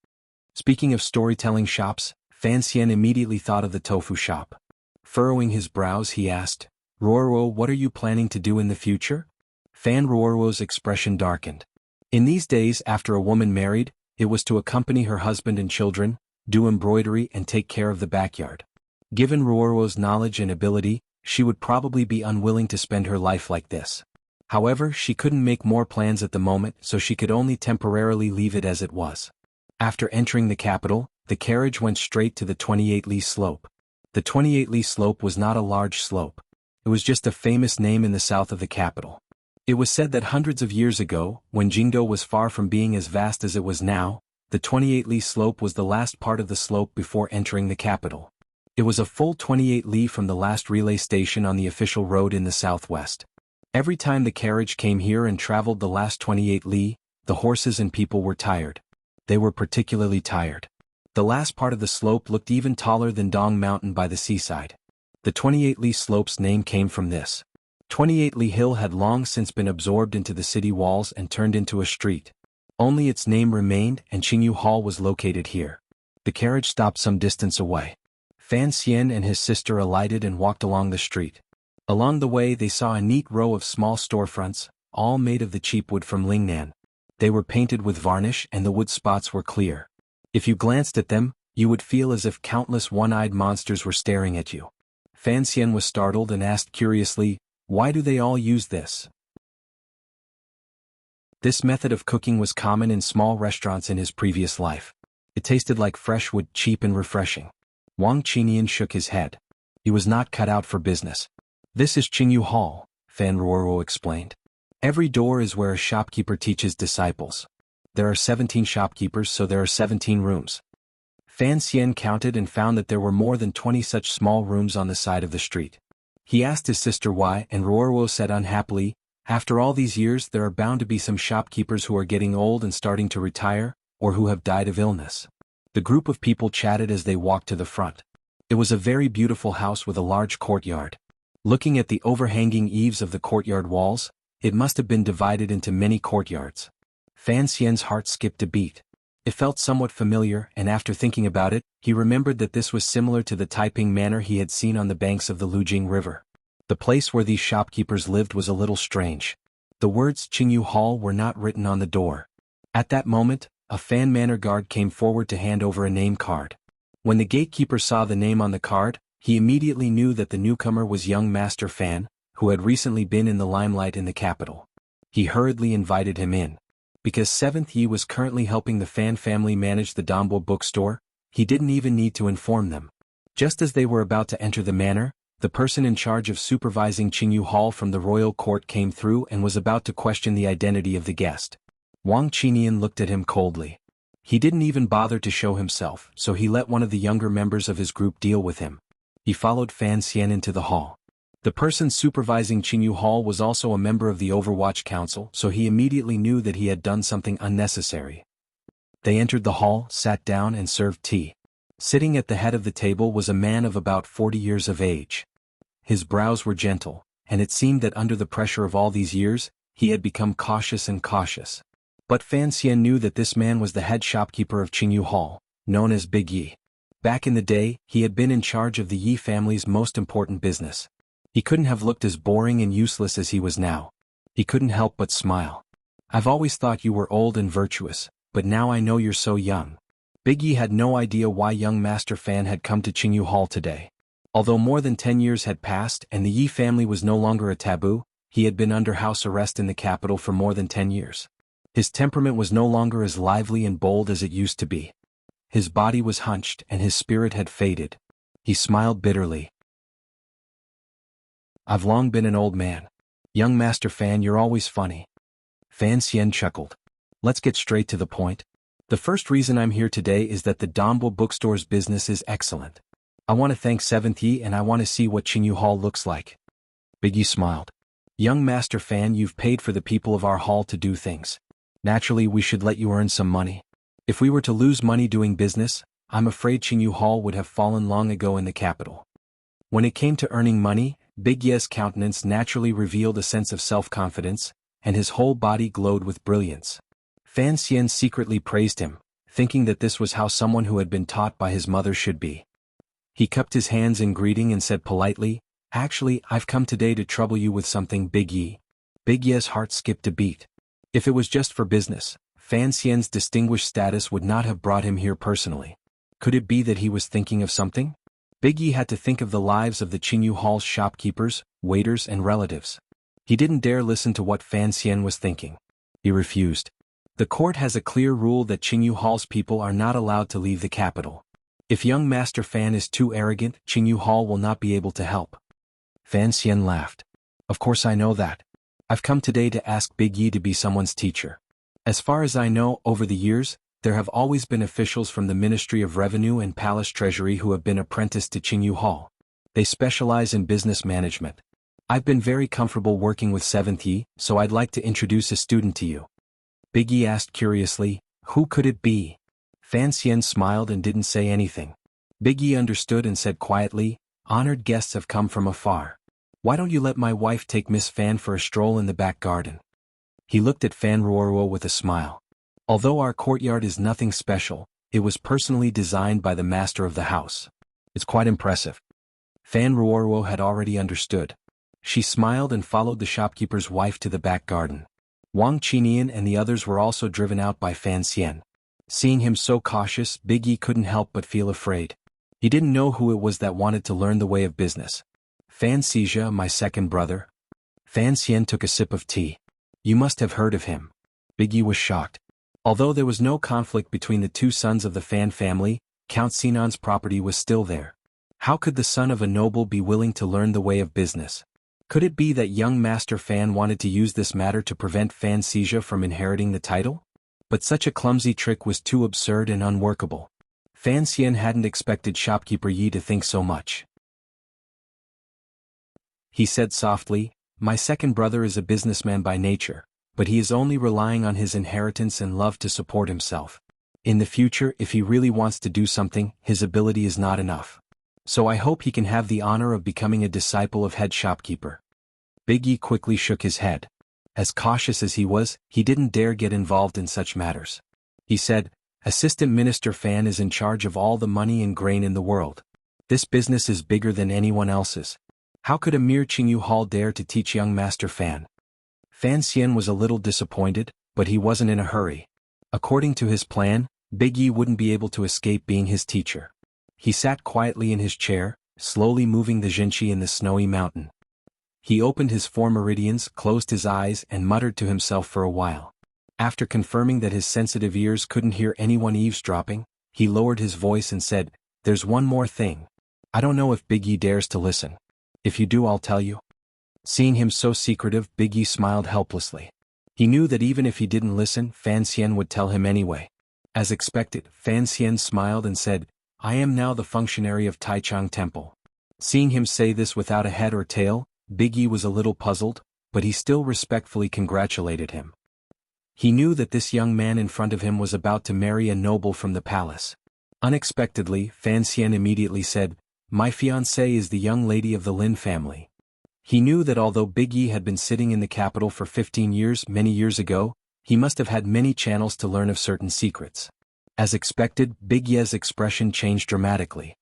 Speaking of storytelling shops, Fan Xian immediately thought of the tofu shop. Furrowing his brows, he asked, Ruoruo, what are you planning to do in the future? Fan Ruoruo's expression darkened. In these days, after a woman married, it was to accompany her husband and children, do embroidery and take care of the backyard. Given Ruoruo's knowledge and ability, she would probably be unwilling to spend her life like this. However, she couldn't make more plans at the moment, so she could only temporarily leave it as it was. After entering the capital, the carriage went straight to the 28-li slope. The 28-li slope was not a large slope. It was just a famous name in the south of the capital. It was said that hundreds of years ago, when Jingdo was far from being as vast as it was now, the 28-li slope was the last part of the slope before entering the capital. It was a full 28 li from the last relay station on the official road in the southwest. Every time the carriage came here and traveled the last 28 li, the horses and people were tired. They were particularly tired. The last part of the slope looked even taller than Dong Mountain by the seaside. The 28 li slope's name came from this. 28 li hill had long since been absorbed into the city walls and turned into a street. Only its name remained, and Qingyu Hall was located here. The carriage stopped some distance away. Fan Xian and his sister alighted and walked along the street. Along the way they saw a neat row of small storefronts, all made of the cheap wood from Lingnan. They were painted with varnish and the wood spots were clear. If you glanced at them, you would feel as if countless one-eyed monsters were staring at you. Fan Xian was startled and asked curiously, Why do they all use this? This method of cooking was common in small restaurants in his previous life. It tasted like fresh wood, cheap and refreshing. Wang Qinian shook his head. He was not cut out for business. This is Qingyu Hall, Fan Ruoruo explained. Every door is where a shopkeeper teaches disciples. There are 17 shopkeepers, so there are 17 rooms. Fan Xian counted and found that there were more than 20 such small rooms on the side of the street. He asked his sister why, and Ruoruo said unhappily, after all these years there are bound to be some shopkeepers who are getting old and starting to retire, or who have died of illness. The group of people chatted as they walked to the front. It was a very beautiful house with a large courtyard. Looking at the overhanging eaves of the courtyard walls, it must have been divided into many courtyards. Fan Xian's heart skipped a beat. It felt somewhat familiar, and after thinking about it, he remembered that this was similar to the Taiping manor he had seen on the banks of the Lujing River. The place where these shopkeepers lived was a little strange. The words Qingyu Hall were not written on the door. At that moment, a Fan Manor guard came forward to hand over a name card. When the gatekeeper saw the name on the card, he immediately knew that the newcomer was young Master Fan, who had recently been in the limelight in the capital. He hurriedly invited him in. Because 7th Yi was currently helping the Fan family manage the Dombo bookstore, he didn't even need to inform them. Just as they were about to enter the manor, the person in charge of supervising Qingyu Hall from the royal court came through and was about to question the identity of the guest. Wang Qinian looked at him coldly. He didn't even bother to show himself, so he let one of the younger members of his group deal with him. He followed Fan Xian into the hall. The person supervising Qingyu Hall was also a member of the Overwatch Council, so he immediately knew that he had done something unnecessary. They entered the hall, sat down and served tea. Sitting at the head of the table was a man of about 40 years of age. His brows were gentle, and it seemed that under the pressure of all these years, he had become cautious and cautious. But Fan Xian knew that this man was the head shopkeeper of Qingyu Hall, known as Big Yi. Back in the day, he had been in charge of the Yi family's most important business. He couldn't have looked as boring and useless as he was now. He couldn't help but smile. I've always thought you were old and virtuous, but now I know you're so young. Big Yi had no idea why young Master Fan had come to Qingyu Hall today. Although more than 10 years had passed and the Yi family was no longer a taboo, he had been under house arrest in the capital for more than 10 years. His temperament was no longer as lively and bold as it used to be. His body was hunched and his spirit had faded. He smiled bitterly. I've long been an old man. Young Master Fan, you're always funny. Fan Xian chuckled. Let's get straight to the point. The first reason I'm here today is that the Dombo bookstore's business is excellent. I want to thank 7th Yi and I want to see what Qingyu Hall looks like. Big Yi smiled. Young Master Fan, you've paid for the people of our hall to do things. Naturally, we should let you earn some money. If we were to lose money doing business, I'm afraid Qingyu Hall would have fallen long ago in the capital. When it came to earning money, Big Yi's countenance naturally revealed a sense of self-confidence, and his whole body glowed with brilliance. Fan Xian secretly praised him, thinking that this was how someone who had been taught by his mother should be. He cupped his hands in greeting and said politely, Actually, I've come today to trouble you with something, Big Yi. Big Yi's heart skipped a beat. If it was just for business, Fan Xian's distinguished status would not have brought him here personally. Could it be that he was thinking of something? Big Yi had to think of the lives of the Qingyu Hall's shopkeepers, waiters and relatives. He didn't dare listen to what Fan Xian was thinking. He refused. The court has a clear rule that Qingyu Hall's people are not allowed to leave the capital. If young Master Fan is too arrogant, Qingyu Hall will not be able to help. Fan Xian laughed. Of course I know that. I've come today to ask Big Yi to be someone's teacher. As far as I know, over the years, there have always been officials from the Ministry of Revenue and Palace Treasury who have been apprenticed to Qingyu Hall. They specialize in business management. I've been very comfortable working with 7th Yi, so I'd like to introduce a student to you. Big Yi asked curiously, who could it be? Fan Xian smiled and didn't say anything. Big Yi understood and said quietly, honored guests have come from afar. Why don't you let my wife take Miss Fan for a stroll in the back garden? He looked at Fan Ruoruo with a smile. Although our courtyard is nothing special, it was personally designed by the master of the house. It's quite impressive. Fan Ruoruo had already understood. She smiled and followed the shopkeeper's wife to the back garden. Wang Qinian and the others were also driven out by Fan Xian. Seeing him so cautious, Big Yi couldn't help but feel afraid. He didn't know who it was that wanted to learn the way of business. Fan Xija, my second brother. Fan Xian took a sip of tea. You must have heard of him. Big Yi was shocked. Although there was no conflict between the two sons of the Fan family, Count Sinan's property was still there. How could the son of a noble be willing to learn the way of business? Could it be that young Master Fan wanted to use this matter to prevent Fan Xija from inheriting the title? But such a clumsy trick was too absurd and unworkable. Fan Xian hadn't expected shopkeeper Yi to think so much. He said softly, "My second brother is a businessman by nature, but he is only relying on his inheritance and love to support himself. In the future, if he really wants to do something, his ability is not enough. So I hope he can have the honor of becoming a disciple of head shopkeeper." Big Yi quickly shook his head. As cautious as he was, he didn't dare get involved in such matters. He said, "Assistant Minister Fan is in charge of all the money and grain in the world. This business is bigger than anyone else's. How could a mere Qingyu Hall dare to teach young Master Fan?" Fan Xian was a little disappointed, but he wasn't in a hurry. According to his plan, Big Yi wouldn't be able to escape being his teacher. He sat quietly in his chair, slowly moving the Jinqi in the snowy mountain. He opened his four meridians, closed his eyes, and muttered to himself for a while. After confirming that his sensitive ears couldn't hear anyone eavesdropping, he lowered his voice and said, "There's one more thing. I don't know if Big Yi dares to listen. If you do, I'll tell you." Seeing him so secretive, Big Yi smiled helplessly. He knew that even if he didn't listen, Fan Xian would tell him anyway. As expected, Fan Xian smiled and said, "I am now the functionary of Taichang Temple." Seeing him say this without a head or tail, Big Yi was a little puzzled, but he still respectfully congratulated him. He knew that this young man in front of him was about to marry a noble from the palace. Unexpectedly, Fan Xian immediately said, "My fiancée is the young lady of the Lin family." He knew that although Big Yi had been sitting in the capital for 15 years many years ago, he must have had many channels to learn of certain secrets. As expected, Big Yi's expression changed dramatically.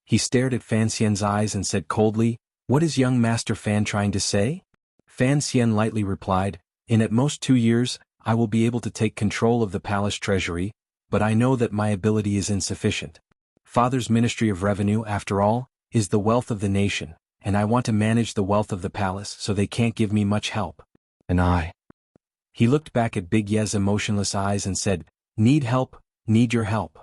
He stared at Fan Xian's eyes and said coldly, "What is young Master Fan trying to say?" Fan Xian lightly replied, "In at most 2 years, I will be able to take control of the palace treasury, but I know that my ability is insufficient. Father's Ministry of Revenue, after all, is the wealth of the nation, and I want to manage the wealth of the palace so they can't give me much help. And I..." He looked back at Big Yi's emotionless eyes and said, "Need help, need your help."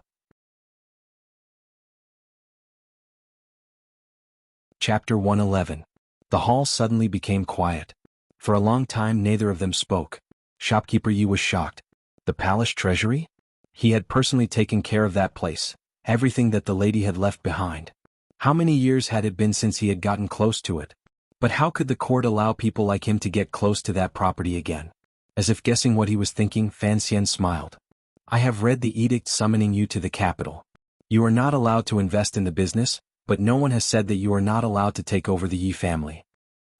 Chapter 111. The hall suddenly became quiet. For a long time neither of them spoke. Shopkeeper Yi was shocked. The palace treasury? He had personally taken care of that place, everything that the lady had left behind. How many years had it been since he had gotten close to it? But how could the court allow people like him to get close to that property again? As if guessing what he was thinking, Fan Xian smiled. "I have read the edict summoning you to the capital. You are not allowed to invest in the business, but no one has said that you are not allowed to take over the Yi family."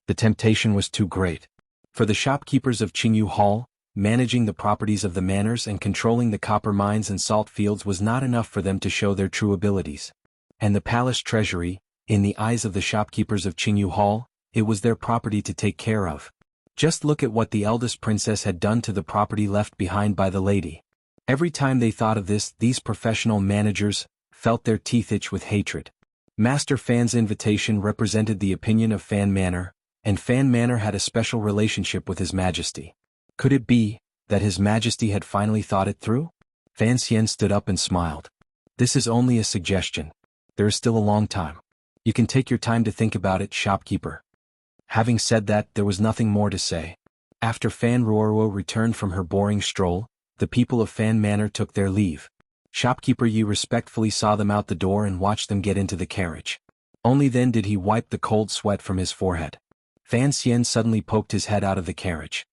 The temptation was too great. For the shopkeepers of Qingyu Hall, managing the properties of the manors and controlling the copper mines and salt fields was not enough for them to show their true abilities. And the palace treasury, in the eyes of the shopkeepers of Qingyu Hall, it was their property to take care of. Just look at what the eldest princess had done to the property left behind by the lady. Every time they thought of this, these professional managers felt their teeth itch with hatred. Master Fan's invitation represented the opinion of Fan Manor, and Fan Manor had a special relationship with His Majesty. Could it be that His Majesty had finally thought it through? Fan Xian stood up and smiled. "This is only a suggestion. There is still a long time. You can take your time to think about it, shopkeeper." Having said that, there was nothing more to say. After Fan Ruoruo returned from her boring stroll, the people of Fan Manor took their leave. Shopkeeper Yi respectfully saw them out the door and watched them get into the carriage. Only then did he wipe the cold sweat from his forehead. Fan Xian suddenly poked his head out of the carriage.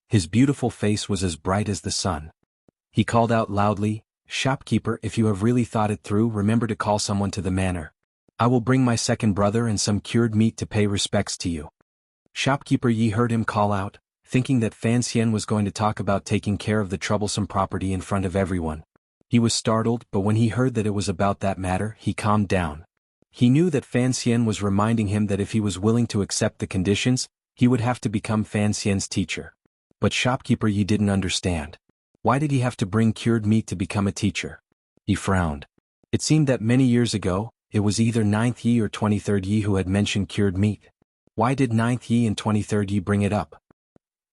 His beautiful face was as bright as the sun. He called out loudly, "Shopkeeper, if you have really thought it through, remember to call someone to the manor. I will bring my second brother and some cured meat to pay respects to you." Shopkeeper Yi heard him call out, thinking that Fan Xian was going to talk about taking care of the troublesome property in front of everyone. He was startled, but when he heard that it was about that matter, he calmed down. He knew that Fan Xian was reminding him that if he was willing to accept the conditions, he would have to become Fan Xian's teacher. But shopkeeper Yi didn't understand. Why did he have to bring cured meat to become a teacher? He frowned. It seemed that many years ago, it was either 9th Yi or 23rd Yi who had mentioned cured meat. Why did 9th Yi and 23rd Yi bring it up?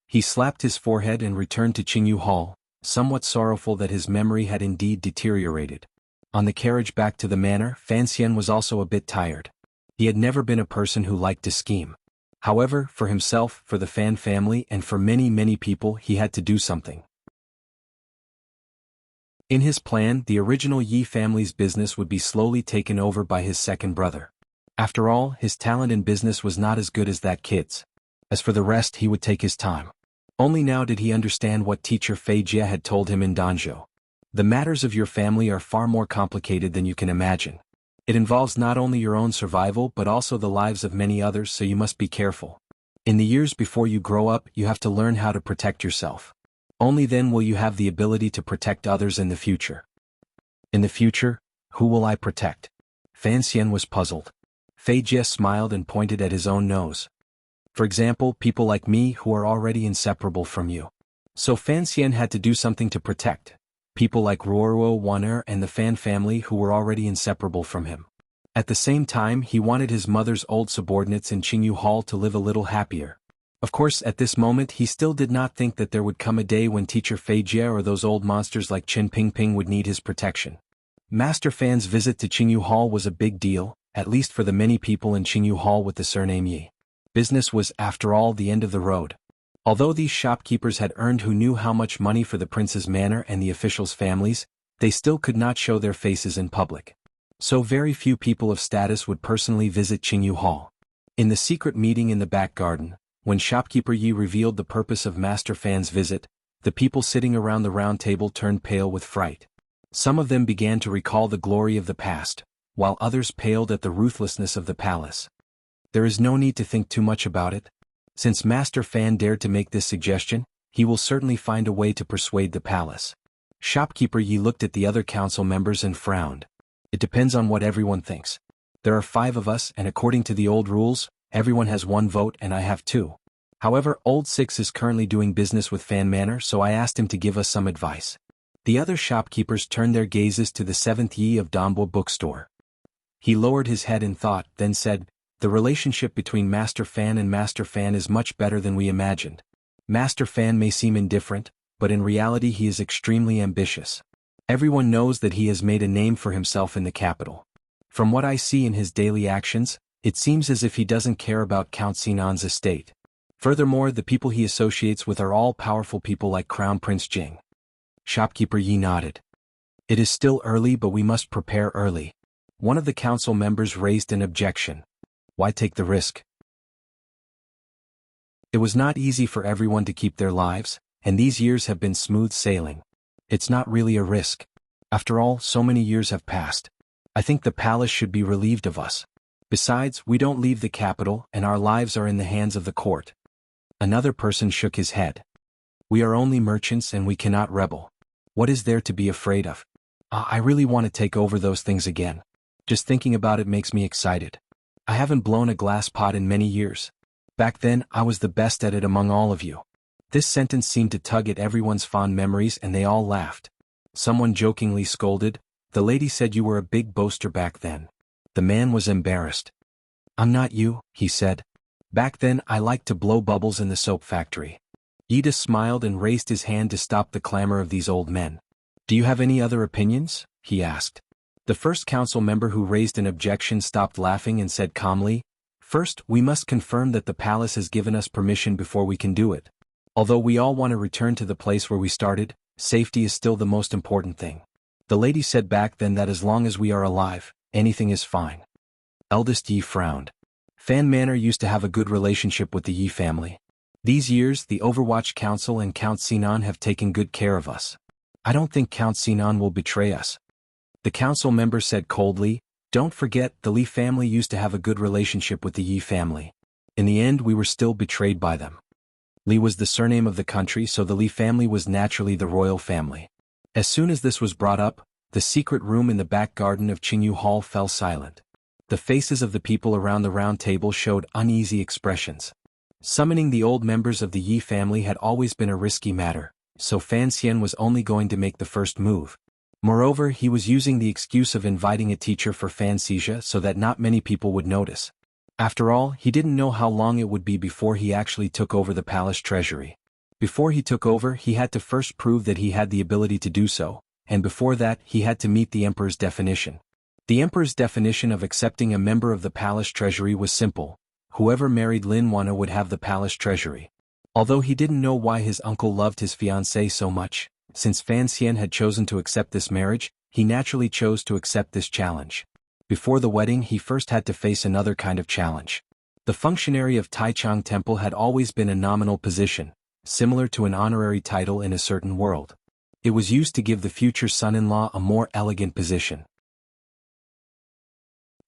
He slapped his forehead and returned to Qingyu Hall, somewhat sorrowful that his memory had indeed deteriorated. On the carriage back to the manor, Fan Xian was also a bit tired. He had never been a person who liked to scheme. However, for himself, for the Fan family, and for many people, he had to do something. In his plan, the original Yi family's business would be slowly taken over by his second brother. After all, his talent in business was not as good as that kid's. As for the rest, he would take his time. Only now did he understand what teacher Fei Jie had told him in Danzhou. The matters of your family are far more complicated than you can imagine. It involves not only your own survival but also the lives of many others, so you must be careful. In the years before you grow up, you have to learn how to protect yourself. Only then will you have the ability to protect others in the future. In the future, who will I protect? Fan Xian was puzzled. Fei Jie smiled and pointed at his own nose. For example, people like me who are already inseparable from you. So Fan Xian had to do something to protect people like Ruoruo Waner and the Fan family who were already inseparable from him. At the same time, he wanted his mother's old subordinates in Qingyu Hall to live a little happier. Of course, at this moment he still did not think that there would come a day when teacher Fei Jie or those old monsters like Qin Pingping would need his protection. Master Fan's visit to Qingyu Hall was a big deal, at least for the many people in Qingyu Hall with the surname Yi. Business was, after all, the end of the road. Although these shopkeepers had earned who knew how much money for the prince's manor and the officials' families, they still could not show their faces in public. So very few people of status would personally visit Qingyu Hall. In the secret meeting in the back garden, when shopkeeper Yi revealed the purpose of Master Fan's visit, the people sitting around the round table turned pale with fright. Some of them began to recall the glory of the past, while others paled at the ruthlessness of the palace. There is no need to think too much about it. Since Master Fan dared to make this suggestion, he will certainly find a way to persuade the palace. Shopkeeper Yi looked at the other council members and frowned. It depends on what everyone thinks. There are 5 of us, and according to the old rules, everyone has 1 vote and I have 2. However, Old Six is currently doing business with Fan Manor, so I asked him to give us some advice. The other shopkeepers turned their gazes to the 7th Yi of Danbo bookstore. He lowered his head in thought, then said, "The relationship between Master Fan and Master Fan is much better than we imagined. Master Fan may seem indifferent, but in reality he is extremely ambitious. Everyone knows that he has made a name for himself in the capital. From what I see in his daily actions, it seems as if he doesn't care about Count Sinan's estate. Furthermore, the people he associates with are all powerful people like Crown Prince Jing." Shopkeeper Yi nodded. "It is still early, but we must prepare early." One of the council members raised an objection. Why take the risk? It was not easy for everyone to keep their lives, and these years have been smooth sailing. It's not really a risk. After all, so many years have passed. I think the palace should be relieved of us. Besides, we don't leave the capital, and our lives are in the hands of the court. Another person shook his head. We are only merchants and we cannot rebel. What is there to be afraid of? I really want to take over those things again. Just thinking about it makes me excited. I haven't blown a glass pot in many years. Back then, I was the best at it among all of you. This sentence seemed to tug at everyone's fond memories and they all laughed. Someone jokingly scolded, "The lady said you were a big boaster back then." The man was embarrassed. "I'm not you," he said. "Back then I liked to blow bubbles in the soap factory." Ida smiled and raised his hand to stop the clamor of these old men. "Do you have any other opinions?" he asked. The first council member who raised an objection stopped laughing and said calmly, "First, we must confirm that the palace has given us permission before we can do it. Although we all want to return to the place where we started, safety is still the most important thing." The lady said back then that as long as we are alive, anything is fine. Eldest Yi frowned. Fan Manor used to have a good relationship with the Yi family. These years, the Overwatch Council and Count Sinan have taken good care of us. I don't think Count Sinan will betray us. The council member said coldly, "Don't forget, the Li family used to have a good relationship with the Yi family. In the end, we were still betrayed by them." Li was the surname of the country, so the Li family was naturally the royal family. As soon as this was brought up, the secret room in the back garden of Qingyu Hall fell silent. The faces of the people around the round table showed uneasy expressions. Summoning the old members of the Yi family had always been a risky matter, so Fan Xian was only going to make the first move. Moreover, he was using the excuse of inviting a teacher for Fan Xijia so that not many people would notice. After all, he didn't know how long it would be before he actually took over the palace treasury. Before he took over, he had to first prove that he had the ability to do so, and before that, he had to meet the emperor's definition. The emperor's definition of accepting a member of the palace treasury was simple: whoever married Lin Wana would have the palace treasury. Although he didn't know why his uncle loved his fiancée so much, since Fan Xian had chosen to accept this marriage, he naturally chose to accept this challenge. Before the wedding, he first had to face another kind of challenge. The functionary of Taichung Temple had always been a nominal position, similar to an honorary title in a certain world. It was used to give the future son-in-law a more elegant position.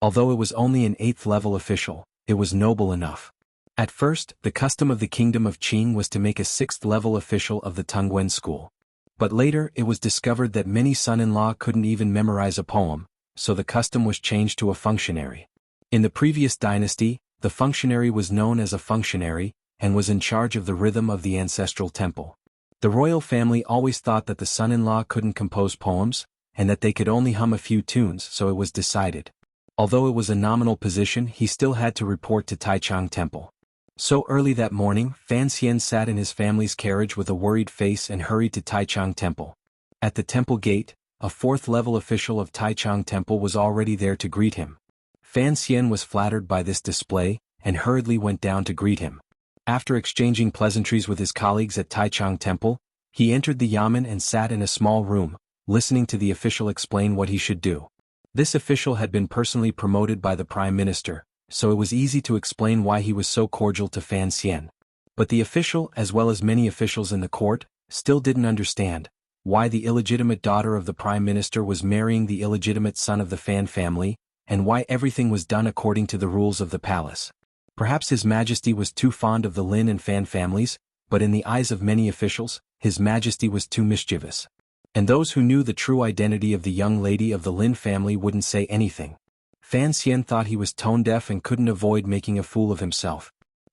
Although it was only an 8th-level official, it was noble enough. At first, the custom of the kingdom of Qing was to make a 6th-level official of the Tongwen school. But later, it was discovered that many son-in-law couldn't even memorize a poem, so the custom was changed to a functionary. In the previous dynasty, the functionary was known as a functionary, and was in charge of the rhythm of the ancestral temple. The royal family always thought that the son-in-law couldn't compose poems, and that they could only hum a few tunes, so it was decided. Although it was a nominal position, he still had to report to Taichung Temple. So early that morning, Fan Xian sat in his family's carriage with a worried face and hurried to Taichung Temple. At the temple gate, a 4th-level official of Taichung Temple was already there to greet him. Fan Xian was flattered by this display, and hurriedly went down to greet him. After exchanging pleasantries with his colleagues at Taichung Temple, he entered the yamen and sat in a small room, listening to the official explain what he should do. This official had been personally promoted by the Prime Minister, so it was easy to explain why he was so cordial to Fan Xian. But the official, as well as many officials in the court, still didn't understand why the illegitimate daughter of the Prime Minister was marrying the illegitimate son of the Fan family, and why everything was done according to the rules of the palace. Perhaps His Majesty was too fond of the Lin and Fan families, but in the eyes of many officials, His Majesty was too mischievous. And those who knew the true identity of the young lady of the Lin family wouldn't say anything. Fan Xian thought he was tone-deaf and couldn't avoid making a fool of himself.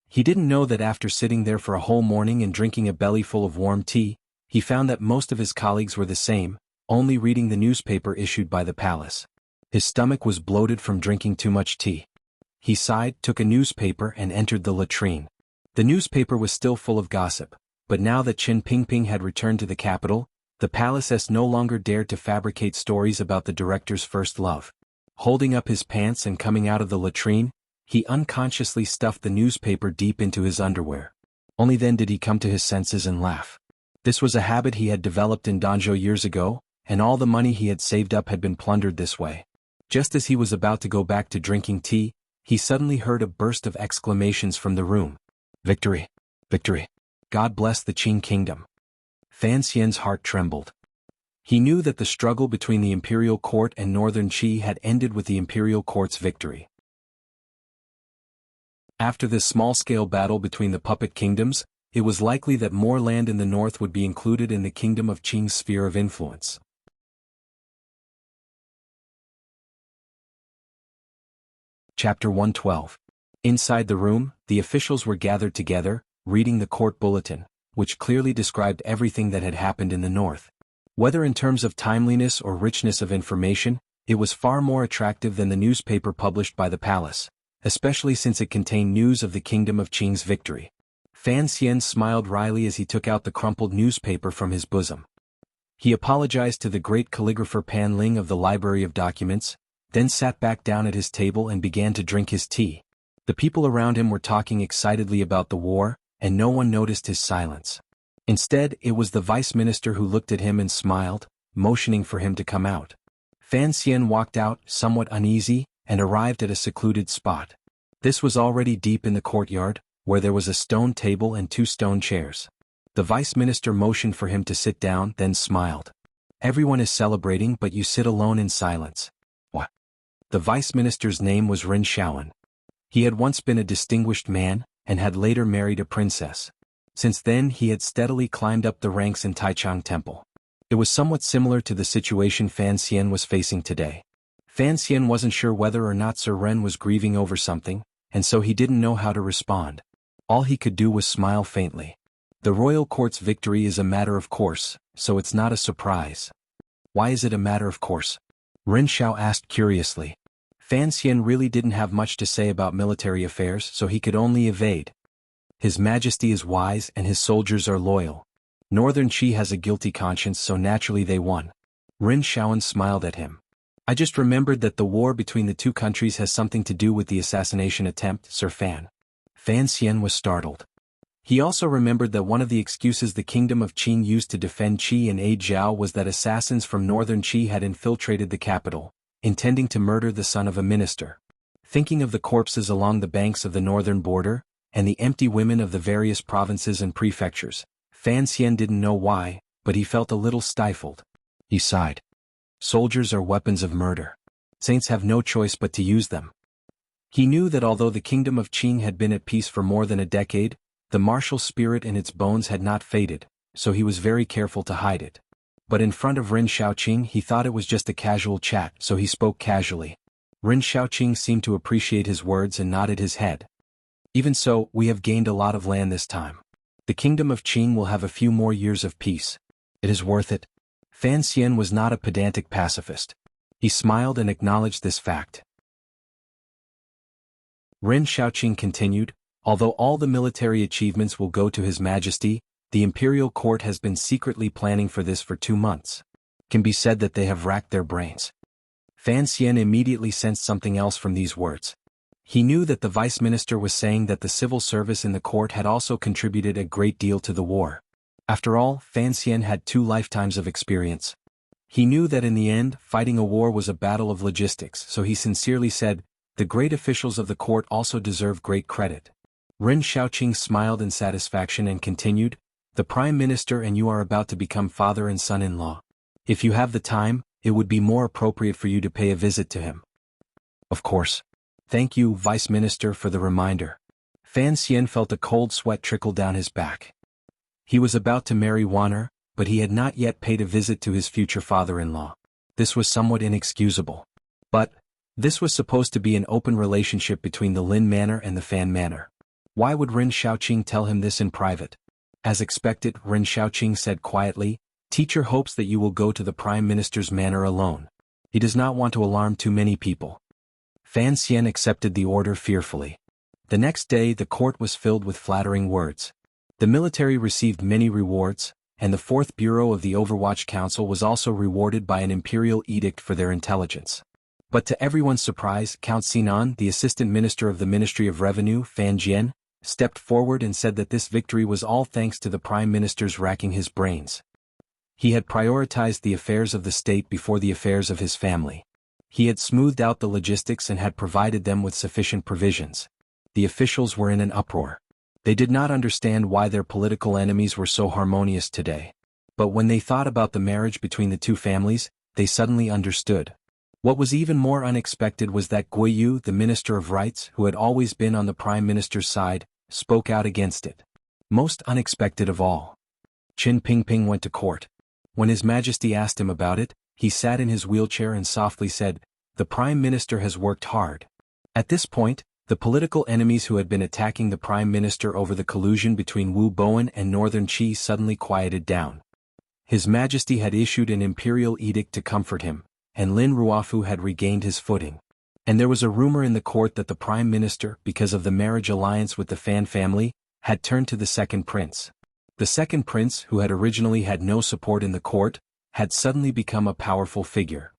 He didn't know that after sitting there for a whole morning and drinking a bellyful of warm tea, he found that most of his colleagues were the same, only reading the newspaper issued by the palace. His stomach was bloated from drinking too much tea. He sighed, took a newspaper and entered the latrine. The newspaper was still full of gossip, but now that Qin Pingping had returned to the capital, the palace no longer dared to fabricate stories about the director's first love. Holding up his pants and coming out of the latrine, he unconsciously stuffed the newspaper deep into his underwear. Only then did he come to his senses and laugh. This was a habit he had developed in Danzhou years ago, and all the money he had saved up had been plundered this way. Just as he was about to go back to drinking tea, he suddenly heard a burst of exclamations from the room. "Victory! Victory! God bless the Qing kingdom!" Fan Xian's heart trembled. He knew that the struggle between the imperial court and northern Qi had ended with the imperial court's victory. After this small-scale battle between the puppet kingdoms, it was likely that more land in the north would be included in the kingdom of Qing's sphere of influence. Chapter 112. Inside the room, the officials were gathered together, reading the court bulletin, which clearly described everything that had happened in the north. Whether in terms of timeliness or richness of information, it was far more attractive than the newspaper published by the palace, especially since it contained news of the kingdom of Qing's victory. Fan Xian smiled wryly as he took out the crumpled newspaper from his bosom. He apologized to the great calligrapher Pan Ling of the Library of Documents, then sat back down at his table and began to drink his tea. The people around him were talking excitedly about the war, and no one noticed his silence. Instead, it was the vice minister who looked at him and smiled, motioning for him to come out. Fan Xian walked out, somewhat uneasy, and arrived at a secluded spot. This was already deep in the courtyard, where there was a stone table and 2 stone chairs. The vice minister motioned for him to sit down, then smiled. "Everyone is celebrating, but you sit alone in silence." What? The vice minister's name was Ren Shaoan. He had once been a distinguished man, and had later married a princess. Since then he had steadily climbed up the ranks in Taichung Temple. It was somewhat similar to the situation Fan Xian was facing today. Fan Xian wasn't sure whether or not Sir Ren was grieving over something, and so he didn't know how to respond. All he could do was smile faintly. The royal court's victory is a matter of course, so it's not a surprise. Why is it a matter of course? Ren Xiao asked curiously. Fan Xian really didn't have much to say about military affairs, so he could only evade. His Majesty is wise and his soldiers are loyal. Northern Qi has a guilty conscience, so naturally they won. Rin Shaoan smiled at him. I just remembered that the war between the two countries has something to do with the assassination attempt, Sir Fan. Fan Xian was startled. He also remembered that one of the excuses the kingdom of Qing used to defend Qi and aid Zhao was that assassins from northern Qi had infiltrated the capital, intending to murder the son of a minister. Thinking of the corpses along the banks of the northern border, and the empty women of the various provinces and prefectures, Fan Xian didn't know why, but he felt a little stifled. He sighed. Soldiers are weapons of murder. Saints have no choice but to use them. He knew that although the kingdom of Qing had been at peace for more than a decade, the martial spirit in its bones had not faded, so he was very careful to hide it. But in front of Rin Shaoqing he thought it was just a casual chat, so he spoke casually. Rin Shaoqing seemed to appreciate his words and nodded his head. Even so, we have gained a lot of land this time. The kingdom of Qing will have a few more years of peace. It is worth it. Fan Xian was not a pedantic pacifist. He smiled and acknowledged this fact. Rin Shaoqing continued, although all the military achievements will go to His Majesty, the imperial court has been secretly planning for this for 2 months. It can be said that they have racked their brains. Fan Xian immediately sensed something else from these words. He knew that the vice minister was saying that the civil service in the court had also contributed a great deal to the war. After all, Fan Xian had 2 lifetimes of experience. He knew that in the end, fighting a war was a battle of logistics, so he sincerely said, the great officials of the court also deserve great credit. Rin Shaoqing smiled in satisfaction and continued, the Prime Minister and you are about to become father and son-in-law. If you have the time, it would be more appropriate for you to pay a visit to him. Of course. Thank you, Vice Minister, for the reminder. Fan Xian felt a cold sweat trickle down his back. He was about to marry Wan'er, but he had not yet paid a visit to his future father-in-law. This was somewhat inexcusable. But, this was supposed to be an open relationship between the Lin Manor and the Fan Manor. Why would Rin Shaoqing tell him this in private? As expected, Rin Shaoqing said quietly, Teacher hopes that you will go to the Prime Minister's manor alone. He does not want to alarm too many people. Fan Xian accepted the order fearfully. The next day the court was filled with flattering words. The military received many rewards, and the 4th Bureau of the Overwatch Council was also rewarded by an imperial edict for their intelligence. But to everyone's surprise, Count Sinan, the Assistant Minister of the Ministry of Revenue, Fan Jian, stepped forward and said that this victory was all thanks to the Prime Minister's racking his brains. He had prioritized the affairs of the state before the affairs of his family. He had smoothed out the logistics and had provided them with sufficient provisions. The officials were in an uproar. They did not understand why their political enemies were so harmonious today. But when they thought about the marriage between the two families, they suddenly understood. What was even more unexpected was that Guiyu, the Minister of Rights, who had always been on the Prime Minister's side, spoke out against it. Most unexpected of all. Qin Pingping went to court. When His Majesty asked him about it, he sat in his wheelchair and softly said, the Prime Minister has worked hard. At this point, the political enemies who had been attacking the Prime Minister over the collusion between Wu Bowen and Northern Qi suddenly quieted down. His Majesty had issued an imperial edict to comfort him, and Lin Ruofu had regained his footing. And there was a rumor in the court that the Prime Minister, because of the marriage alliance with the Fan family, had turned to the second prince. The second prince, who had originally had no support in the court, had suddenly become a powerful figure.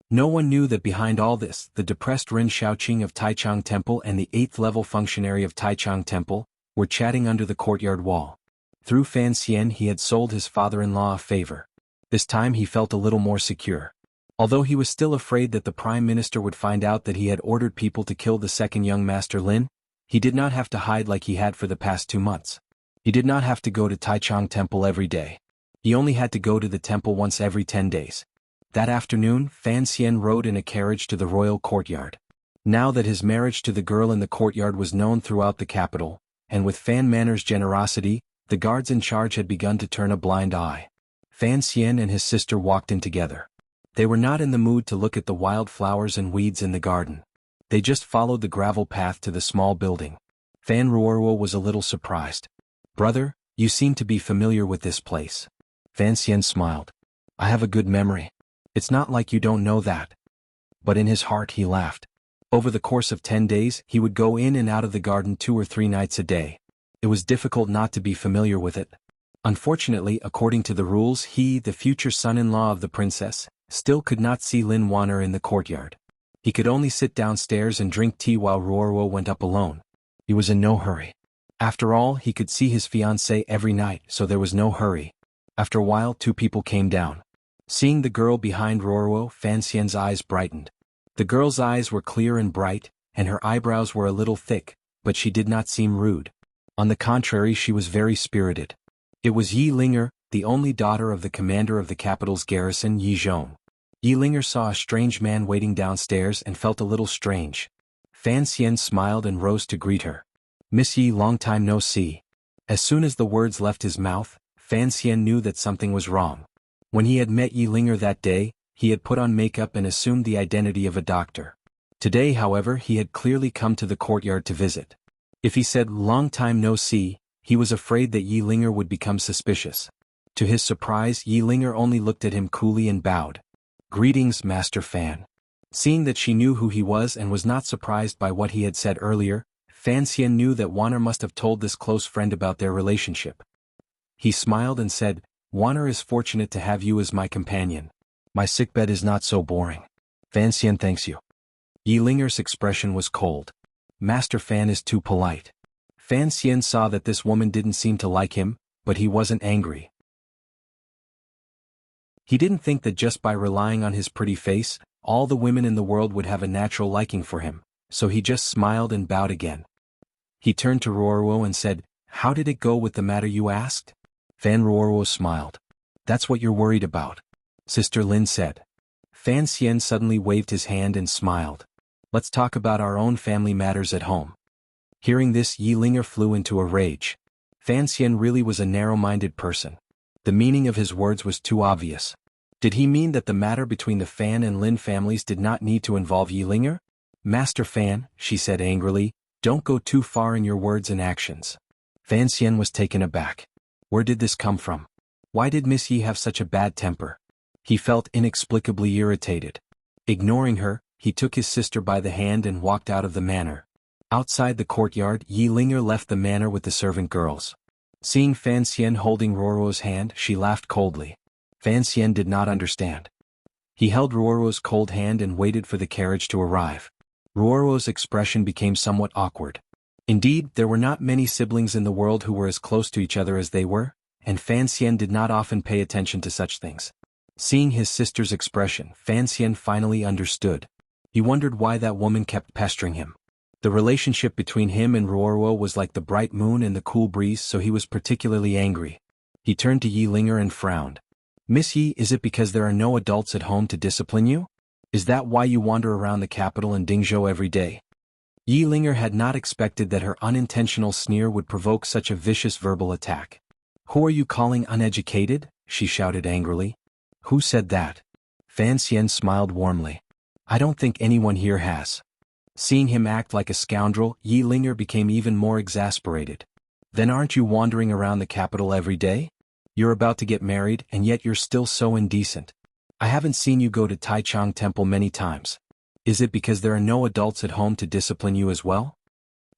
No one knew that behind all this, the depressed Rin Shaoqing of Taichung Temple and the 8th-level functionary of Taichung Temple were chatting under the courtyard wall. Through Fan Xian he had sold his father-in-law a favor. This time he felt a little more secure. Although he was still afraid that the Prime Minister would find out that he had ordered people to kill the second young Master Lin, he did not have to hide like he had for the past 2 months. He did not have to go to Taichung Temple every day. He only had to go to the temple once every 10 days. That afternoon, Fan Xian rode in a carriage to the royal courtyard. Now that his marriage to the girl in the courtyard was known throughout the capital, and with Fan Manor's generosity, the guards in charge had begun to turn a blind eye. Fan Xian and his sister walked in together. They were not in the mood to look at the wild flowers and weeds in the garden. They just followed the gravel path to the small building. Fan Ruoruo was a little surprised. Brother, you seem to be familiar with this place. Fan Xian smiled. I have a good memory. It's not like you don't know that. but in his heart he laughed. Over the course of 10 days he would go in and out of the garden 2 or 3 nights a day. It was difficult not to be familiar with it. Unfortunately, according to the rules, he, the future son-in-law of the princess, still could not see Lin Wanner in the courtyard. He could only sit downstairs and drink tea while Ruoruo went up alone. He was in no hurry. After all, he could see his fiancée every night, so there was no hurry. After a while, 2 people came down. Seeing the girl behind Ruoruo, Fan Xian's eyes brightened. The girl's eyes were clear and bright, and her eyebrows were a little thick, but she did not seem rude. On the contrary, she was very spirited. It was Yi Linger, the only daughter of the commander of the capital's garrison, Yi Zhong. Yi Linger saw a strange man waiting downstairs and felt a little strange. Fan Xian smiled and rose to greet her. "Miss Yi, long time no see." As soon as the words left his mouth, Fan Xian knew that something was wrong. When he had met Yi Linger that day, he had put on makeup and assumed the identity of a doctor. Today, however, he had clearly come to the courtyard to visit. If he said, "Long time no see," he was afraid that Yi Linger would become suspicious. To his surprise, Yi Linger only looked at him coolly and bowed. "Greetings, Master Fan." Seeing that she knew who he was and was not surprised by what he had said earlier, Fan Xian knew that Wanner must have told this close friend about their relationship. He smiled and said, "Wanner is fortunate to have you as my companion. My sickbed is not so boring." "Fan Xian thanks you." Yi Linger's expression was cold. "Master Fan is too polite." Fan Xian saw that this woman didn't seem to like him, but he wasn't angry. He didn't think that just by relying on his pretty face, all the women in the world would have a natural liking for him, so he just smiled and bowed again. He turned to Ruoruo and said, "How did it go with the matter you asked?" Fan Ruoruo smiled. "That's what you're worried about," Sister Lin said. Fan Xian suddenly waved his hand and smiled. "Let's talk about our own family matters at home." Hearing this, Yi Linger flew into a rage. Fan Xian really was a narrow-minded person. The meaning of his words was too obvious. Did he mean that the matter between the Fan and Lin families did not need to involve Yi Linger? "Master Fan," she said angrily, "don't go too far in your words and actions." Fan Xian was taken aback. Where did this come from? Why did Miss Yi have such a bad temper? He felt inexplicably irritated. Ignoring her, he took his sister by the hand and walked out of the manor. Outside the courtyard, Yi Linger left the manor with the servant girls. Seeing Fan Xian holding Ruoruo's hand, she laughed coldly. Fan Xian did not understand. He held Ruoruo's cold hand and waited for the carriage to arrive. Ruoruo's expression became somewhat awkward. Indeed, there were not many siblings in the world who were as close to each other as they were, and Fan Xian did not often pay attention to such things. Seeing his sister's expression, Fan Xian finally understood. He wondered why that woman kept pestering him. The relationship between him and Ruoruo was like the bright moon and the cool breeze, so he was particularly angry. He turned to Yi Linger and frowned. "Miss Yi, is it because there are no adults at home to discipline you? Is that why you wander around the capital and Dingzhou every day?" Yi Linger had not expected that her unintentional sneer would provoke such a vicious verbal attack. "Who are you calling uneducated?" she shouted angrily. "Who said that?" Fan Xian smiled warmly. "I don't think anyone here has." Seeing him act like a scoundrel, Yi Linger became even more exasperated. "Then aren't you wandering around the capital every day? You're about to get married and yet you're still so indecent. I haven't seen you go to Taichung Temple many times. Is it because there are no adults at home to discipline you as well?"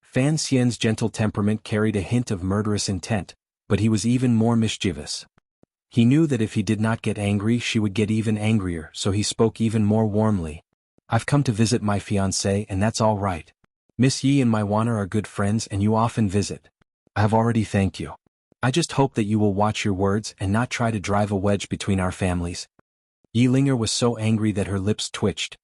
Fan Xian's gentle temperament carried a hint of murderous intent, but he was even more mischievous. He knew that if he did not get angry, she would get even angrier, so he spoke even more warmly. "I've come to visit my fiancée and that's all right. Miss Yi and my Wanner are good friends and you often visit. I have already thanked you. I just hope that you will watch your words and not try to drive a wedge between our families." Yi Linger was so angry that her lips twitched.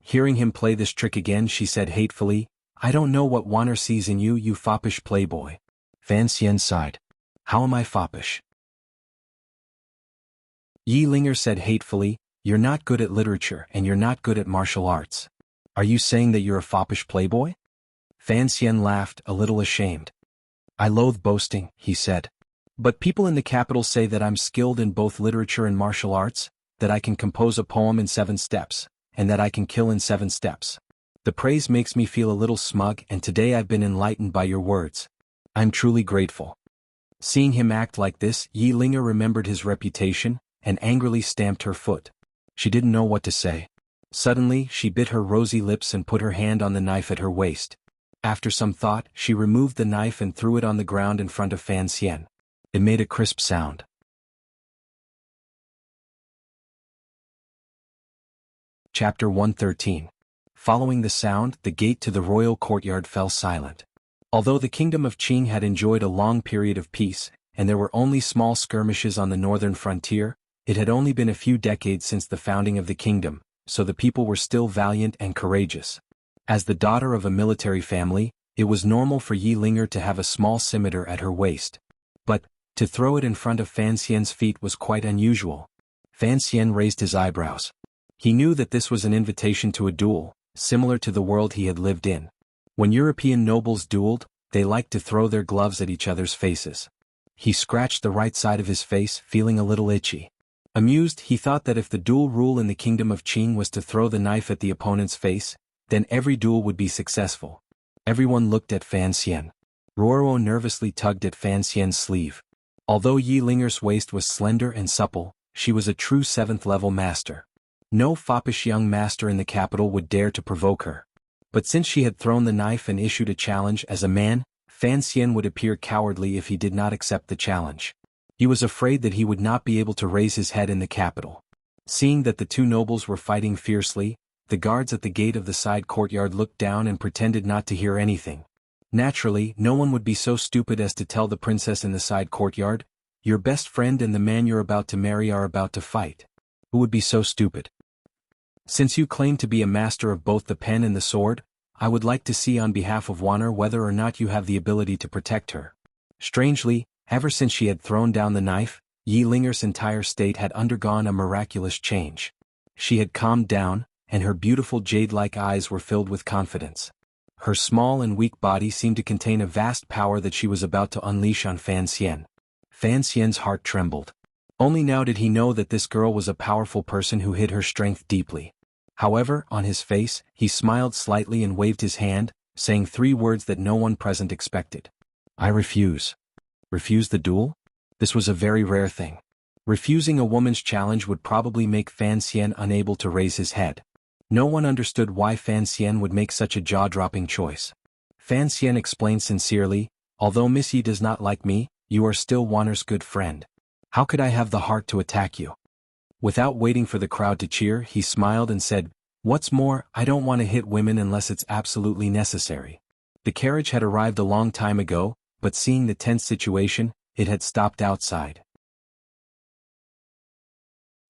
Hearing him play this trick again, she said hatefully, "I don't know what Wanner sees in you, you foppish playboy." Fan Xian sighed. "How am I foppish?" Yi Linger said hatefully, "You're not good at literature and you're not good at martial arts. Are you saying that you're a foppish playboy?" Fan Xian laughed, a little ashamed. "I loathe boasting," he said. "But people in the capital say that I'm skilled in both literature and martial arts, that I can compose a poem in 7 steps, and that I can kill in 7 steps. The praise makes me feel a little smug, and today I've been enlightened by your words. I'm truly grateful." Seeing him act like this, Yi Linger remembered his reputation, and angrily stamped her foot. She didn't know what to say. Suddenly, she bit her rosy lips and put her hand on the knife at her waist. After some thought, she removed the knife and threw it on the ground in front of Fan Xian. It made a crisp sound. Chapter 113. Following the sound, the gate to the royal courtyard fell silent. Although the kingdom of Qing had enjoyed a long period of peace, and there were only small skirmishes on the northern frontier, it had only been a few decades since the founding of the kingdom, so the people were still valiant and courageous. As the daughter of a military family, it was normal for Yi Linger to have a small scimitar at her waist. But, to throw it in front of Fan Xian's feet was quite unusual. Fan Xian raised his eyebrows. He knew that this was an invitation to a duel, similar to the world he had lived in. When European nobles dueled, they liked to throw their gloves at each other's faces. He scratched the right side of his face, feeling a little itchy. Amused, he thought that if the duel rule in the kingdom of Qing was to throw the knife at the opponent's face, then every duel would be successful. Everyone looked at Fan Xian. Ruoro nervously tugged at Fan Xian's sleeve. Although Yi Linger's waist was slender and supple, she was a true 7th-level master. No foppish young master in the capital would dare to provoke her. But since she had thrown the knife and issued a challenge as a man, Fan Xian would appear cowardly if he did not accept the challenge. He was afraid that he would not be able to raise his head in the capital. Seeing that the two nobles were fighting fiercely, the guards at the gate of the side courtyard looked down and pretended not to hear anything. Naturally, no one would be so stupid as to tell the princess in the side courtyard, "Your best friend and the man you're about to marry are about to fight." Who would be so stupid? "Since you claim to be a master of both the pen and the sword, I would like to see on behalf of Wanner whether or not you have the ability to protect her." Strangely, ever since she had thrown down the knife, Yi Linger's entire state had undergone a miraculous change. She had calmed down, and her beautiful jade-like eyes were filled with confidence. Her small and weak body seemed to contain a vast power that she was about to unleash on Fan Xian. Fan Xian's heart trembled. Only now did he know that this girl was a powerful person who hid her strength deeply. However, on his face, he smiled slightly and waved his hand, saying 3 words that no one present expected. "I refuse." Refuse the duel? This was a very rare thing. Refusing a woman's challenge would probably make Fan Xian unable to raise his head. No one understood why Fan Xian would make such a jaw-dropping choice. Fan Xian explained sincerely, "Although Miss Yi does not like me, you are still Wanner's good friend. How could I have the heart to attack you?" Without waiting for the crowd to cheer, he smiled and said, "What's more, I don't want to hit women unless it's absolutely necessary." The carriage had arrived a long time ago, but seeing the tense situation, it had stopped outside.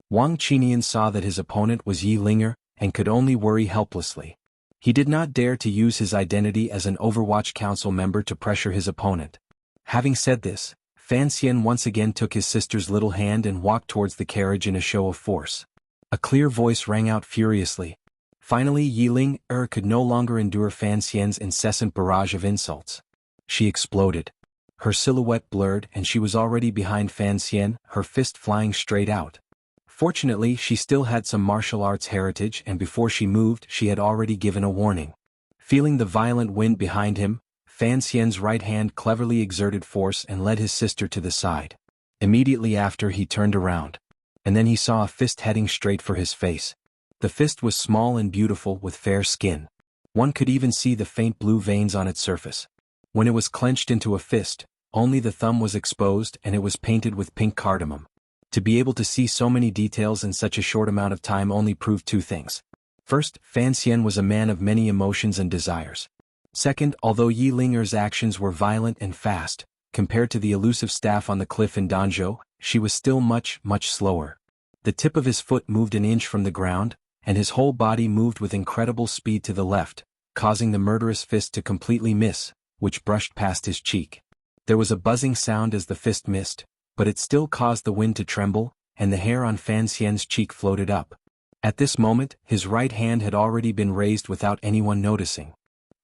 Wang Qinian saw that his opponent was Yi Linger, and could only worry helplessly. He did not dare to use his identity as an Overwatch Council member to pressure his opponent. Having said this, Fan Xian once again took his sister's little hand and walked towards the carriage in a show of force. A clear voice rang out furiously. Finally, Yi Linger could no longer endure Fan Xian's incessant barrage of insults. She exploded. Her silhouette blurred and she was already behind Fan Xian, her fist flying straight out. Fortunately, she still had some martial arts heritage and before she moved she had already given a warning. Feeling the violent wind behind him, Fan Xian's right hand cleverly exerted force and led his sister to the side. Immediately after he turned around. And then he saw a fist heading straight for his face. The fist was small and beautiful with fair skin. One could even see the faint blue veins on its surface. When it was clenched into a fist, only the thumb was exposed and it was painted with pink cardamom. To be able to see so many details in such a short amount of time only proved 2 things. First, Fan Xian was a man of many emotions and desires. Second, although Yi Linger's actions were violent and fast, compared to the elusive staff on the cliff in Danzhou, she was still much slower. The tip of his foot moved an inch from the ground, and his whole body moved with incredible speed to the left, causing the murderous fist to completely miss, which brushed past his cheek. There was a buzzing sound as the fist missed, but it still caused the wind to tremble, and the hair on Fan Xian's cheek floated up. At this moment, his right hand had already been raised without anyone noticing.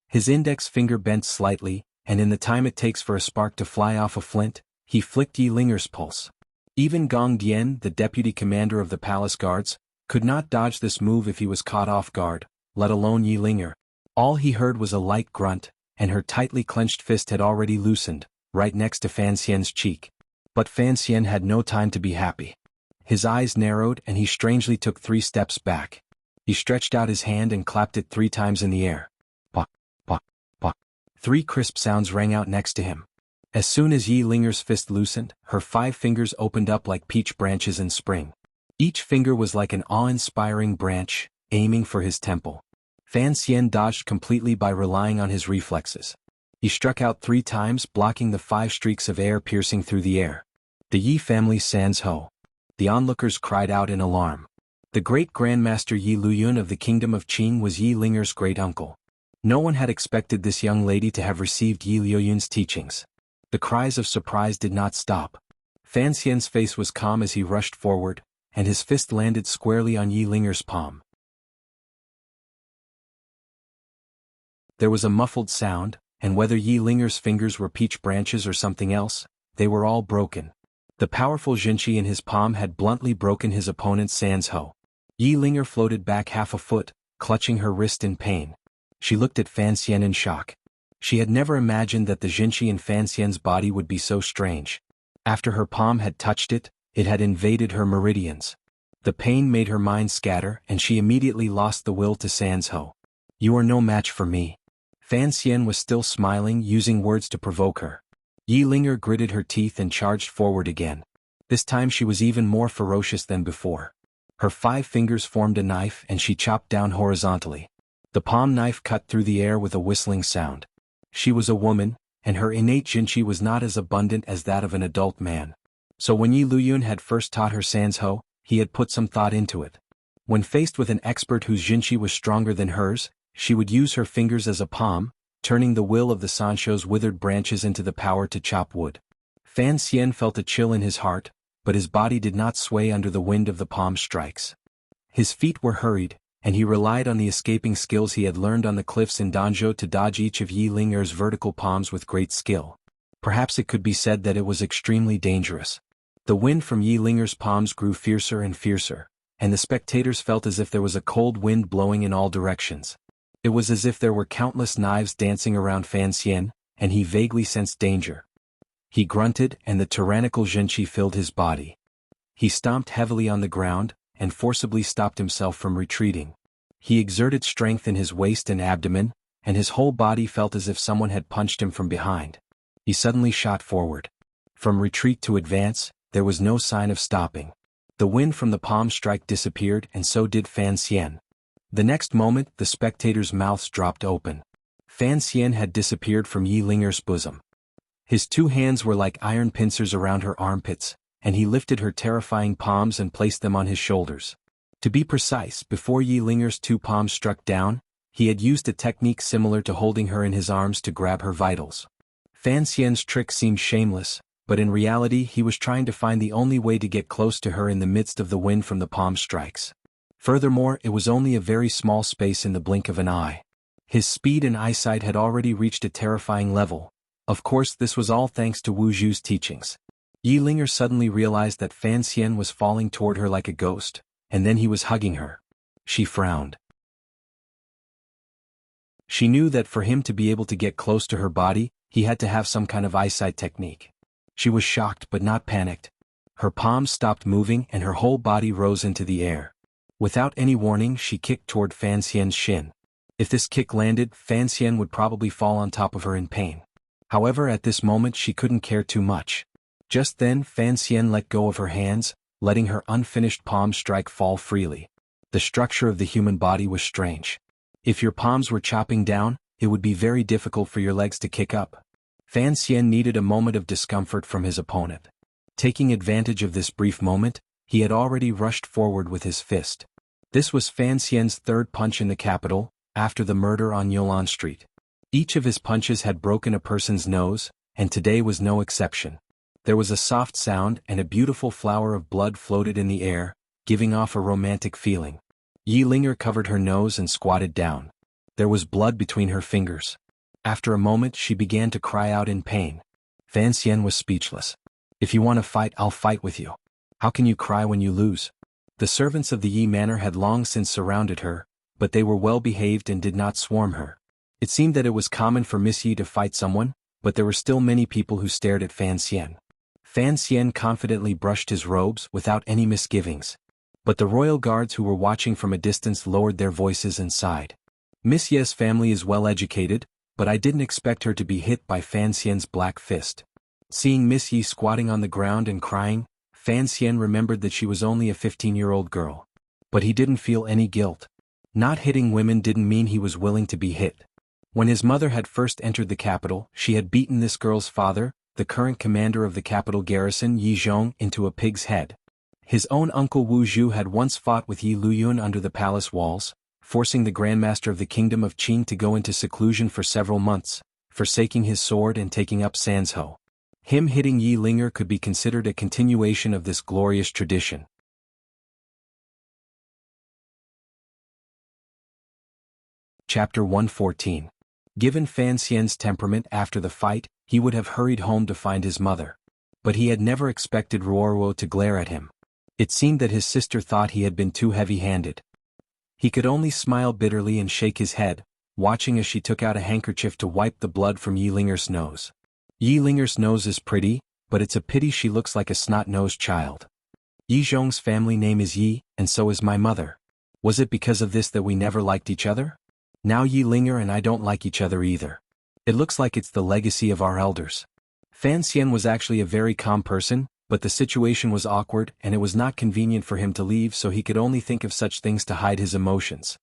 His index finger bent slightly, and in the time it takes for a spark to fly off a flint, he flicked Yi Linger's pulse. Even Gong Dian, the deputy commander of the palace guards, could not dodge this move if he was caught off guard, let alone Yi Linger. All he heard was a light grunt, and her tightly clenched fist had already loosened, right next to Fan Xian's cheek. But Fan Xian had no time to be happy. His eyes narrowed and he strangely took 3 steps back. He stretched out his hand and clapped it 3 times in the air. Pok, pok, pok. 3 crisp sounds rang out next to him. As soon as Yi Linger's fist loosened, her 5 fingers opened up like peach branches in spring. Each finger was like an awe-inspiring branch, aiming for his temple. Fan Xian dodged completely by relying on his reflexes. He struck out 3 times, blocking the 5 streaks of air piercing through the air. The Yi family sans ho. The onlookers cried out in alarm. The great Grandmaster Yi Luyun of the Kingdom of Qing was Yi Linger's great-uncle. No one had expected this young lady to have received Yi Luyun's teachings. The cries of surprise did not stop. Fan Xian's face was calm as he rushed forward, and his fist landed squarely on Yi Linger's palm. There was a muffled sound, and whether Yi Linger's fingers were peach branches or something else, they were all broken. The powerful Jinqi in his palm had bluntly broken his opponent's sans ho. Yi Linger floated back half a foot, clutching her wrist in pain. She looked at Fan Xian in shock. She had never imagined that the Jinqi in Fan Xian's body would be so strange. After her palm had touched it, it had invaded her meridians. The pain made her mind scatter, and she immediately lost the will to sans ho. You are no match for me. Fan Xian was still smiling, using words to provoke her. Yi Linger gritted her teeth and charged forward again. This time she was even more ferocious than before. Her 5 fingers formed a knife and she chopped down horizontally. The palm knife cut through the air with a whistling sound. She was a woman, and her innate Jinqi was not as abundant as that of an adult man. So when Yi Luyun had first taught her sans ho, he had put some thought into it. When faced with an expert whose Jinqi was stronger than hers, she would use her fingers as a palm, turning the will of the Sanshou's withered branches into the power to chop wood. Fan Xian felt a chill in his heart, but his body did not sway under the wind of the palm strikes. His feet were hurried, and he relied on the escaping skills he had learned on the cliffs in Danzhou to dodge each of Yi Linger's vertical palms with great skill. Perhaps it could be said that it was extremely dangerous. The wind from Yi Linger's palms grew fiercer and fiercer, and the spectators felt as if there was a cold wind blowing in all directions. It was as if there were countless knives dancing around Fan Xian, and he vaguely sensed danger. He grunted, and the tyrannical Jinqi filled his body. He stomped heavily on the ground, and forcibly stopped himself from retreating. He exerted strength in his waist and abdomen, and his whole body felt as if someone had punched him from behind. He suddenly shot forward. From retreat to advance, there was no sign of stopping. The wind from the palm strike disappeared, and so did Fan Xian. The next moment, the spectators' mouths dropped open. Fan Xian had disappeared from Yi Linger's bosom. His 2 hands were like iron pincers around her armpits, and he lifted her terrifying palms and placed them on his shoulders. To be precise, before Yi Linger's 2 palms struck down, he had used a technique similar to holding her in his arms to grab her vitals. Fan Xian's trick seemed shameless, but in reality he was trying to find the only way to get close to her in the midst of the wind from the palm strikes. Furthermore, it was only a very small space in the blink of an eye. His speed and eyesight had already reached a terrifying level. Of course, this was all thanks to Wu Zhu's teachings. Yi Linger suddenly realized that Fan Xian was falling toward her like a ghost, and then he was hugging her. She frowned. She knew that for him to be able to get close to her body, he had to have some kind of eyesight technique. She was shocked but not panicked. Her palms stopped moving and her whole body rose into the air. Without any warning, she kicked toward Fan Xian's shin. If this kick landed, Fan Xian would probably fall on top of her in pain. However, at this moment she couldn't care too much. Just then, Fan Xian let go of her hands, letting her unfinished palm strike fall freely. The structure of the human body was strange. If your palms were chopping down, it would be very difficult for your legs to kick up. Fan Xian needed a moment of discomfort from his opponent. Taking advantage of this brief moment, he had already rushed forward with his fist. This was Fan Xian's 3rd punch in the capital, after the murder on Yolan Street. Each of his punches had broken a person's nose, and today was no exception. There was a soft sound and a beautiful flower of blood floated in the air, giving off a romantic feeling. Yi Linger covered her nose and squatted down. There was blood between her fingers. After a moment she began to cry out in pain. Fan Xian was speechless. If you want to fight, I'll fight with you. How can you cry when you lose? The servants of the Yi Manor had long since surrounded her, but they were well behaved and did not swarm her. It seemed that it was common for Miss Yi to fight someone, but there were still many people who stared at Fan Xian. Fan Xian confidently brushed his robes without any misgivings. But the royal guards who were watching from a distance lowered their voices and sighed. Miss Ye's family is well educated, but I didn't expect her to be hit by Fan Xian's black fist. Seeing Miss Yi squatting on the ground and crying, Fan Xian remembered that she was only a 15-year-old girl. But he didn't feel any guilt. Not hitting women didn't mean he was willing to be hit. When his mother had first entered the capital, she had beaten this girl's father, the current commander of the capital garrison Yi Zhong, into a pig's head. His own uncle Wu Zhu had once fought with Yi Luyun under the palace walls, forcing the grandmaster of the kingdom of Qing to go into seclusion for several months, forsaking his sword and taking up Sanzhou. Him hitting Yi Linger could be considered a continuation of this glorious tradition. Chapter 114. Given Fan Xian's temperament after the fight, he would have hurried home to find his mother. But he had never expected Ruoruo to glare at him. It seemed that his sister thought he had been too heavy-handed. He could only smile bitterly and shake his head, watching as she took out a handkerchief to wipe the blood from Yi Linger's nose. Yi Linger's nose is pretty, but it's a pity she looks like a snot-nosed child. Yi Zhong's family name is Yi, and so is my mother. Was it because of this that we never liked each other? Now Yi Linger and I don't like each other either. It looks like it's the legacy of our elders. Fan Xian was actually a very calm person, but the situation was awkward and it was not convenient for him to leave, so he could only think of such things to hide his emotions.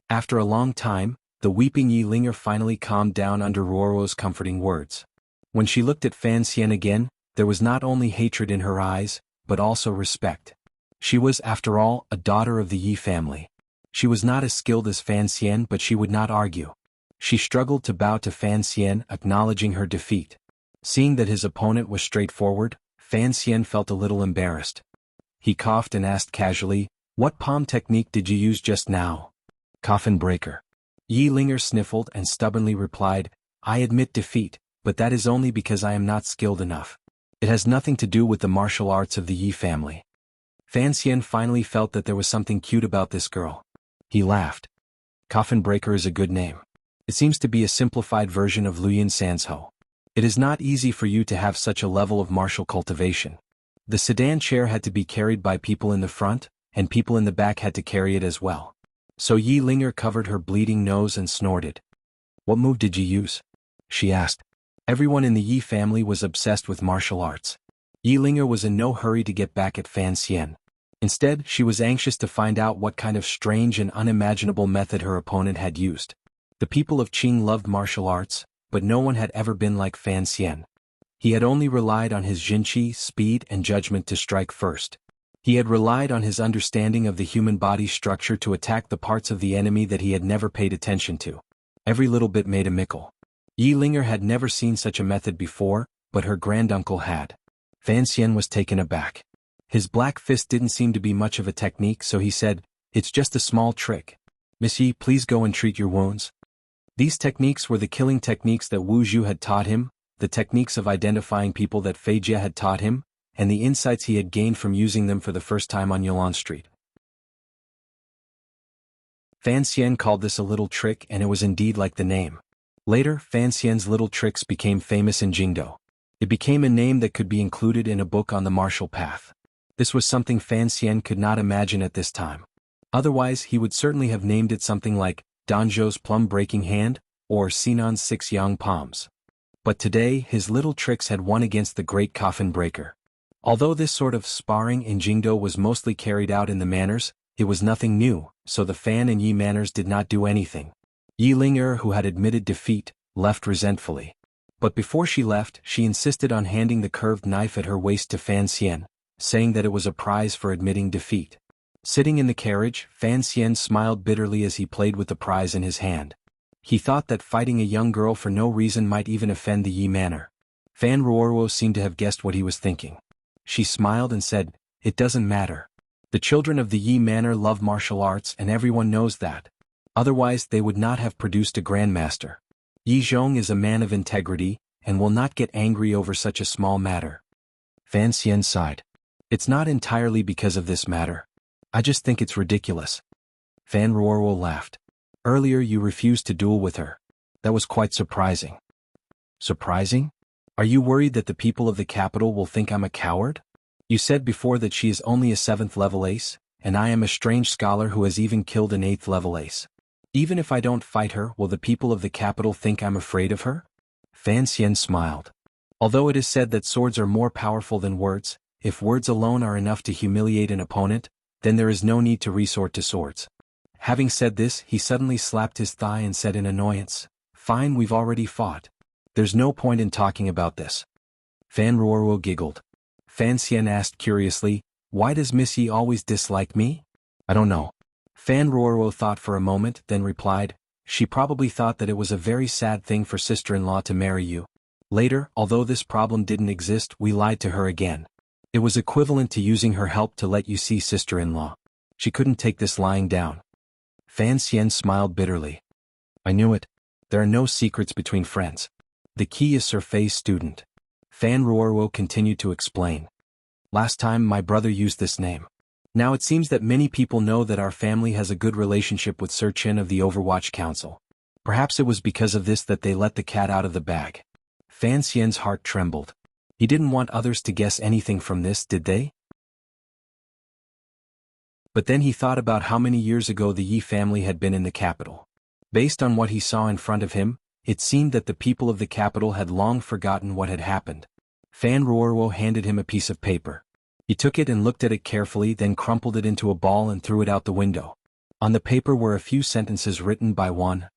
After a long time, the weeping Yi Linger finally calmed down under Ruoruo's comforting words. When she looked at Fan Xian again, there was not only hatred in her eyes, but also respect. She was, after all, a daughter of the Yi family. She was not as skilled as Fan Xian, but she would not argue. She struggled to bow to Fan Xian, acknowledging her defeat. Seeing that his opponent was straightforward, Fan Xian felt a little embarrassed. He coughed and asked casually, "What palm technique did you use just now?" "Coffin breaker." Yi Linger sniffled and stubbornly replied, "I admit defeat, but that is only because I am not skilled enough. It has nothing to do with the martial arts of the Yi family." Fan Xian finally felt that there was something cute about this girl. He laughed. "Coffin breaker is a good name. It seems to be a simplified version of Luyin Sanzhou. It is not easy for you to have such a level of martial cultivation." The sedan chair had to be carried by people in the front, and people in the back had to carry it as well. So Yi Linger covered her bleeding nose and snorted. "What move did you use?" she asked. Everyone in the Yi family was obsessed with martial arts. Yi Linger was in no hurry to get back at Fan Xian. Instead, she was anxious to find out what kind of strange and unimaginable method her opponent had used. The people of Qing loved martial arts, but no one had ever been like Fan Xian. He had only relied on his jinqi, speed and judgment to strike first. He had relied on his understanding of the human body structure to attack the parts of the enemy that he had never paid attention to. Every little bit made a mickle. Yi Linger had never seen such a method before, but her granduncle had. Fan Xian was taken aback. His black fist didn't seem to be much of a technique, so he said, "It's just a small trick. Miss Yi, please go and treat your wounds." These techniques were the killing techniques that Wu Zhu had taught him, the techniques of identifying people that Fei Jie had taught him, and the insights he had gained from using them for the first time on Yulon Street. Fan Xian called this a little trick, and it was indeed like the name. Later, Fan Xian's little tricks became famous in Jingdo. It became a name that could be included in a book on the martial path. This was something Fan Xian could not imagine at this time. Otherwise, he would certainly have named it something like Danzhou's plum-breaking hand, or Sinan's 6 yang palms. But today, his little tricks had won against the great coffin breaker. Although this sort of sparring in Jingdo was mostly carried out in the manors, it was nothing new, so the Fan and Yi manors did not do anything. Yi Linger, who had admitted defeat, left resentfully. But before she left, she insisted on handing the curved knife at her waist to Fan Xian, saying that it was a prize for admitting defeat. Sitting in the carriage, Fan Xian smiled bitterly as he played with the prize in his hand. He thought that fighting a young girl for no reason might even offend the Yi manor. Fan Ruoruo seemed to have guessed what he was thinking. She smiled and said, "It doesn't matter. The children of the Yi manor love martial arts and everyone knows that. Otherwise they would not have produced a grandmaster. Yi Zhong is a man of integrity, and will not get angry over such a small matter." Fan Xian sighed. "It's not entirely because of this matter. I just think it's ridiculous." Fan Ruoruo laughed. "Earlier you refused to duel with her. That was quite surprising." "Surprising? Are you worried that the people of the capital will think I'm a coward? You said before that she is only a 7th level ace, and I am a strange scholar who has even killed an 8th level ace. Even if I don't fight her, will the people of the capital think I'm afraid of her? Fan Xian smiled. Although it is said that swords are more powerful than words, if words alone are enough to humiliate an opponent, then there is no need to resort to swords. Having said this, he suddenly slapped his thigh and said in annoyance, "Fine, we've already fought. There's no point in talking about this." Fan Ruoruo giggled. Fan Xian asked curiously, "Why does Miss Yi always dislike me?" "I don't know." Fan Ruoruo thought for a moment, then replied, "She probably thought that it was a very sad thing for sister-in-law to marry you. Later, although this problem didn't exist, we lied to her again. It was equivalent to using her help to let you see sister-in-law. She couldn't take this lying down." Fan Xian smiled bitterly. "I knew it. There are no secrets between friends. The key is Surfei's student." Fan Ruoruo continued to explain. "Last time my brother used this name. Now it seems that many people know that our family has a good relationship with Sir Chin of the Overwatch Council. Perhaps it was because of this that they let the cat out of the bag." Fan Xian's heart trembled. He didn't want others to guess anything from this, did they? But then he thought about how many years ago the Yi family had been in the capital. Based on what he saw in front of him, it seemed that the people of the capital had long forgotten what had happened. Fan Ruoruo handed him a piece of paper. He took it and looked at it carefully, then crumpled it into a ball and threw it out the window. On the paper were a few sentences written by Wan.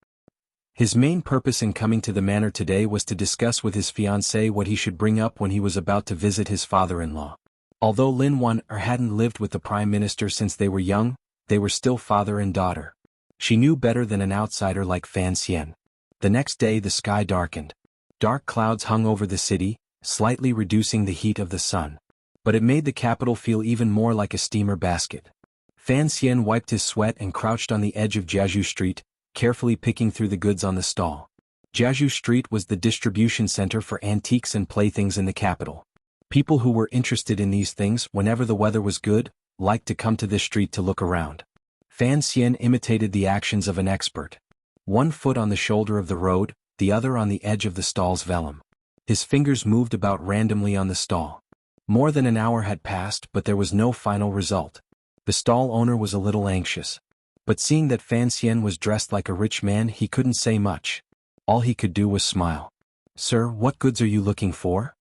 His main purpose in coming to the manor today was to discuss with his fiancée what he should bring up when he was about to visit his father-in-law. Although Lin Wan hadn't lived with the prime minister since they were young, they were still father and daughter. She knew better than an outsider like Fan Xian. The next day the sky darkened. Dark clouds hung over the city, slightly reducing the heat of the sun. But it made the capital feel even more like a steamer basket. Fan Xian wiped his sweat and crouched on the edge of Jiazhu Street, carefully picking through the goods on the stall. Jiazhu Street was the distribution center for antiques and playthings in the capital. People who were interested in these things, whenever the weather was good, liked to come to this street to look around. Fan Xian imitated the actions of an expert. One foot on the shoulder of the road, the other on the edge of the stall's vellum. His fingers moved about randomly on the stall. More than an hour had passed, but there was no final result. The stall owner was a little anxious. But seeing that Fan Xian was dressed like a rich man, he couldn't say much. All he could do was smile. "Sir, what goods are you looking for?"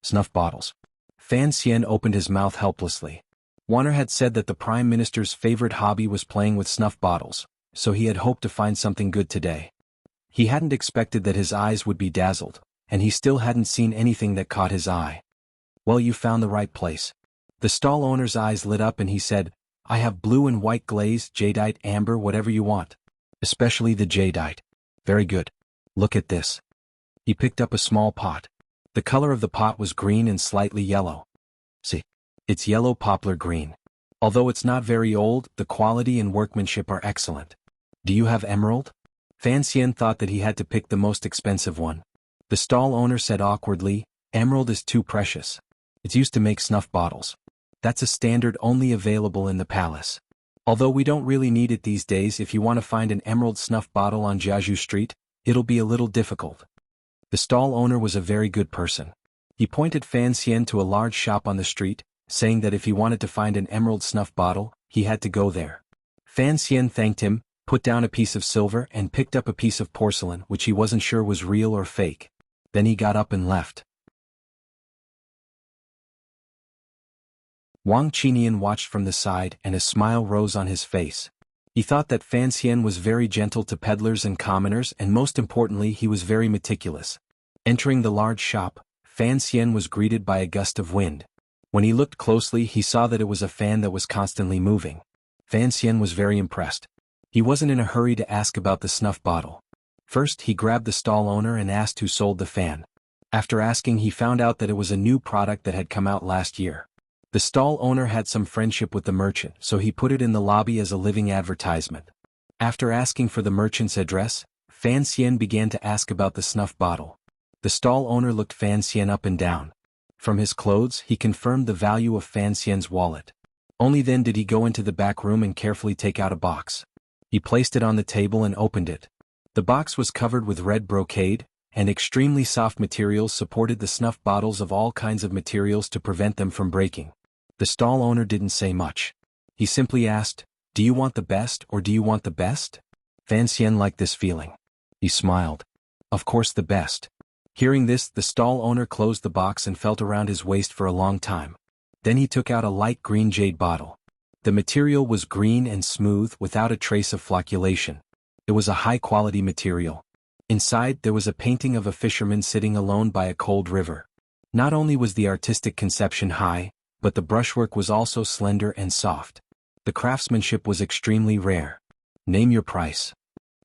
"Snuff bottles." Fan Xian opened his mouth helplessly. Warner had said that the Prime Minister's favorite hobby was playing with snuff bottles, so he had hoped to find something good today. He hadn't expected that his eyes would be dazzled, and he still hadn't seen anything that caught his eye. "Well, you found the right place." The stall owner's eyes lit up and he said, "I have blue and white glaze, jadeite, amber, whatever you want. Especially the jadeite." "Very good. Look at this." He picked up a small pot. The color of the pot was green and slightly yellow. "See? It's yellow poplar green. Although it's not very old, the quality and workmanship are excellent." "Do you have emerald?" Fan Xian thought that he had to pick the most expensive one. The stall owner said awkwardly, "Emerald is too precious. It's used to make snuff bottles. That's a standard only available in the palace. Although we don't really need it these days, if you want to find an emerald snuff bottle on Jiazhu Street, it'll be a little difficult." The stall owner was a very good person. He pointed Fan Xian to a large shop on the street, saying that if he wanted to find an emerald snuff bottle, he had to go there. Fan Xian thanked him, put down a piece of silver and picked up a piece of porcelain which he wasn't sure was real or fake. Then he got up and left. Wang Qinian watched from the side and a smile rose on his face. He thought that Fan Xian was very gentle to peddlers and commoners, and most importantly he was very meticulous. Entering the large shop, Fan Xian was greeted by a gust of wind. When he looked closely he saw that it was a fan that was constantly moving. Fan Xian was very impressed. He wasn't in a hurry to ask about the snuff bottle. First he grabbed the stall owner and asked who sold the fan. After asking he found out that it was a new product that had come out last year. The stall owner had some friendship with the merchant, so he put it in the lobby as a living advertisement. After asking for the merchant's address, Fan Xian began to ask about the snuff bottle. The stall owner looked Fan Xian up and down. From his clothes he confirmed the value of Fan Xian's wallet. Only then did he go into the back room and carefully take out a box. He placed it on the table and opened it. The box was covered with red brocade, and extremely soft materials supported the snuff bottles of all kinds of materials to prevent them from breaking. The stall owner didn't say much. He simply asked, "Do you want the best or do you want the best?" Fan Xian liked this feeling. He smiled. Of course the best. Hearing this, the stall owner closed the box and felt around his waist for a long time. Then he took out a light green jade bottle. The material was green and smooth without a trace of flocculation. It was a high-quality material. Inside there was a painting of a fisherman sitting alone by a cold river. Not only was the artistic conception high, but the brushwork was also slender and soft. The craftsmanship was extremely rare. Name your price.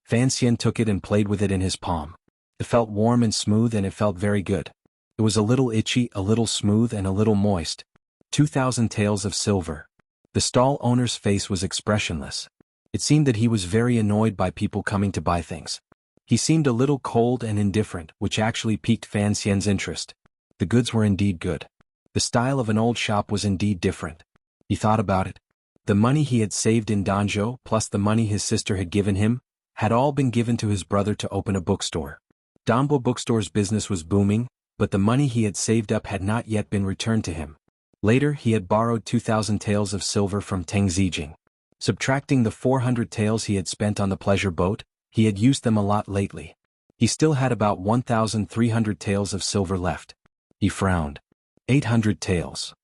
Fan Xian took it and played with it in his palm. It felt warm and smooth and it felt very good. It was a little itchy, a little smooth and a little moist. 2,000 taels of silver. The stall owner's face was expressionless. It seemed that he was very annoyed by people coming to buy things. He seemed a little cold and indifferent, which actually piqued Fan Xian's interest. The goods were indeed good. The style of an old shop was indeed different. He thought about it. The money he had saved in Danzhou plus the money his sister had given him had all been given to his brother to open a bookstore. Danbo Bookstore's business was booming, but the money he had saved up had not yet been returned to him. Later he had borrowed 2,000 taels of silver from Teng Zijing. Subtracting the 400 taels he had spent on the pleasure boat, he had used them a lot lately. He still had about 1,300 taels of silver left. He frowned. 800 taels.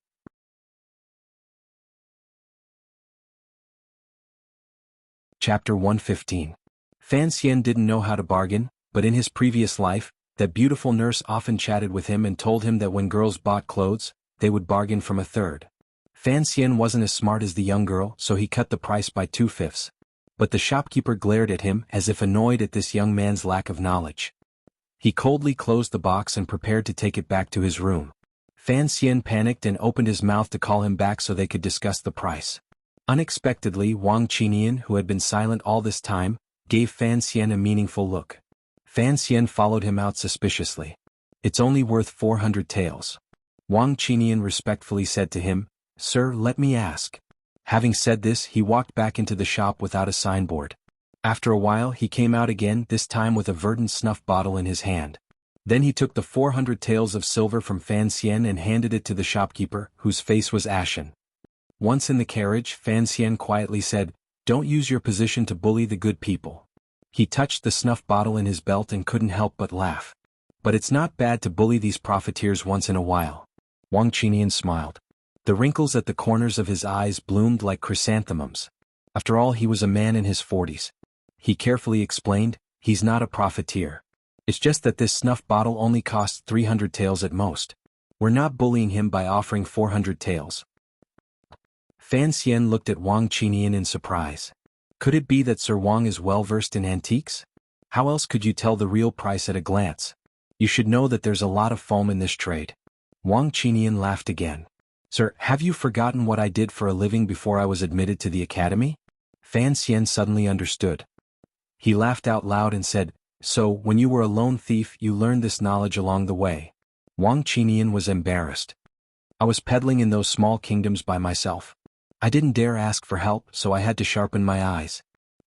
Chapter 115. Fan Xian didn't know how to bargain, but in his previous life, that beautiful nurse often chatted with him and told him that when girls bought clothes, they would bargain from a third. Fan Xian wasn't as smart as the young girl, so he cut the price by 2/5. But the shopkeeper glared at him as if annoyed at this young man's lack of knowledge. He coldly closed the box and prepared to take it back to his room. Fan Xian panicked and opened his mouth to call him back so they could discuss the price. Unexpectedly, Wang Qinian, who had been silent all this time, gave Fan Xian a meaningful look. Fan Xian followed him out suspiciously. "It's only worth 400 taels. Wang Qinian respectfully said to him, "Sir, let me ask." Having said this, he walked back into the shop without a signboard. After a while he came out again, this time with a verdant snuff bottle in his hand. Then he took the 400 taels of silver from Fan Xian and handed it to the shopkeeper, whose face was ashen. Once in the carriage, Fan Xian quietly said, "Don't use your position to bully the good people." He touched the snuff bottle in his belt and couldn't help but laugh. "But it's not bad to bully these profiteers once in a while." Wang Qinian smiled. The wrinkles at the corners of his eyes bloomed like chrysanthemums. After all, he was a man in his 40s. He carefully explained, "He's not a profiteer. It's just that this snuff bottle only costs 300 taels at most. We're not bullying him by offering 400 taels." Fan Xian looked at Wang Qinian in surprise. Could it be that Sir Wang is well versed in antiques? How else could you tell the real price at a glance? You should know that there's a lot of foam in this trade. Wang Qinian laughed again. "Sir, have you forgotten what I did for a living before I was admitted to the academy?" Fan Xian suddenly understood. He laughed out loud and said, "So, when you were a lone thief you learned this knowledge along the way." Wang Qinian was embarrassed. "I was peddling in those small kingdoms by myself. I didn't dare ask for help, so I had to sharpen my eyes."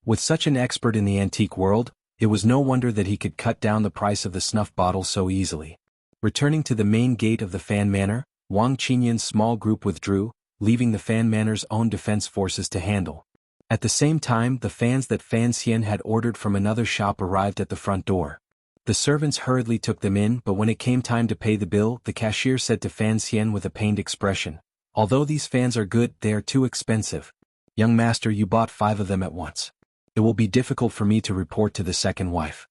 With such an expert in the antique world, it was no wonder that he could cut down the price of the snuff bottle so easily. Returning to the main gate of the Fan Manor, Wang Qinian's small group withdrew, leaving the Fan Manor's own defense forces to handle. At the same time, the fans that Fan Xian had ordered from another shop arrived at the front door. The servants hurriedly took them in, but when it came time to pay the bill, the cashier said to Fan Xian with a pained expression, "Although these fans are good, they are too expensive. Young master, you bought 5 of them at once. It will be difficult for me to report to the second wife."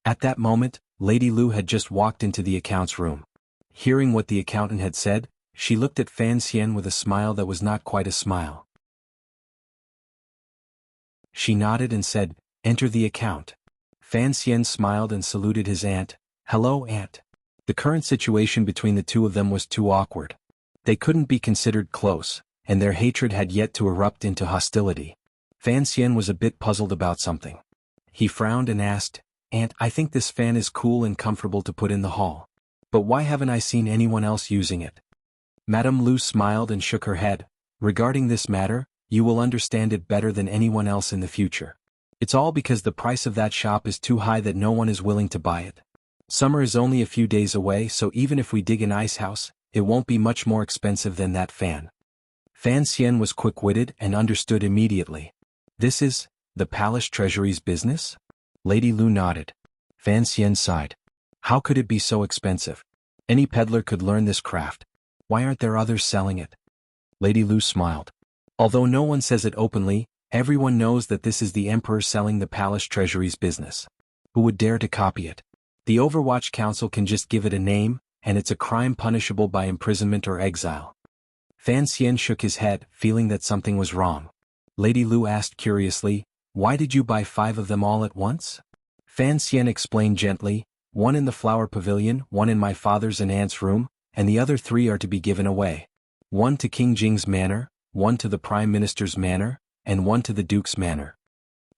At that moment, Lady Lu had just walked into the accounts room. Hearing what the accountant had said, she looked at Fan Xian with a smile that was not quite a smile. She nodded and said, "Enter the account." Fan Xian smiled and saluted his aunt. "Hello, aunt." The current situation between the two of them was too awkward. They couldn't be considered close, and their hatred had yet to erupt into hostility. Fan Xian was a bit puzzled about something. He frowned and asked, "Aunt, I think this fan is cool and comfortable to put in the hall. But why haven't I seen anyone else using it?" Madame Lu smiled and shook her head. "Regarding this matter, you will understand it better than anyone else in the future. It's all because the price of that shop is too high that no one is willing to buy it. Summer is only a few days away, so even if we dig an ice house, it won't be much more expensive than that fan." Fan Xian was quick-witted and understood immediately. This is the palace treasury's business? Lady Lu nodded. Fan Xian sighed. How could it be so expensive? Any peddler could learn this craft. Why aren't there others selling it? Lady Lu smiled. Although no one says it openly, everyone knows that this is the emperor selling the palace treasury's business. Who would dare to copy it? The Overwatch Council can just give it a name, and it's a crime punishable by imprisonment or exile. Fan Xian shook his head, feeling that something was wrong. Lady Lu asked curiously, why did you buy 5 of them all at once? Fan Xian explained gently, 1 in the flower pavilion, 1 in my father's and aunt's room, and the other 3 are to be given away. 1 to King Jing's manor, 1 to the Prime Minister's manor, and 1 to the Duke's manor.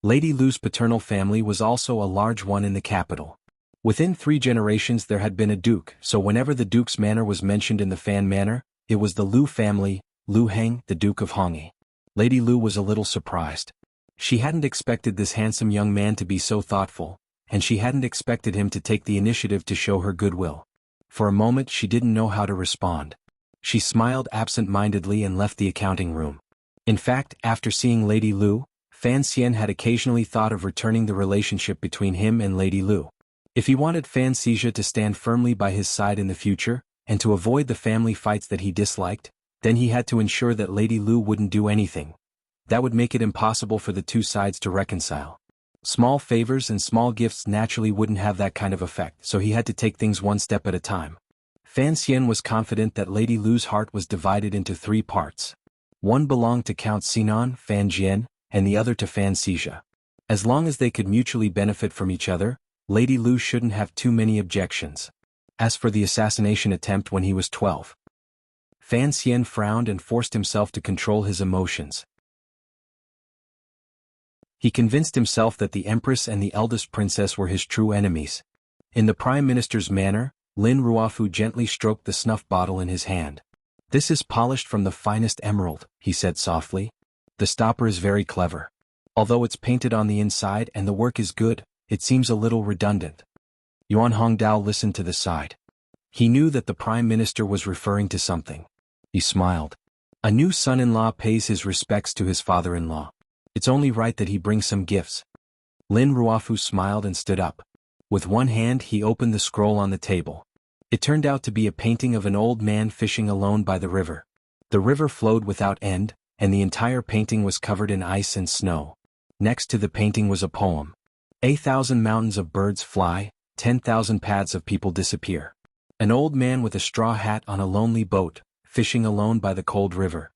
Lady Lu's paternal family was also a large one in the capital. Within 3 generations there had been a duke, so whenever the Duke's manor was mentioned in the Fan manor, it was the Lu family, Lu Heng, the Duke of Hongyi. Lady Lu was a little surprised. She hadn't expected this handsome young man to be so thoughtful, and she hadn't expected him to take the initiative to show her goodwill. For a moment she didn't know how to respond. She smiled absent-mindedly and left the accounting room. In fact, after seeing Lady Lu, Fan Xian had occasionally thought of returning the relationship between him and Lady Lu. If he wanted Fan Xizha to stand firmly by his side in the future, and to avoid the family fights that he disliked, then he had to ensure that Lady Lu wouldn't do anything. That would make it impossible for the 2 sides to reconcile. Small favors and small gifts naturally wouldn't have that kind of effect, so he had to take things 1 step at a time. Fan Xian was confident that Lady Lu's heart was divided into 3 parts. 1 belonged to Count Sinan, Fan Jian, and the other to Fan Xizha. As long as they could mutually benefit from each other, Lady Lu shouldn't have too many objections. As for the assassination attempt when he was 12, Fan Xian frowned and forced himself to control his emotions. He convinced himself that the Empress and the eldest princess were his true enemies. In the Prime Minister's manor, Lin Ruofu gently stroked the snuff bottle in his hand. This is polished from the finest emerald, he said softly. The stopper is very clever. Although it's painted on the inside and the work is good, it seems a little redundant. Yuan Hongdao listened to the side. He knew that the Prime Minister was referring to something. He smiled. A new son-in-law pays his respects to his father-in-law. It's only right that he brings some gifts. Lin Ruofu smiled and stood up. With one hand he opened the scroll on the table. It turned out to be a painting of an old man fishing alone by the river. The river flowed without end, and the entire painting was covered in ice and snow. Next to the painting was a poem. 1,000 mountains of birds fly, 10,000 paths of people disappear. An old man with a straw hat on a lonely boat, fishing alone by the cold river.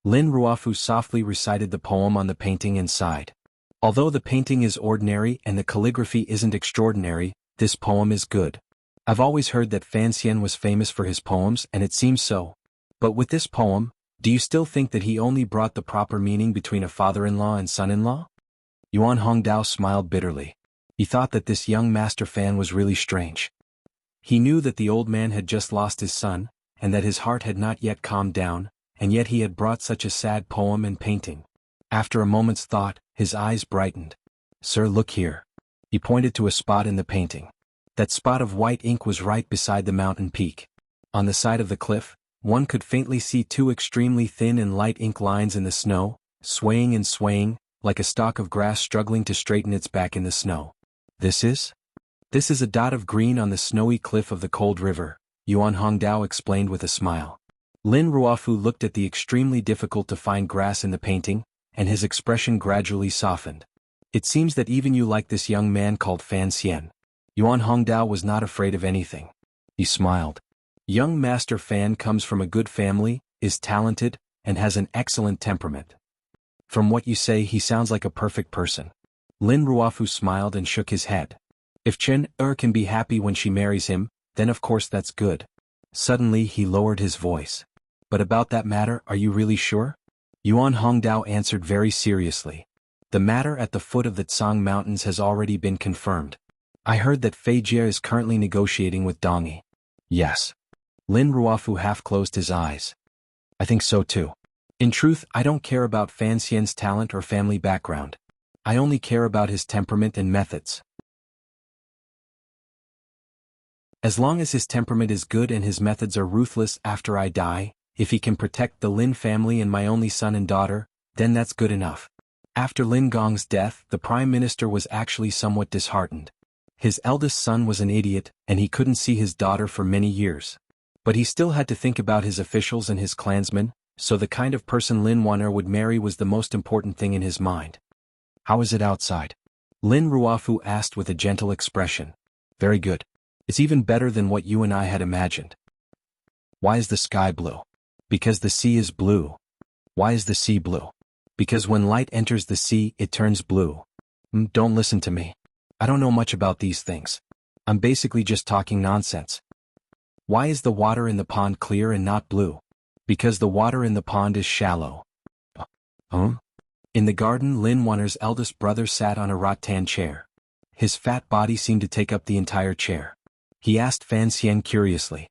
Lin Ruofu softly recited the poem on the painting and sighed. Although the painting is ordinary and the calligraphy isn't extraordinary, this poem is good. I've always heard that Fan Xian was famous for his poems and it seems so. But with this poem, do you still think that he only brought the proper meaning between a father-in-law and son-in-law? Yuan Hongdao smiled bitterly. He thought that this young master Fan was really strange. He knew that the old man had just lost his son, and that his heart had not yet calmed down, and yet he had brought such a sad poem and painting. After a moment's thought, his eyes brightened. Sir, look here. He pointed to a spot in the painting. That spot of white ink was right beside the mountain peak. On the side of the cliff, one could faintly see 2 extremely thin and light ink lines in the snow, swaying and swaying, like a stalk of grass struggling to straighten its back in the snow. This is a dot of green on the snowy cliff of the cold river, Yuan Hongdao explained with a smile. Lin Ruofu looked at the extremely difficult to find grass in the painting, and his expression gradually softened. It seems that even you like this young man called Fan Xian. Yuan Hongdao was not afraid of anything. He smiled. Young Master Fan comes from a good family, is talented, and has an excellent temperament. From what you say, he sounds like a perfect person. Lin Ruofu smiled and shook his head. If Chen can be happy when she marries him, then of course that's good. Suddenly he lowered his voice. But about that matter, are you really sure? Yuan Hongdao answered very seriously. The matter at the foot of the Tsang Mountains has already been confirmed. I heard that Fei Jie is currently negotiating with Dongyi. Yes. Lin Ruofu half closed his eyes. I think so too. In truth, I don't care about Fan Xian's talent or family background. I only care about his temperament and methods. As long as his temperament is good and his methods are ruthless after I die, If he can protect the Lin family and my only son and daughter, then that's good enough. After Lin Gong's death, the Prime Minister was actually somewhat disheartened. His eldest son was an idiot, and he couldn't see his daughter for many years. But he still had to think about his officials and his clansmen, so the kind of person Lin Wan'er would marry was the most important thing in his mind. How is it outside? Lin Ruofu asked with a gentle expression. Very good. It's even better than what you and I had imagined. Why is the sky blue? Because the sea is blue. Why is the sea blue? Because when light enters the sea, it turns blue. Don't listen to me. I don't know much about these things. I'm basically just talking nonsense. Why is the water in the pond clear and not blue? Because the water in the pond is shallow. In the garden, Lin Wan'er's eldest brother sat on a rattan chair. His fat body seemed to take up the entire chair. He asked Fan Xian curiously.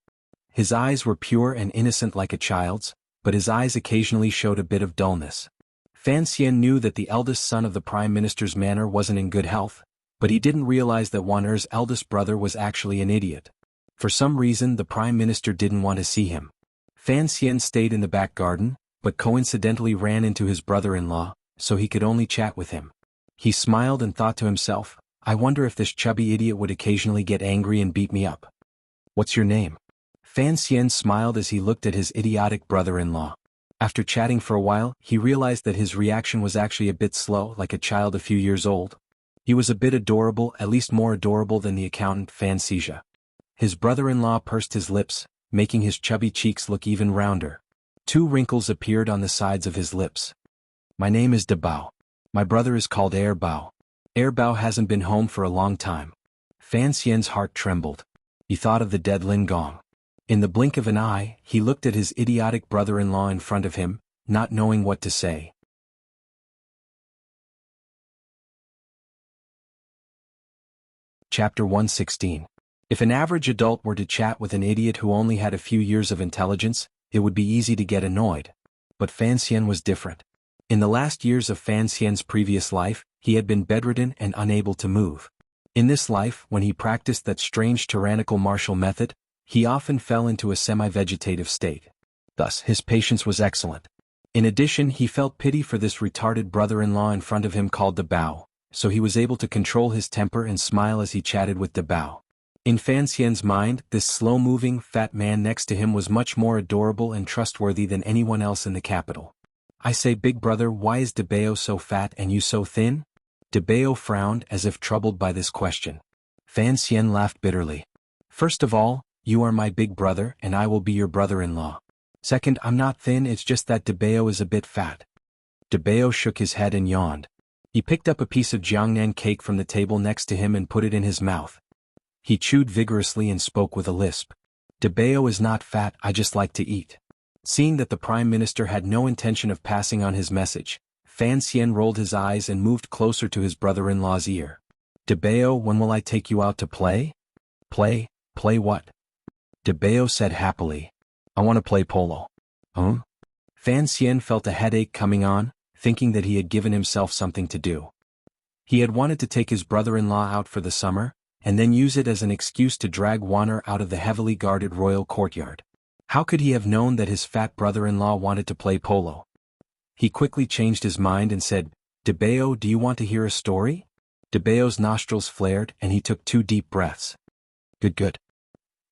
His eyes were pure and innocent like a child's, but his eyes occasionally showed a bit of dullness. Fan Xian knew that the eldest son of the Prime Minister's manor wasn't in good health, but he didn't realize that Wan'er's eldest brother was actually an idiot. For some reason the Prime Minister didn't want to see him. Fan Xian stayed in the back garden, but coincidentally ran into his brother-in-law, so he could only chat with him. He smiled and thought to himself, I wonder if this chubby idiot would occasionally get angry and beat me up. What's your name? Fan Xian smiled as he looked at his idiotic brother-in-law. After chatting for a while, he realized that his reaction was actually a bit slow, like a child a few years old. He was a bit adorable, at least more adorable than the accountant Fan Xija. His brother-in-law pursed his lips, making his chubby cheeks look even rounder. 2 wrinkles appeared on the sides of his lips. My name is De Bao. My brother is called Air Bao. Air Bao hasn't been home for a long time. Fan Xian's heart trembled. He thought of the dead Lin Gong. In the blink of an eye, he looked at his idiotic brother-in-law in front of him, not knowing what to say. Chapter 116. If an average adult were to chat with an idiot who only had a few years of intelligence, it would be easy to get annoyed. But Fan Xian was different. In the last years of Fan Xian's previous life, he had been bedridden and unable to move. In this life, when he practiced that strange tyrannical martial method, he often fell into a semi-vegetative state. Thus, his patience was excellent. In addition, he felt pity for this retarded brother-in-law in front of him called De Bao, so he was able to control his temper and smile as he chatted with De Bao. In Fan Xian's mind, this slow-moving, fat man next to him was much more adorable and trustworthy than anyone else in the capital. I say, big brother, why is De Bao so fat and you so thin? De Bao frowned as if troubled by this question. Fan Xian laughed bitterly. First of all, you are my big brother and I will be your brother-in-law. Second, I'm not thin, it's just that De Bao is a bit fat. De Bao shook his head and yawned. He picked up a piece of Jiangnan cake from the table next to him and put it in his mouth. He chewed vigorously and spoke with a lisp. De Bao is not fat, I just like to eat. Seeing that the Prime Minister had no intention of passing on his message, Fan Xian rolled his eyes and moved closer to his brother-in-law's ear. De Bao, when will I take you out to play? Play? Play what? De Bao said happily. I want to play polo. Huh? Fan Xian felt a headache coming on, thinking that he had given himself something to do. He had wanted to take his brother-in-law out for the summer, and then use it as an excuse to drag Wan'er out of the heavily guarded royal courtyard. How could he have known that his fat brother-in-law wanted to play polo? He quickly changed his mind and said, De Bao, do you want to hear a story? De Bao's nostrils flared and he took 2 deep breaths. Good.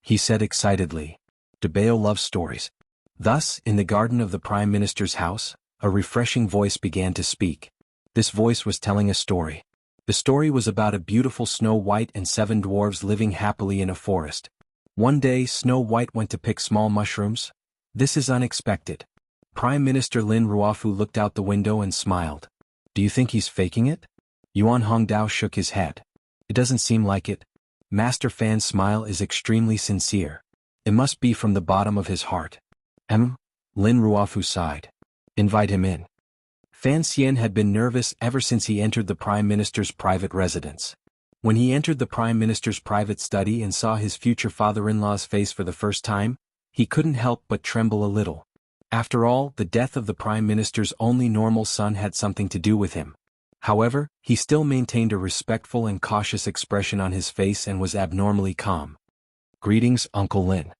He said excitedly. De Bao loves stories. Thus, in the garden of the Prime Minister's house, a refreshing voice began to speak. This voice was telling a story. The story was about a beautiful Snow White and 7 dwarves living happily in a forest. One day Snow White went to pick small mushrooms. This is unexpected. Prime Minister Lin Ruofu looked out the window and smiled. Do you think he's faking it? Yuan Hongdao shook his head. It doesn't seem like it. Master Fan's smile is extremely sincere. It must be from the bottom of his heart. Lin Ruofu sighed. Invite him in. Fan Xian had been nervous ever since he entered the Prime Minister's private residence. When he entered the Prime Minister's private study and saw his future father-in-law's face for the first time, he couldn't help but tremble a little. After all, the death of the Prime Minister's only normal son had something to do with him. However, he still maintained a respectful and cautious expression on his face and was abnormally calm. Greetings, Uncle Lin.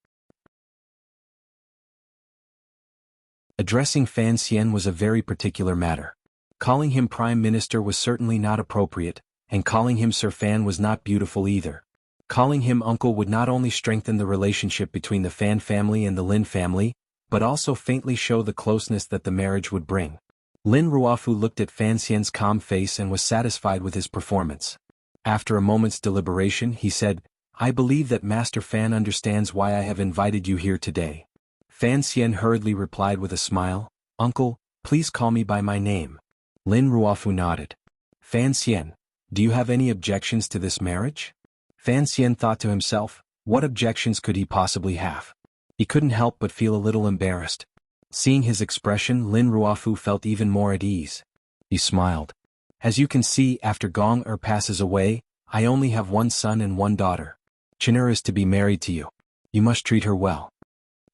Addressing Fan Xian was a very particular matter. Calling him Prime Minister was certainly not appropriate, and calling him Sir Fan was not beautiful either. Calling him uncle would not only strengthen the relationship between the Fan family and the Lin family, but also faintly show the closeness that the marriage would bring. Lin Ruofu looked at Fan Xian's calm face and was satisfied with his performance. After a moment's deliberation, he said, "I believe that Master Fan understands why I have invited you here today." Fan Xian hurriedly replied with a smile, "Uncle, please call me by my name." Lin Ruofu nodded. "Fan Xian, do you have any objections to this marriage?" Fan Xian thought to himself, what objections could he possibly have? He couldn't help but feel a little embarrassed. Seeing his expression, Lin Ruofu felt even more at ease. He smiled. "As you can see, after Gong passes away, I only have one son and one daughter. Chen is to be married to you. You must treat her well."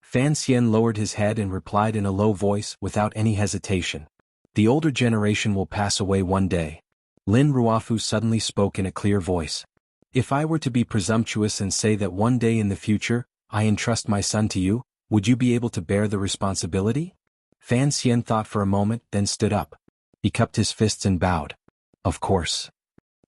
Fan Xian lowered his head and replied in a low voice without any hesitation. "The older generation will pass away one day." Lin Ruofu suddenly spoke in a clear voice. "If I were to be presumptuous and say that one day in the future, I entrust my son to you, would you be able to bear the responsibility?" Fan Xian thought for a moment, then stood up. He cupped his fists and bowed. "Of course.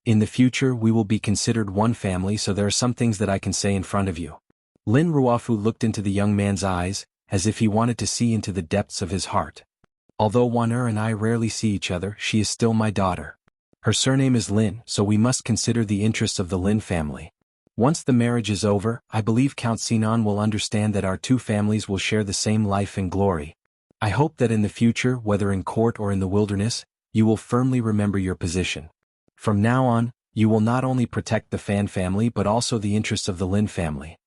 In the future we will be considered one family, so there are some things that I can say in front of you." Lin Ruofu looked into the young man's eyes, as if he wanted to see into the depths of his heart. "Although Wan and I rarely see each other, she is still my daughter. Her surname is Lin, so we must consider the interests of the Lin family. Once the marriage is over, I believe Count Sinan will understand that our two families will share the same life and glory. I hope that in the future, whether in court or in the wilderness, you will firmly remember your position. From now on, you will not only protect the Fan family but also the interests of the Lin family."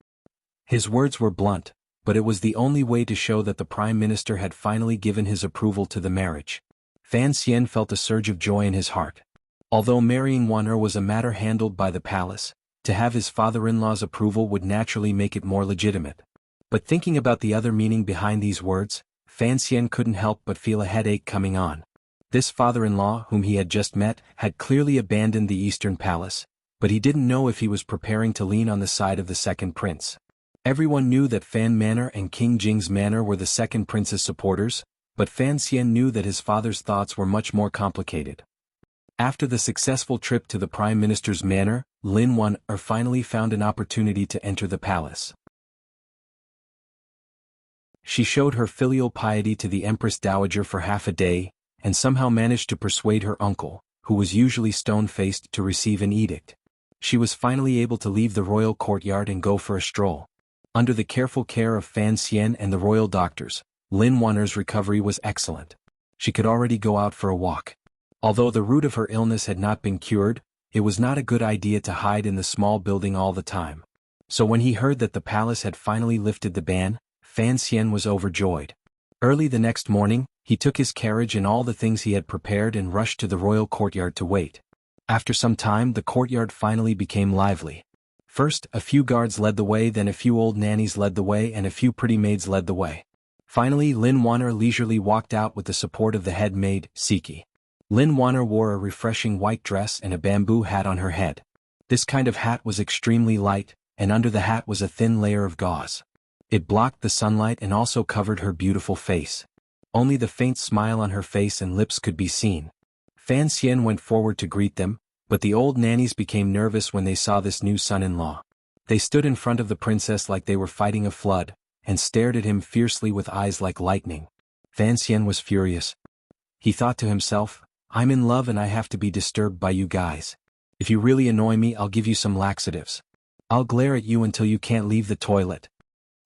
His words were blunt, but it was the only way to show that the Prime Minister had finally given his approval to the marriage. Fan Xian felt a surge of joy in his heart. Although marrying Wan was a matter handled by the palace, to have his father-in-law's approval would naturally make it more legitimate. But thinking about the other meaning behind these words, Fan Xian couldn't help but feel a headache coming on. This father-in-law, whom he had just met, had clearly abandoned the Eastern Palace, but he didn't know if he was preparing to lean on the side of the second prince. Everyone knew that Fan Manor and King Jing's Manor were the second prince's supporters, but Fan Xian knew that his father's thoughts were much more complicated. After the successful trip to the Prime Minister's manor, Lin Wan finally found an opportunity to enter the palace. She showed her filial piety to the Empress Dowager for half a day, and somehow managed to persuade her uncle, who was usually stone-faced, to receive an edict. She was finally able to leave the royal courtyard and go for a stroll. Under the careful care of Fan Xian and the royal doctors, Lin Wan's recovery was excellent. She could already go out for a walk. Although the root of her illness had not been cured, it was not a good idea to hide in the small building all the time. So when he heard that the palace had finally lifted the ban, Fan Xian was overjoyed. Early the next morning, he took his carriage and all the things he had prepared and rushed to the royal courtyard to wait. After some time, the courtyard finally became lively. First, a few guards led the way, then a few old nannies led the way, and a few pretty maids led the way. Finally, Lin Wan leisurely walked out with the support of the head maid, Siki. Lin Wan wore a refreshing white dress and a bamboo hat on her head. This kind of hat was extremely light, and under the hat was a thin layer of gauze. It blocked the sunlight and also covered her beautiful face. Only the faint smile on her face and lips could be seen. Fan Xian went forward to greet them, but the old nannies became nervous when they saw this new son-in-law. They stood in front of the princess like they were fighting a flood, and stared at him fiercely with eyes like lightning. Fan Xian was furious. He thought to himself, "I'm in love and I have to be disturbed by you guys. If you really annoy me, I'll give you some laxatives. I'll glare at you until you can't leave the toilet."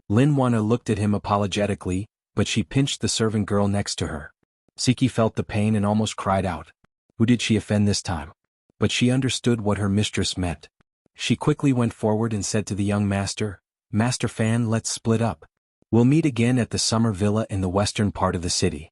Lin Wan looked at him apologetically, but she pinched the servant girl next to her. Siki felt the pain and almost cried out. Who did she offend this time? But she understood what her mistress meant. She quickly went forward and said to the young master, "Master Fan, let's split up. We'll meet again at the summer villa in the western part of the city."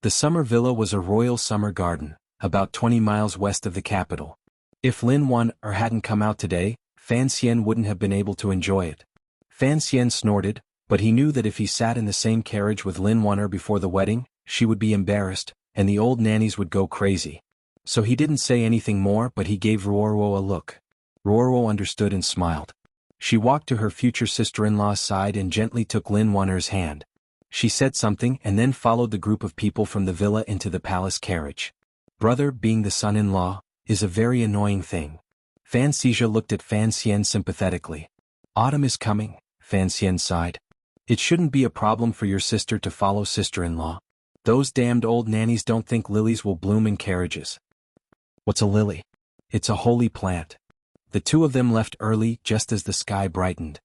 The summer villa was a royal summer garden, about 20 miles west of the capital. If Lin Wan hadn't come out today, Fan Xian wouldn't have been able to enjoy it. Fan Xian snorted, but he knew that if he sat in the same carriage with Lin Wan before the wedding, she would be embarrassed, and the old nannies would go crazy. So he didn't say anything more, but he gave Ruoruo a look. Ruoruo understood and smiled. She walked to her future sister-in-law's side and gently took Lin Wan's hand. She said something and then followed the group of people from the villa into the palace carriage. Brother, being the son-in-law, is a very annoying thing. Fan Xizha looked at Fan Xian sympathetically. Autumn is coming, Fan Xian sighed. It shouldn't be a problem for your sister to follow sister-in-law. Those damned old nannies don't think lilies will bloom in carriages. What's a lily? It's a holy plant. The two of them left early just as the sky brightened.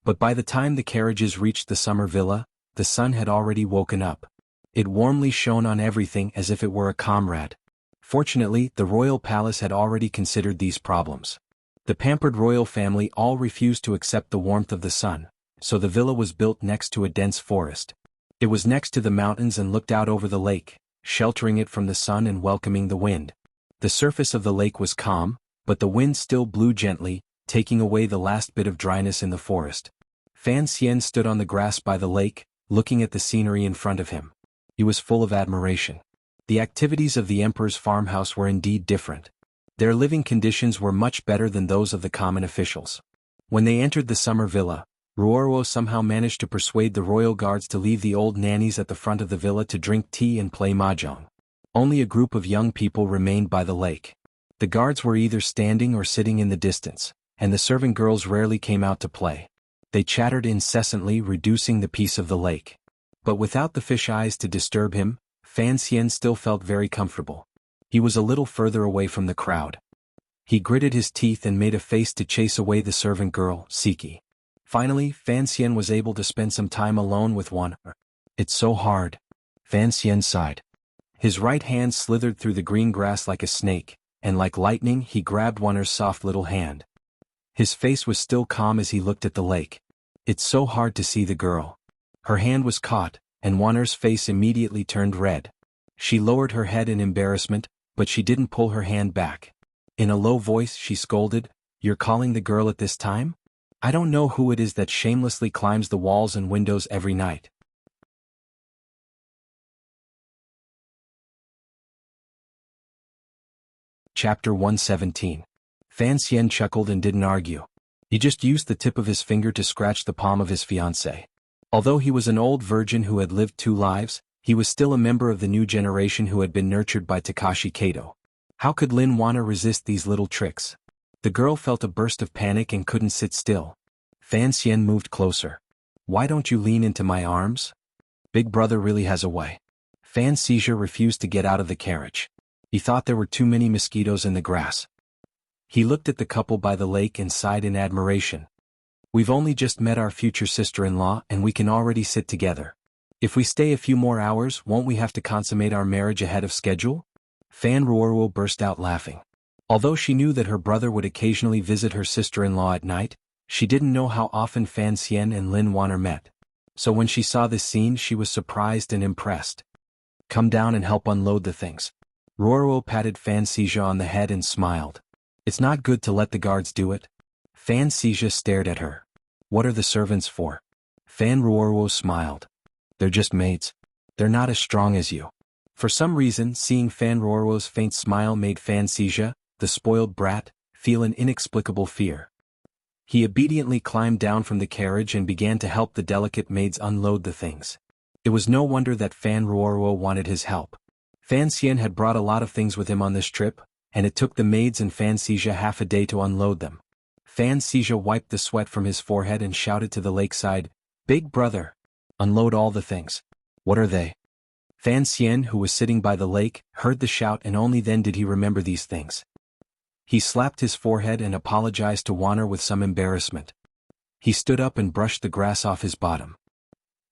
But by the time the carriages reached the summer villa, the sun had already woken up. It warmly shone on everything as if it were a comrade. Fortunately, the royal palace had already considered these problems. The pampered royal family all refused to accept the warmth of the sun, so the villa was built next to a dense forest. It was next to the mountains and looked out over the lake, sheltering it from the sun and welcoming the wind. The surface of the lake was calm, but the wind still blew gently, taking away the last bit of dryness in the forest. Fan Xian stood on the grass by the lake, looking at the scenery in front of him. He was full of admiration. The activities of the emperor's farmhouse were indeed different. Their living conditions were much better than those of the common officials. When they entered the summer villa, Ruoruo somehow managed to persuade the royal guards to leave the old nannies at the front of the villa to drink tea and play mahjong. Only a group of young people remained by the lake. The guards were either standing or sitting in the distance, and the servant girls rarely came out to play. They chattered incessantly, reducing the peace of the lake. But without the fish eyes to disturb him, Fan Xian still felt very comfortable. He was a little further away from the crowd. He gritted his teeth and made a face to chase away the servant girl, Siki. Finally, Fan Xian was able to spend some time alone with Wan'er. It's so hard. Fan Xian sighed. His right hand slithered through the green grass like a snake, and like lightning he grabbed Wan'er's soft little hand. His face was still calm as he looked at the lake. It's so hard to see the girl. Her hand was caught, and Wan'er's face immediately turned red. She lowered her head in embarrassment, but she didn't pull her hand back. In a low voice she scolded, "You're calling the girl at this time? I don't know who it is that shamelessly climbs the walls and windows every night." Chapter 117. Fan Xian chuckled and didn't argue. He just used the tip of his finger to scratch the palm of his fiancée. Although he was an old virgin who had lived 2 lives, he was still a member of the new generation who had been nurtured by Takashi Kato. How could Lin Wan'er resist these little tricks? The girl felt a burst of panic and couldn't sit still. Fan Xian moved closer. "Why don't you lean into my arms? Big brother really has a way." Fan Xizha refused to get out of the carriage. He thought there were too many mosquitoes in the grass. He looked at the couple by the lake and sighed in admiration. "We've only just met our future sister-in-law and we can already sit together. If we stay a few more hours, won't we have to consummate our marriage ahead of schedule?" Fan Ruoruo burst out laughing. Although she knew that her brother would occasionally visit her sister-in-law at night, she didn't know how often Fan Xian and Lin Wan'er met. So when she saw this scene she was surprised and impressed. "Come down and help unload the things." Ruoruo patted Fan Xizha on the head and smiled. "It's not good to let the guards do it." Fan Xizha stared at her. "What are the servants for?" Fan Ruoruo smiled. "They're just maids. They're not as strong as you." For some reason, seeing Fan Ruoruo's faint smile made Fan Xizha, the spoiled brat, feel an inexplicable fear. He obediently climbed down from the carriage and began to help the delicate maids unload the things. It was no wonder that Fan Ruoruo wanted his help. Fan Xian had brought a lot of things with him on this trip, and it took the maids and Fan Xizha half a day to unload them. Fan Xizha wiped the sweat from his forehead and shouted to the lakeside, "Big brother! Unload all the things." "What are they?" Fan Xian, who was sitting by the lake, heard the shout and only then did he remember these things. He slapped his forehead and apologized to Wan'er with some embarrassment. He stood up and brushed the grass off his bottom.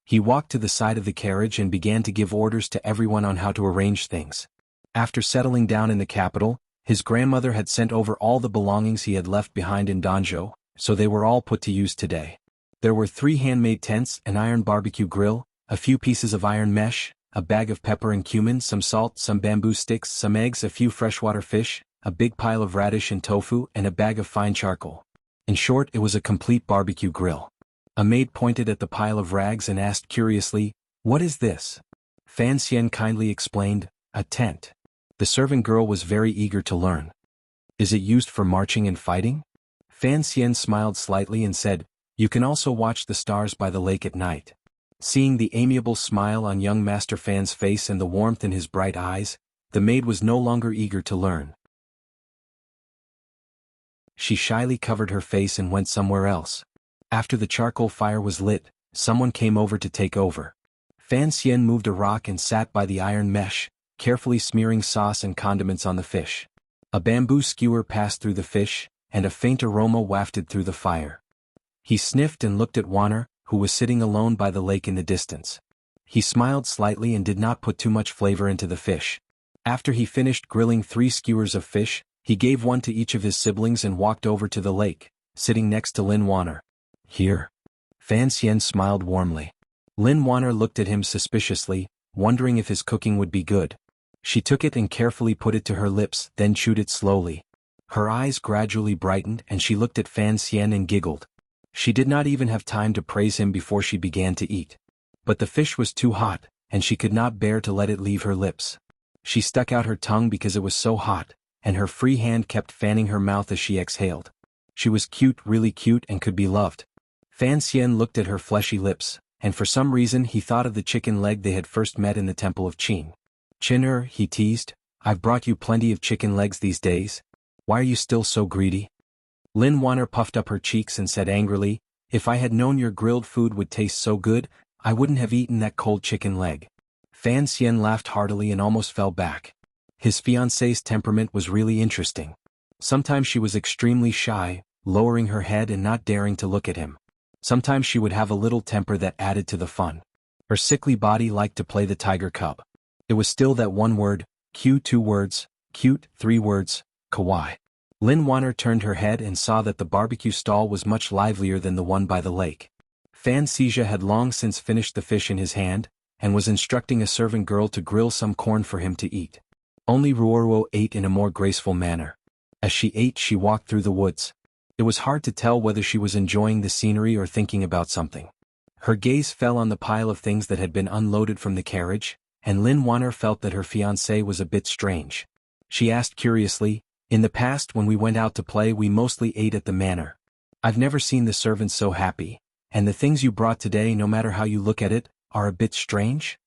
He walked to the side of the carriage and began to give orders to everyone on how to arrange things. After settling down in the capital, his grandmother had sent over all the belongings he had left behind in Danzhou, so they were all put to use today. There were 3 handmade tents, an iron barbecue grill, a few pieces of iron mesh, a bag of pepper and cumin, some salt, some bamboo sticks, some eggs, a few freshwater fish, a big pile of radish and tofu, and a bag of fine charcoal. In short, it was a complete barbecue grill. A maid pointed at the pile of rags and asked curiously, "What is this?" Fan Xian kindly explained, "A tent." The servant girl was very eager to learn. "Is it used for marching and fighting?" Fan Xian smiled slightly and said, You can also watch the stars by the lake at night. Seeing the amiable smile on young Master Fan's face and the warmth in his bright eyes, the maid was no longer eager to learn. She shyly covered her face and went somewhere else. After the charcoal fire was lit, someone came over to take over. Fan Xian moved a rock and sat by the iron mesh, carefully smearing sauce and condiments on the fish. A bamboo skewer passed through the fish, and a faint aroma wafted through the fire. He sniffed and looked at Wanner, who was sitting alone by the lake in the distance. He smiled slightly and did not put too much flavor into the fish. After he finished grilling 3 skewers of fish, he gave one to each of his siblings and walked over to the lake, sitting next to Lin Wanner. Here. Fan Xian smiled warmly. Lin Wanner looked at him suspiciously, wondering if his cooking would be good. She took it and carefully put it to her lips, then chewed it slowly. Her eyes gradually brightened and she looked at Fan Xian and giggled. She did not even have time to praise him before she began to eat. But the fish was too hot, and she could not bear to let it leave her lips. She stuck out her tongue because it was so hot, and her free hand kept fanning her mouth as she exhaled. She was cute, really cute, and could be loved. Fan Xian looked at her fleshy lips, and for some reason he thought of the chicken leg they had first met in the temple of Qin. "Qin," he teased, "I've brought you plenty of chicken legs these days. Why are you still so greedy?" Lin Wanner puffed up her cheeks and said angrily, "If I had known your grilled food would taste so good, I wouldn't have eaten that cold chicken leg." Fan Xian laughed heartily and almost fell back. His fiancée's temperament was really interesting. Sometimes she was extremely shy, lowering her head and not daring to look at him. Sometimes she would have a little temper that added to the fun. Her sickly body liked to play the tiger cub. It was still that one word, cute 2 words, cute 3 words, kawaii. Lin Wanner turned her head and saw that the barbecue stall was much livelier than the one by the lake. Fan Xizha had long since finished the fish in his hand, and was instructing a servant girl to grill some corn for him to eat. Only Ruoruo ate in a more graceful manner. As she ate she walked through the woods. It was hard to tell whether she was enjoying the scenery or thinking about something. Her gaze fell on the pile of things that had been unloaded from the carriage, and Lin Wanner felt that her fiancé was a bit strange. She asked curiously, "In the past when we went out to play we mostly ate at the manor. I've never seen the servants so happy, and the things you brought today, no matter how you look at it, are a bit strange?"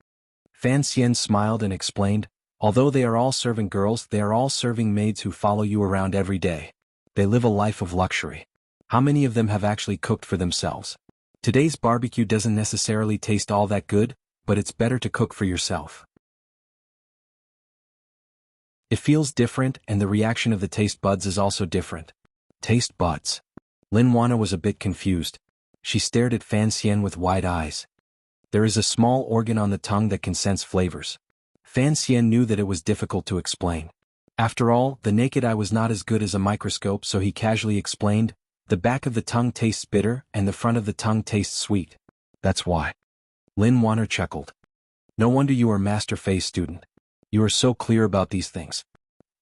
Fan Xian smiled and explained, "Although they are all servant girls, they are all serving maids who follow you around every day. They live a life of luxury. How many of them have actually cooked for themselves? Today's barbecue doesn't necessarily taste all that good, but it's better to cook for yourself. It feels different, and the reaction of the taste buds is also different." Taste buds. Lin Wanner was a bit confused. She stared at Fan Xian with wide eyes. There is a small organ on the tongue that can sense flavors. Fan Xian knew that it was difficult to explain. After all, the naked eye was not as good as a microscope, so he casually explained, "The back of the tongue tastes bitter and the front of the tongue tastes sweet. That's why." Lin Wanner chuckled. "No wonder you are Master Fei's student. You are so clear about these things."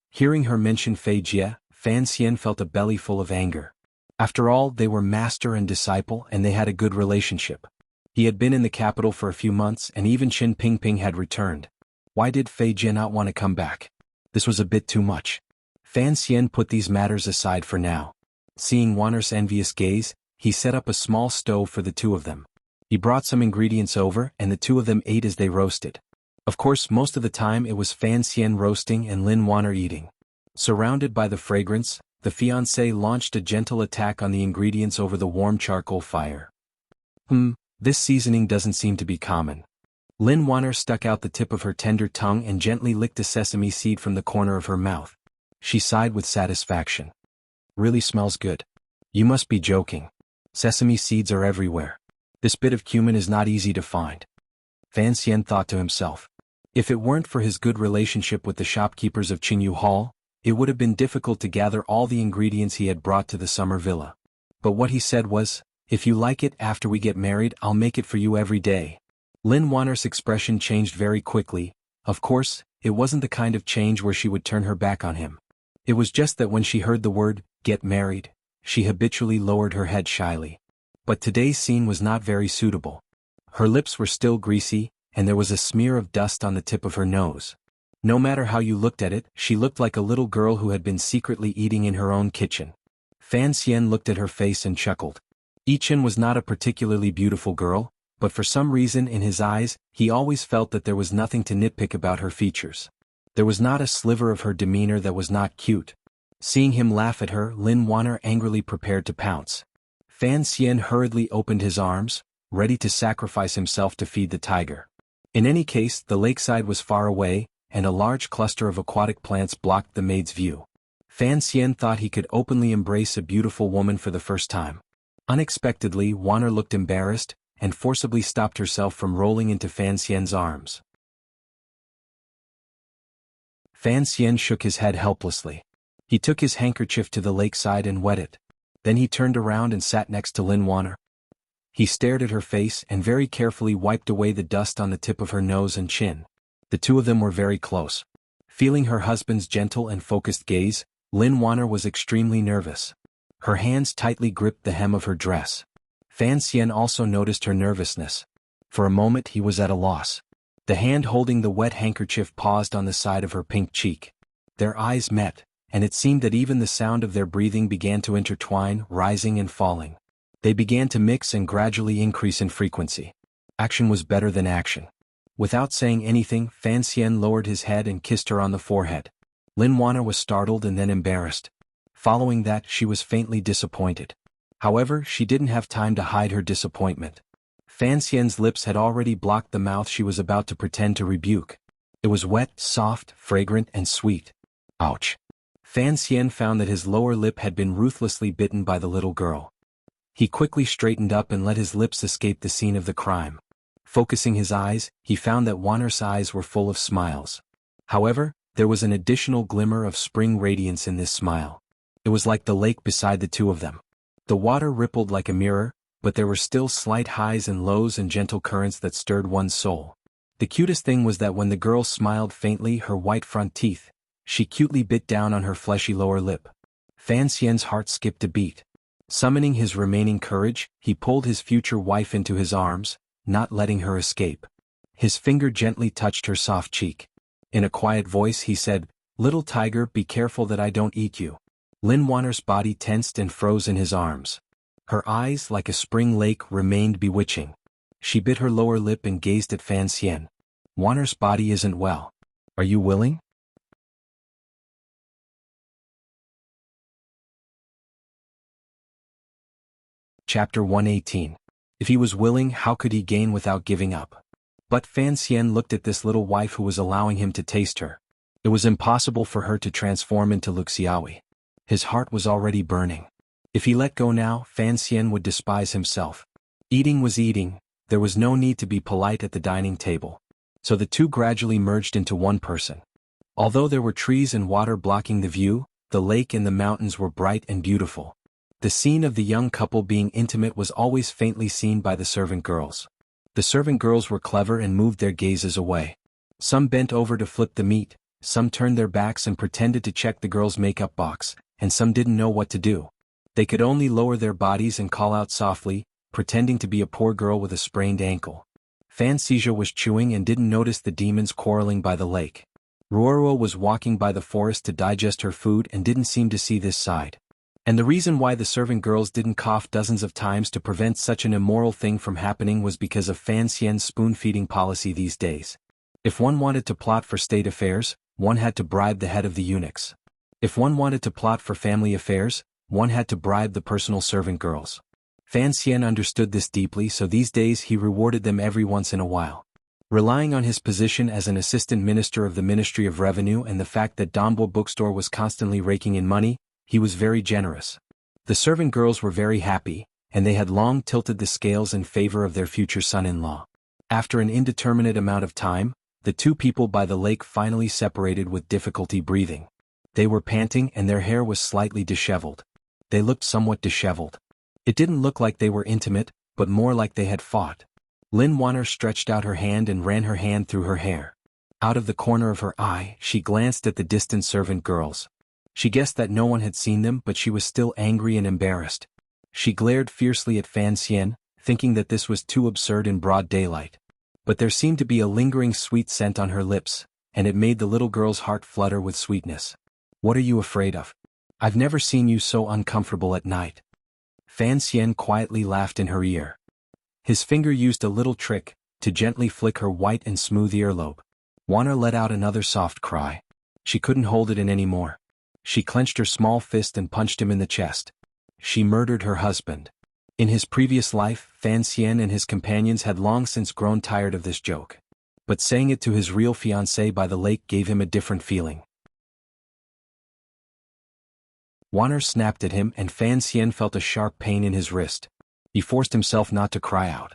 Hearing her mention Fei Jie, Fan Xian felt a belly full of anger. After all, they were master and disciple and they had a good relationship. He had been in the capital for a few months and even Qin Pingping had returned. Why did Fei Jie not want to come back? This was a bit too much. Fan Xian put these matters aside for now. Seeing Wanner's envious gaze, he set up a small stove for the two of them. He brought some ingredients over and the two of them ate as they roasted. Of course, most of the time it was Fan Xian roasting and Lin Wanner eating. Surrounded by the fragrance, the fiancé launched a gentle attack on the ingredients over the warm charcoal fire. This seasoning doesn't seem to be common." Lin Wanner stuck out the tip of her tender tongue and gently licked a sesame seed from the corner of her mouth. She sighed with satisfaction. "Really smells good. You must be joking. Sesame seeds are everywhere. This bit of cumin is not easy to find." Fan Xian thought to himself. If it weren't for his good relationship with the shopkeepers of Qingyu Hall, it would have been difficult to gather all the ingredients he had brought to the summer villa. But what he said was, "If you like it after we get married, I'll make it for you every day." Lin Wanner's expression changed very quickly. Of course, it wasn't the kind of change where she would turn her back on him. It was just that when she heard the word, "get married," she habitually lowered her head shyly. But today's scene was not very suitable. Her lips were still greasy, and there was a smear of dust on the tip of her nose. No matter how you looked at it, she looked like a little girl who had been secretly eating in her own kitchen. Fan Xian looked at her face and chuckled. Yichen was not a particularly beautiful girl, but for some reason in his eyes, he always felt that there was nothing to nitpick about her features. There was not a sliver of her demeanor that was not cute. Seeing him laugh at her, Lin Wanner angrily prepared to pounce. Fan Xian hurriedly opened his arms, ready to sacrifice himself to feed the tiger. In any case, the lakeside was far away, and a large cluster of aquatic plants blocked the maid's view. Fan Xian thought he could openly embrace a beautiful woman for the first time. Unexpectedly, Wanner looked embarrassed, and forcibly stopped herself from rolling into Fan Xian's arms. Fan Xian shook his head helplessly. He took his handkerchief to the lakeside and wet it. Then he turned around and sat next to Lin Wanner. He stared at her face and very carefully wiped away the dust on the tip of her nose and chin. The two of them were very close. Feeling her husband's gentle and focused gaze, Lin Wanner was extremely nervous. Her hands tightly gripped the hem of her dress. Fan Xian also noticed her nervousness. For a moment he was at a loss. The hand holding the wet handkerchief paused on the side of her pink cheek. Their eyes met, and it seemed that even the sound of their breathing began to intertwine, rising and falling. They began to mix and gradually increase in frequency. Action was better than action. Without saying anything, Fan Xian lowered his head and kissed her on the forehead. Lin Wanner was startled and then embarrassed. Following that, she was faintly disappointed. However, she didn't have time to hide her disappointment. Fan Xian's lips had already blocked the mouth she was about to pretend to rebuke. It was wet, soft, fragrant, and sweet. Ouch. Fan Xian found that his lower lip had been ruthlessly bitten by the little girl. He quickly straightened up and let his lips escape the scene of the crime. Focusing his eyes, he found that Wanner's eyes were full of smiles. However, there was an additional glimmer of spring radiance in this smile. It was like the lake beside the two of them. The water rippled like a mirror, but there were still slight highs and lows and gentle currents that stirred one's soul. The cutest thing was that when the girl smiled faintly, her white front teeth, she cutely bit down on her fleshy lower lip. Fan Xian's heart skipped a beat. Summoning his remaining courage, he pulled his future wife into his arms, not letting her escape. His finger gently touched her soft cheek. In a quiet voice he said, "Little tiger, be careful that I don't eat you." Lin Wanner's body tensed and froze in his arms. Her eyes, like a spring lake, remained bewitching. She bit her lower lip and gazed at Fan Xian. "Wanner's body isn't well. Are you willing?" Chapter 118. If he was willing, how could he gain without giving up? But Fan Xian looked at this little wife who was allowing him to taste her. It was impossible for her to transform into Luxiaowi. His heart was already burning. If he let go now, Fan Xian would despise himself. Eating was eating, there was no need to be polite at the dining table. So the two gradually merged into one person. Although there were trees and water blocking the view, the lake and the mountains were bright and beautiful. The scene of the young couple being intimate was always faintly seen by the servant girls. The servant girls were clever and moved their gazes away. Some bent over to flip the meat, some turned their backs and pretended to check the girl's makeup box, and some didn't know what to do. They could only lower their bodies and call out softly, pretending to be a poor girl with a sprained ankle. Fan Xizha was chewing and didn't notice the demons quarreling by the lake. Ruoruo was walking by the forest to digest her food and didn't seem to see this side. And the reason why the servant girls didn't cough dozens of times to prevent such an immoral thing from happening was because of Fan Xian's spoon-feeding policy these days. If one wanted to plot for state affairs, one had to bribe the head of the eunuchs. If one wanted to plot for family affairs, one had to bribe the personal servant girls. Fan Xian understood this deeply, so these days he rewarded them every once in a while. Relying on his position as an assistant minister of the Ministry of Revenue and the fact that Dombo bookstore was constantly raking in money, he was very generous. The servant girls were very happy, and they had long tilted the scales in favor of their future son-in-law. After an indeterminate amount of time, the two people by the lake finally separated with difficulty breathing. They were panting and their hair was slightly disheveled. They looked somewhat disheveled. It didn't look like they were intimate, but more like they had fought. Lin Wanner stretched out her hand and ran her hand through her hair. Out of the corner of her eye, she glanced at the distant servant girls. She guessed that no one had seen them, but she was still angry and embarrassed. She glared fiercely at Fan Xian, thinking that this was too absurd in broad daylight. But there seemed to be a lingering sweet scent on her lips, and it made the little girl's heart flutter with sweetness. "What are you afraid of? I've never seen you so uncomfortable at night." Fan Xian quietly laughed in her ear. His finger used a little trick to gently flick her white and smooth earlobe. Wanner let out another soft cry. She couldn't hold it in anymore. She clenched her small fist and punched him in the chest. She murdered her husband. In his previous life, Fan Xian and his companions had long since grown tired of this joke. But saying it to his real fiancée by the lake gave him a different feeling. Wanner snapped at him and Fan Xian felt a sharp pain in his wrist. He forced himself not to cry out.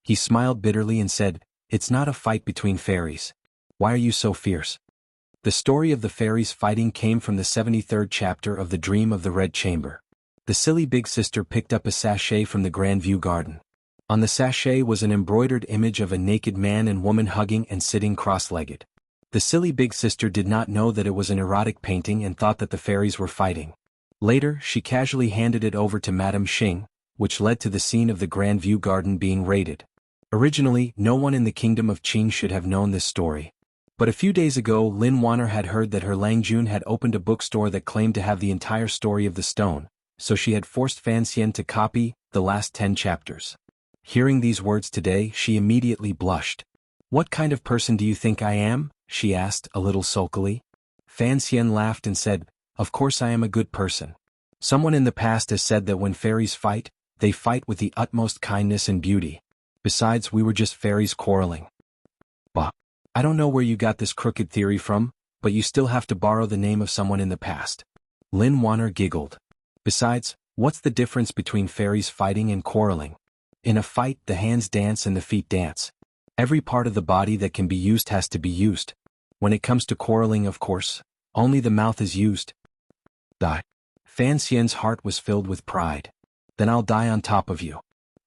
He smiled bitterly and said, "It's not a fight between fairies. Why are you so fierce?" The story of the fairies fighting came from the 73rd chapter of The Dream of the Red Chamber. The silly big sister picked up a sachet from the Grand View Garden. On the sachet was an embroidered image of a naked man and woman hugging and sitting cross-legged. The silly big sister did not know that it was an erotic painting and thought that the fairies were fighting. Later, she casually handed it over to Madame Xing, which led to the scene of the Grand View Garden being raided. Originally, no one in the kingdom of Qing should have known this story. But a few days ago, Lin Wanner had heard that her Langjun had opened a bookstore that claimed to have the entire story of the stone, so she had forced Fan Xian to copy the last 10 chapters. Hearing these words today, she immediately blushed. "What kind of person do you think I am?" she asked, a little sulkily. Fan Xian laughed and said, "Of course I am a good person. Someone in the past has said that when fairies fight, they fight with the utmost kindness and beauty. Besides, we were just fairies quarreling." "Bah. I don't know where you got this crooked theory from, but you still have to borrow the name of someone in the past." Lin Wanner giggled. "Besides, what's the difference between fairies fighting and quarreling? In a fight, the hands dance and the feet dance. Every part of the body that can be used has to be used. When it comes to quarreling, of course, only the mouth is used." Die. Fan Xian's heart was filled with pride. "Then I'll die on top of you."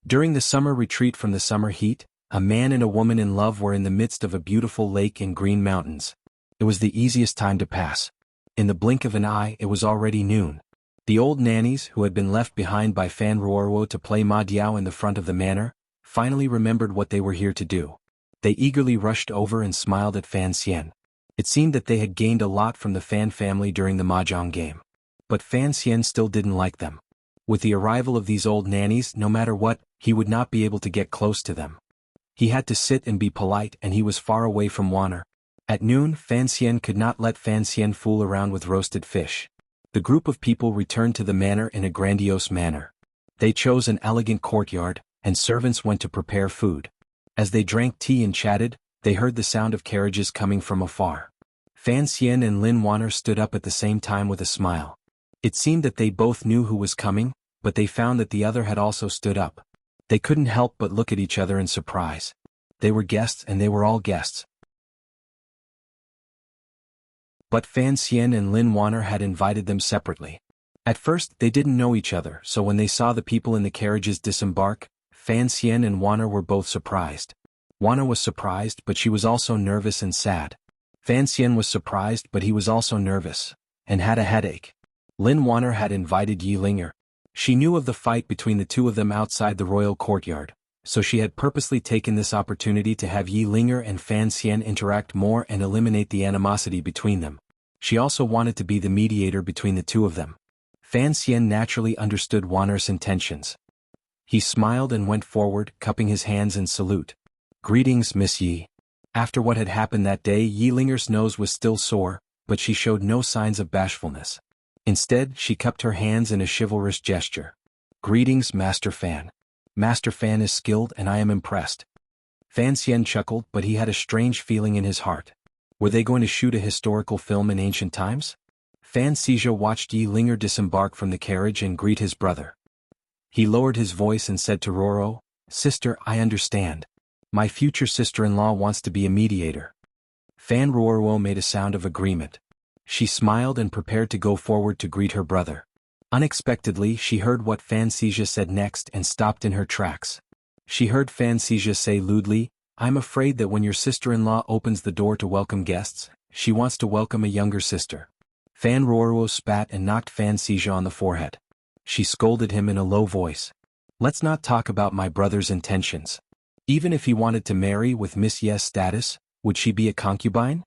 During the summer retreat from the summer heat, a man and a woman in love were in the midst of a beautiful lake and green mountains. It was the easiest time to pass. In the blink of an eye, it was already noon. The old nannies, who had been left behind by Fan Ruorwo to play Ma Diao in the front of the manor, finally remembered what they were here to do. They eagerly rushed over and smiled at Fan Xian. It seemed that they had gained a lot from the Fan family during the mahjong game. But Fan Xian still didn't like them. With the arrival of these old nannies, no matter what, he would not be able to get close to them. He had to sit and be polite, and he was far away from Wanner. At noon, Fan Xian could not let Fan Xian fool around with roasted fish. The group of people returned to the manor in a grandiose manner. They chose an elegant courtyard, and servants went to prepare food. As they drank tea and chatted, they heard the sound of carriages coming from afar. Fan Xian and Lin Wanner stood up at the same time with a smile. It seemed that they both knew who was coming, but they found that the other had also stood up. They couldn't help but look at each other in surprise. They were guests and they were all guests. But Fan Xian and Lin Wanner had invited them separately. At first, they didn't know each other, so when they saw the people in the carriages disembark, Fan Xian and Wanner were both surprised. Wanner was surprised, but she was also nervous and sad. Fan Xian was surprised, but he was also nervous, and had a headache. Lin Wanner had invited Yi Linger. She knew of the fight between the two of them outside the royal courtyard, so she had purposely taken this opportunity to have Yi Linger and Fan Xian interact more and eliminate the animosity between them. She also wanted to be the mediator between the two of them. Fan Xian naturally understood Wanner's intentions. He smiled and went forward, cupping his hands in salute. "Greetings, Miss Yi." After what had happened that day, Yi Linger's nose was still sore, but she showed no signs of bashfulness. Instead, she cupped her hands in a chivalrous gesture. "Greetings, Master Fan. Master Fan is skilled and I am impressed." Fan Xian chuckled, but he had a strange feeling in his heart. Were they going to shoot a historical film in ancient times? Fan Xizha watched Yi Linger disembark from the carriage and greet his brother. He lowered his voice and said to Roro, "Sister, I understand. My future sister-in-law wants to be a mediator." Fan Ruorwo made a sound of agreement. She smiled and prepared to go forward to greet her brother. Unexpectedly, she heard what Fan Xizha said next and stopped in her tracks. She heard Fan Xizha say lewdly, "I'm afraid that when your sister-in-law opens the door to welcome guests, she wants to welcome a younger sister." Fan Ruorwo spat and knocked Fan Xizha on the forehead. She scolded him in a low voice. "Let's not talk about my brother's intentions. Even if he wanted to marry with Miss Ye's status, would she be a concubine?"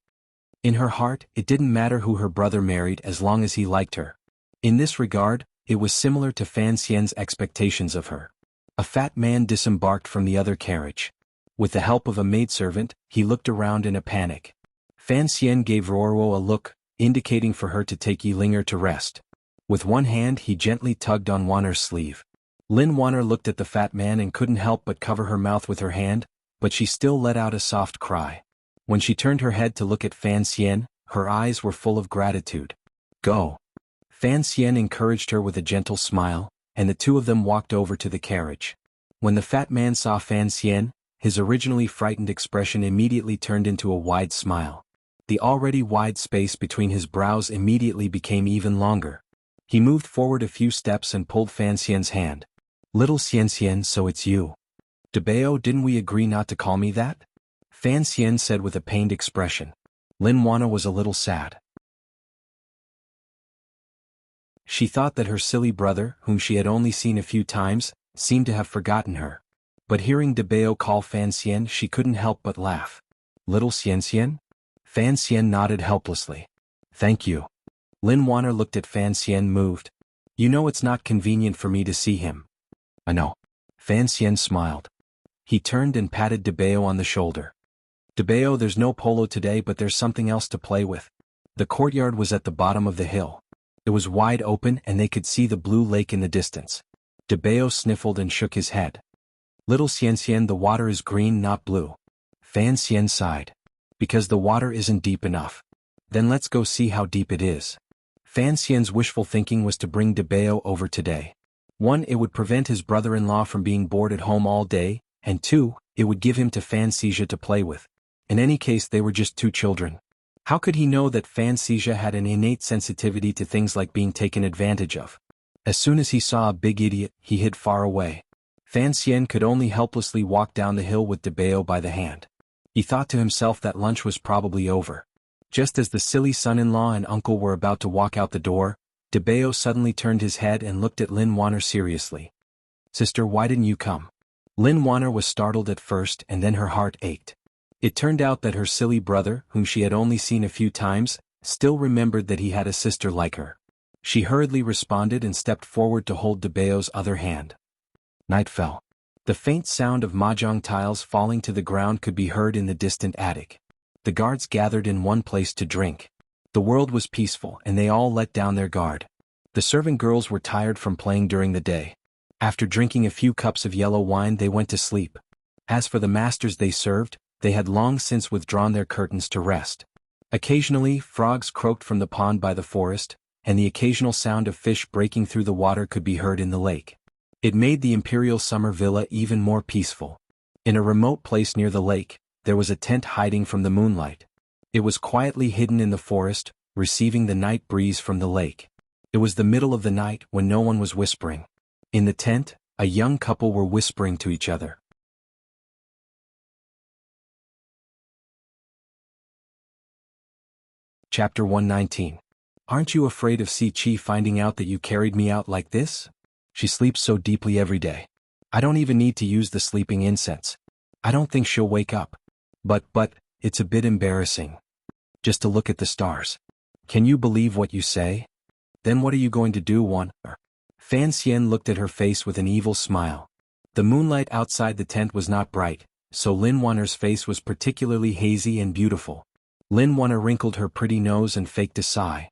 In her heart, it didn't matter who her brother married as long as he liked her. In this regard, It was similar to Fan Xian's expectations of her. A fat man disembarked from the other carriage. With the help of a maidservant, he looked around in a panic. Fan Xian gave Ruoruo a look, indicating for her to take Yilinger to rest. With one hand he gently tugged on Wanner's sleeve. Lin Wanner looked at the fat man and couldn't help but cover her mouth with her hand, but she still let out a soft cry. When she turned her head to look at Fan Xian, her eyes were full of gratitude. Go. Fan Xian encouraged her with a gentle smile, and the two of them walked over to the carriage. When the fat man saw Fan Xian, his originally frightened expression immediately turned into a wide smile. The already wide space between his brows immediately became even longer. He moved forward a few steps and pulled Fan Xian's hand. Little Xian, so it's you. Debeo, didn't we agree not to call me that? Fan Xian said with a pained expression. Lin Wanna was a little sad. She thought that her silly brother, whom she had only seen a few times, seemed to have forgotten her. But hearing Debeo call Fan Xian, she couldn't help but laugh. Little Xian? Fan Xian nodded helplessly. Thank you. Lin Wanner looked at Fan Xian, moved. You know it's not convenient for me to see him. I know. Fan Xian smiled. He turned and patted Debeo on the shoulder. Debeo, there's no polo today, but there's something else to play with. The courtyard was at the bottom of the hill. It was wide open and they could see the blue lake in the distance. Debeo sniffled and shook his head. Little Xian, the water is green, not blue. Fan Xian sighed. Because the water isn't deep enough. Then let's go see how deep it is. Fan Xian's wishful thinking was to bring Debeo over today. 1. It would prevent his brother-in-law from being bored at home all day, and 2. It would give him to Fan Xija to play with. In any case, they were just two children. How could he know that Fan Xija had an innate sensitivity to things like being taken advantage of? As soon as he saw a big idiot, he hid far away. Fan Xian could only helplessly walk down the hill with Debeo by the hand. He thought to himself that lunch was probably over. Just as the silly son-in-law and uncle were about to walk out the door, Debeo suddenly turned his head and looked at Lin Wanner seriously. Sister, why didn't you come? Lin Wanner was startled at first and then her heart ached. It turned out that her silly brother, whom she had only seen a few times, still remembered that he had a sister like her. She hurriedly responded and stepped forward to hold Debeo's other hand. Night fell. The faint sound of mahjong tiles falling to the ground could be heard in the distant attic. The guards gathered in one place to drink. The world was peaceful and they all let down their guard. The servant girls were tired from playing during the day. After drinking a few cups of yellow wine they went to sleep. As for the masters they served, they had long since withdrawn their curtains to rest. Occasionally, frogs croaked from the pond by the forest, and the occasional sound of fish breaking through the water could be heard in the lake. It made the imperial summer villa even more peaceful. In a remote place near the lake, there was a tent hiding from the moonlight. It was quietly hidden in the forest, receiving the night breeze from the lake. It was the middle of the night when no one was whispering. In the tent, a young couple were whispering to each other. Chapter 119. Aren't you afraid of Si Chi finding out that you carried me out like this? She sleeps so deeply every day. I don't even need to use the sleeping incense. I don't think she'll wake up. But, it's a bit embarrassing. Just to look at the stars. Can you believe what you say? Then what are you going to do, Wanner? Fan Xian looked at her face with an evil smile. The moonlight outside the tent was not bright, so Lin Wanner's face was particularly hazy and beautiful. Lin Wanner wrinkled her pretty nose and faked a sigh.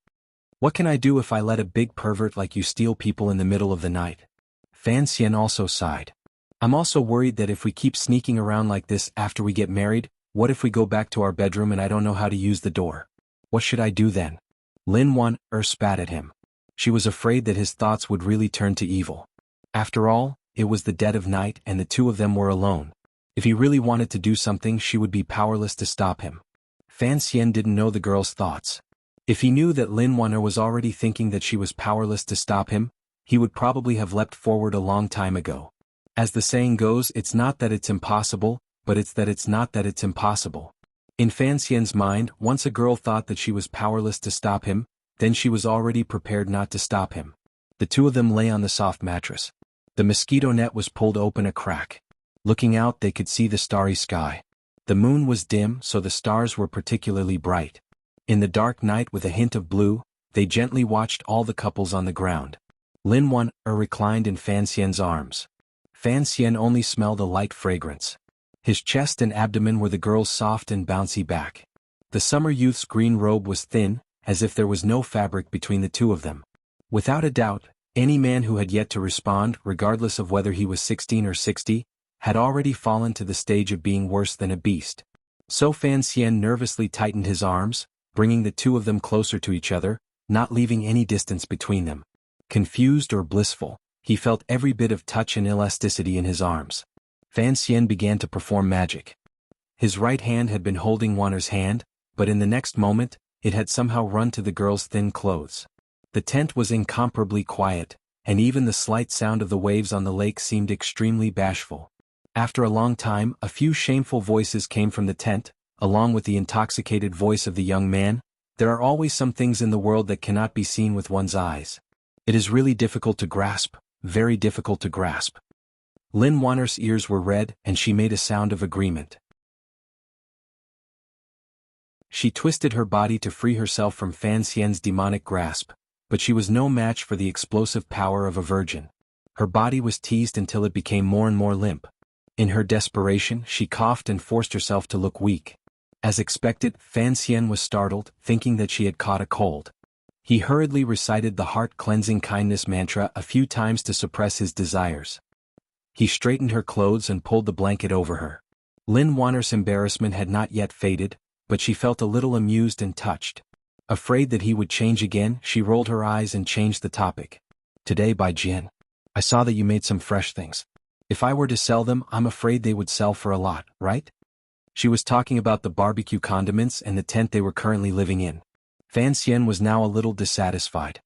What can I do if I let a big pervert like you steal people in the middle of the night? Fan Xian also sighed. I'm also worried that if we keep sneaking around like this after we get married, what if we go back to our bedroom and I don't know how to use the door? What should I do then? Lin Wanner spat at him. She was afraid that his thoughts would really turn to evil. After all, it was the dead of night and the two of them were alone. If he really wanted to do something, she would be powerless to stop him. Fan Xian didn't know the girl's thoughts. If he knew that Lin Wanner was already thinking that she was powerless to stop him, he would probably have leapt forward a long time ago. As the saying goes, it's not that it's impossible, but it's that it's not that it's impossible. In Fan Xian's mind, once a girl thought that she was powerless to stop him, then she was already prepared not to stop him. The two of them lay on the soft mattress. The mosquito net was pulled open a crack. Looking out they could see the starry sky. The moon was dim, so the stars were particularly bright. In the dark night with a hint of blue, they gently watched all the couples on the ground. Lin Wan reclined in Fan Xian's arms. Fan Xian only smelled a light fragrance. His chest and abdomen were the girl's soft and bouncy back. The summer youth's green robe was thin, as if there was no fabric between the two of them. Without a doubt, any man who had yet to respond, regardless of whether he was 16 or 60, had already fallen to the stage of being worse than a beast. So Fan Xian nervously tightened his arms, bringing the two of them closer to each other, not leaving any distance between them. Confused or blissful, he felt every bit of touch and elasticity in his arms. Fan Xian began to perform magic. His right hand had been holding Wanner's hand, but in the next moment, it had somehow run to the girl's thin clothes. The tent was incomparably quiet, and even the slight sound of the waves on the lake seemed extremely bashful. After a long time, a few shameful voices came from the tent, along with the intoxicated voice of the young man. There are always some things in the world that cannot be seen with one's eyes. It is really difficult to grasp, very difficult to grasp. Lin Wanner's ears were red, and she made a sound of agreement. She twisted her body to free herself from Fan Xian's demonic grasp, but she was no match for the explosive power of a virgin. Her body was teased until it became more and more limp. In her desperation, she coughed and forced herself to look weak. As expected, Fan Xian was startled, thinking that she had caught a cold. He hurriedly recited the heart-cleansing kindness mantra a few times to suppress his desires. He straightened her clothes and pulled the blanket over her. Lin Wanner's embarrassment had not yet faded, but she felt a little amused and touched. Afraid that he would change again, she rolled her eyes and changed the topic. Today by Jian. I saw that you made some fresh things. If I were to sell them, I'm afraid they would sell for a lot, right? She was talking about the barbecue condiments and the tent they were currently living in. Fan Xian was now a little dissatisfied.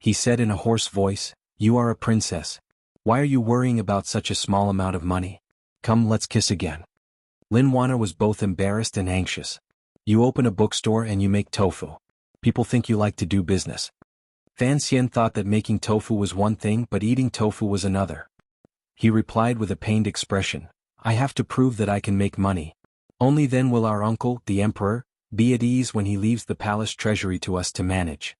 He said in a hoarse voice, "You are a princess. Why are you worrying about such a small amount of money? Come, let's kiss again." Lin Wanner was both embarrassed and anxious. You open a bookstore and you make tofu. People think you like to do business. Fan Xian thought that making tofu was one thing but eating tofu was another. He replied with a pained expression, "I have to prove that I can make money. Only then will our uncle, the emperor, be at ease when he leaves the palace treasury to us to manage."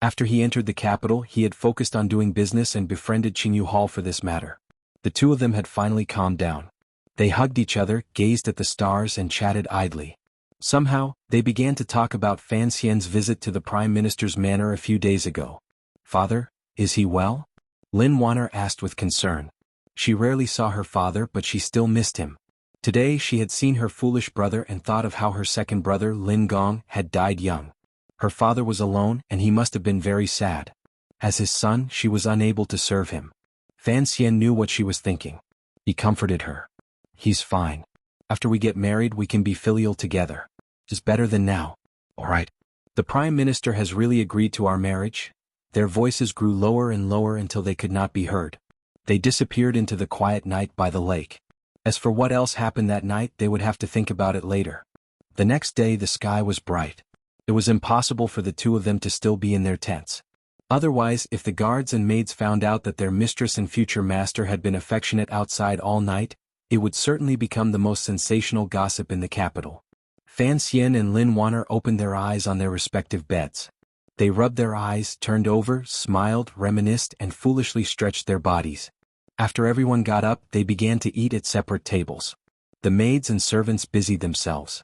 After he entered the capital, he had focused on doing business and befriended Qingyu Hall for this matter. The two of them had finally calmed down. They hugged each other, gazed at the stars and chatted idly. Somehow, they began to talk about Fan Xian's visit to the Prime Minister's manor a few days ago. "Father, is he well?" Lin Wanner asked with concern. She rarely saw her father, but she still missed him. Today she had seen her foolish brother and thought of how her second brother, Lin Gong, had died young. Her father was alone and he must have been very sad. As his son, she was unable to serve him. Fan Xian knew what she was thinking. He comforted her. "He's fine. After we get married we can be filial together. It's better than now. All right. The Prime Minister has really agreed to our marriage." Their voices grew lower and lower until they could not be heard. They disappeared into the quiet night by the lake. As for what else happened that night, they would have to think about it later. The next day the sky was bright. It was impossible for the two of them to still be in their tents. Otherwise, if the guards and maids found out that their mistress and future master had been affectionate outside all night, it would certainly become the most sensational gossip in the capital. Fan Xian and Lin Wanner opened their eyes on their respective beds. They rubbed their eyes, turned over, smiled, reminisced, and foolishly stretched their bodies. After everyone got up, they began to eat at separate tables. The maids and servants busied themselves.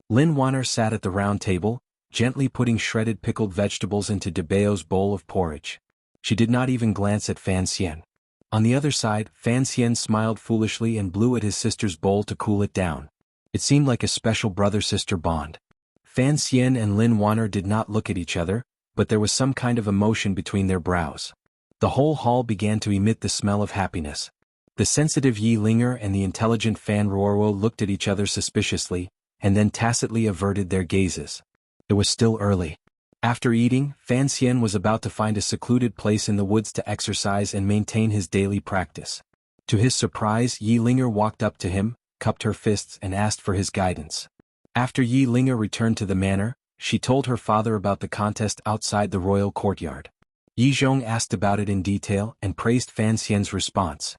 Lin Wanner sat at the round table, gently putting shredded pickled vegetables into De Bao's bowl of porridge. She did not even glance at Fan Xian. On the other side, Fan Xian smiled foolishly and blew at his sister's bowl to cool it down. It seemed like a special brother-sister bond. Fan Xian and Lin Wanner did not look at each other, but there was some kind of emotion between their brows. The whole hall began to emit the smell of happiness. The sensitive Yi Linger and the intelligent Fan Ruoruo looked at each other suspiciously, and then tacitly averted their gazes. It was still early. After eating, Fan Xian was about to find a secluded place in the woods to exercise and maintain his daily practice. To his surprise, Yi Linger walked up to him, cupped her fists and asked for his guidance. After Yi Linger returned to the manor, she told her father about the contest outside the royal courtyard. Yi Zhong asked about it in detail and praised Fan Xian's response.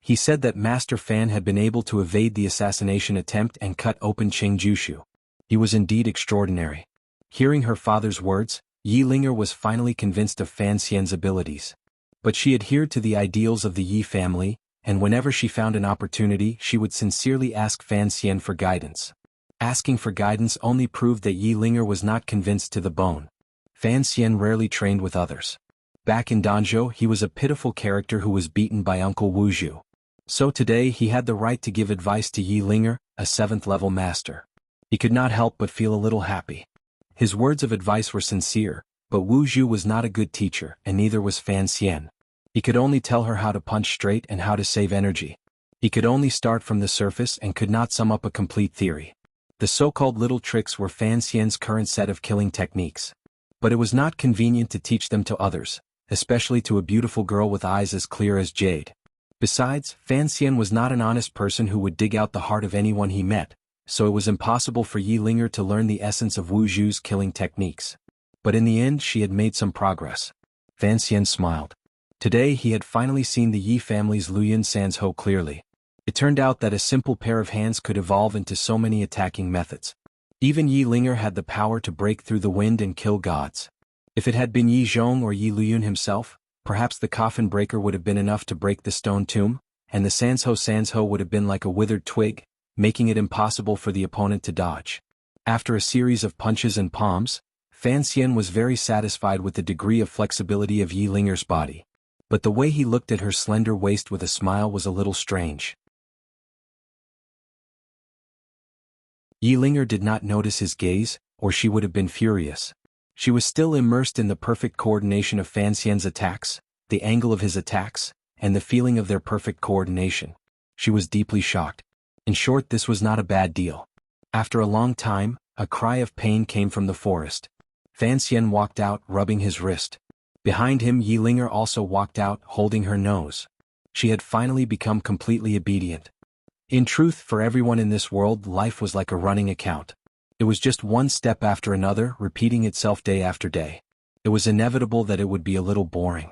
He said that Master Fan had been able to evade the assassination attempt and cut open Qing Jushu. He was indeed extraordinary. Hearing her father's words, Yi Linger was finally convinced of Fan Xian's abilities. But she adhered to the ideals of the Yi family, and whenever she found an opportunity she would sincerely ask Fan Xian for guidance. Asking for guidance only proved that Yi Linger was not convinced to the bone. Fan Xian rarely trained with others. Back in Danzhou he was a pitiful character who was beaten by Uncle Wuzhu. So today he had the right to give advice to Yi Linger, a 7th-level master. He could not help but feel a little happy. His words of advice were sincere, but Wuzhu was not a good teacher and neither was Fan Xian. He could only tell her how to punch straight and how to save energy. He could only start from the surface and could not sum up a complete theory. The so-called little tricks were Fan Xian's current set of killing techniques. But it was not convenient to teach them to others, especially to a beautiful girl with eyes as clear as jade. Besides, Fan Xian was not an honest person who would dig out the heart of anyone he met, so it was impossible for Yi Linger to learn the essence of Wuzhu's killing techniques. But in the end she had made some progress. Fan Xian smiled. Today he had finally seen the Yi family's Luyan Sanzhou clearly. It turned out that a simple pair of hands could evolve into so many attacking methods. Even Yi Linger had the power to break through the wind and kill gods. If it had been Yi Zhong or Yi Luyun himself, perhaps the coffin breaker would have been enough to break the stone tomb, and the Sanzhou would have been like a withered twig, making it impossible for the opponent to dodge. After a series of punches and palms, Fan Xian was very satisfied with the degree of flexibility of Yi Linger's body. But the way he looked at her slender waist with a smile was a little strange. Yi Linger did not notice his gaze, or she would have been furious. She was still immersed in the perfect coordination of Fan Xian's attacks, the angle of his attacks, and the feeling of their perfect coordination. She was deeply shocked. In short, this was not a bad deal. After a long time, a cry of pain came from the forest. Fan Xian walked out, rubbing his wrist. Behind him Yi Linger also walked out, holding her nose. She had finally become completely obedient. In truth, for everyone in this world, life was like a running account. It was just one step after another, repeating itself day after day. It was inevitable that it would be a little boring.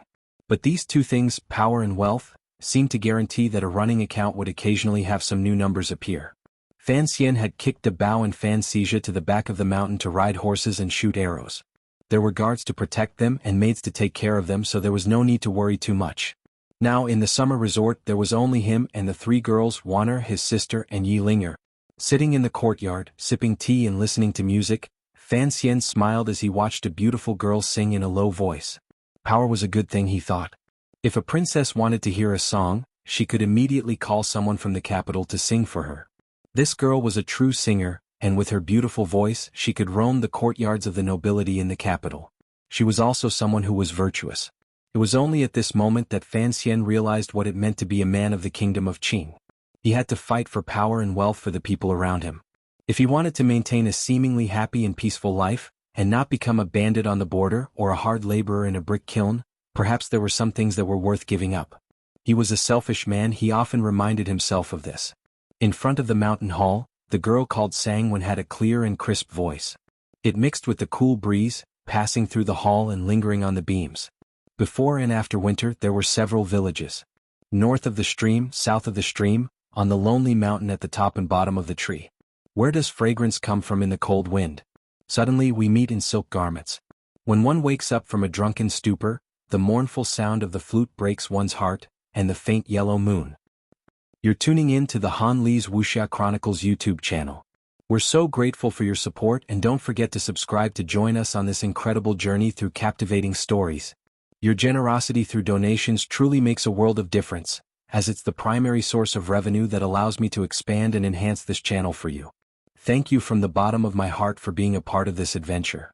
But these two things, power and wealth, seemed to guarantee that a running account would occasionally have some new numbers appear. Fan Xian had kicked De Bao and Fan Xizha to the back of the mountain to ride horses and shoot arrows. There were guards to protect them and maids to take care of them, so there was no need to worry too much. Now in the summer resort there was only him and the 3 girls, Wanner, his sister, and Yi Linger. Sitting in the courtyard, sipping tea and listening to music, Fan Xian smiled as he watched a beautiful girl sing in a low voice. Power was a good thing, he thought. If a princess wanted to hear a song, she could immediately call someone from the capital to sing for her. This girl was a true singer, and with her beautiful voice she could roam the courtyards of the nobility in the capital. She was also someone who was virtuous. It was only at this moment that Fan Xian realized what it meant to be a man of the kingdom of Qing. He had to fight for power and wealth for the people around him. If he wanted to maintain a seemingly happy and peaceful life, and not become a bandit on the border or a hard laborer in a brick kiln, perhaps there were some things that were worth giving up. He was a selfish man, he often reminded himself of this. In front of the mountain hall, the girl called Sangwen had a clear and crisp voice. It mixed with the cool breeze, passing through the hall and lingering on the beams. Before and after winter there were several villages. North of the stream, south of the stream, on the lonely mountain at the top and bottom of the tree. Where does fragrance come from in the cold wind? Suddenly we meet in silk garments. When one wakes up from a drunken stupor, the mournful sound of the flute breaks one's heart, and the faint yellow moon. You're tuning in to the Han Li's Wuxia Chronicles YouTube channel. We're so grateful for your support, and don't forget to subscribe to join us on this incredible journey through captivating stories. Your generosity through donations truly makes a world of difference, as it's the primary source of revenue that allows me to expand and enhance this channel for you. Thank you from the bottom of my heart for being a part of this adventure.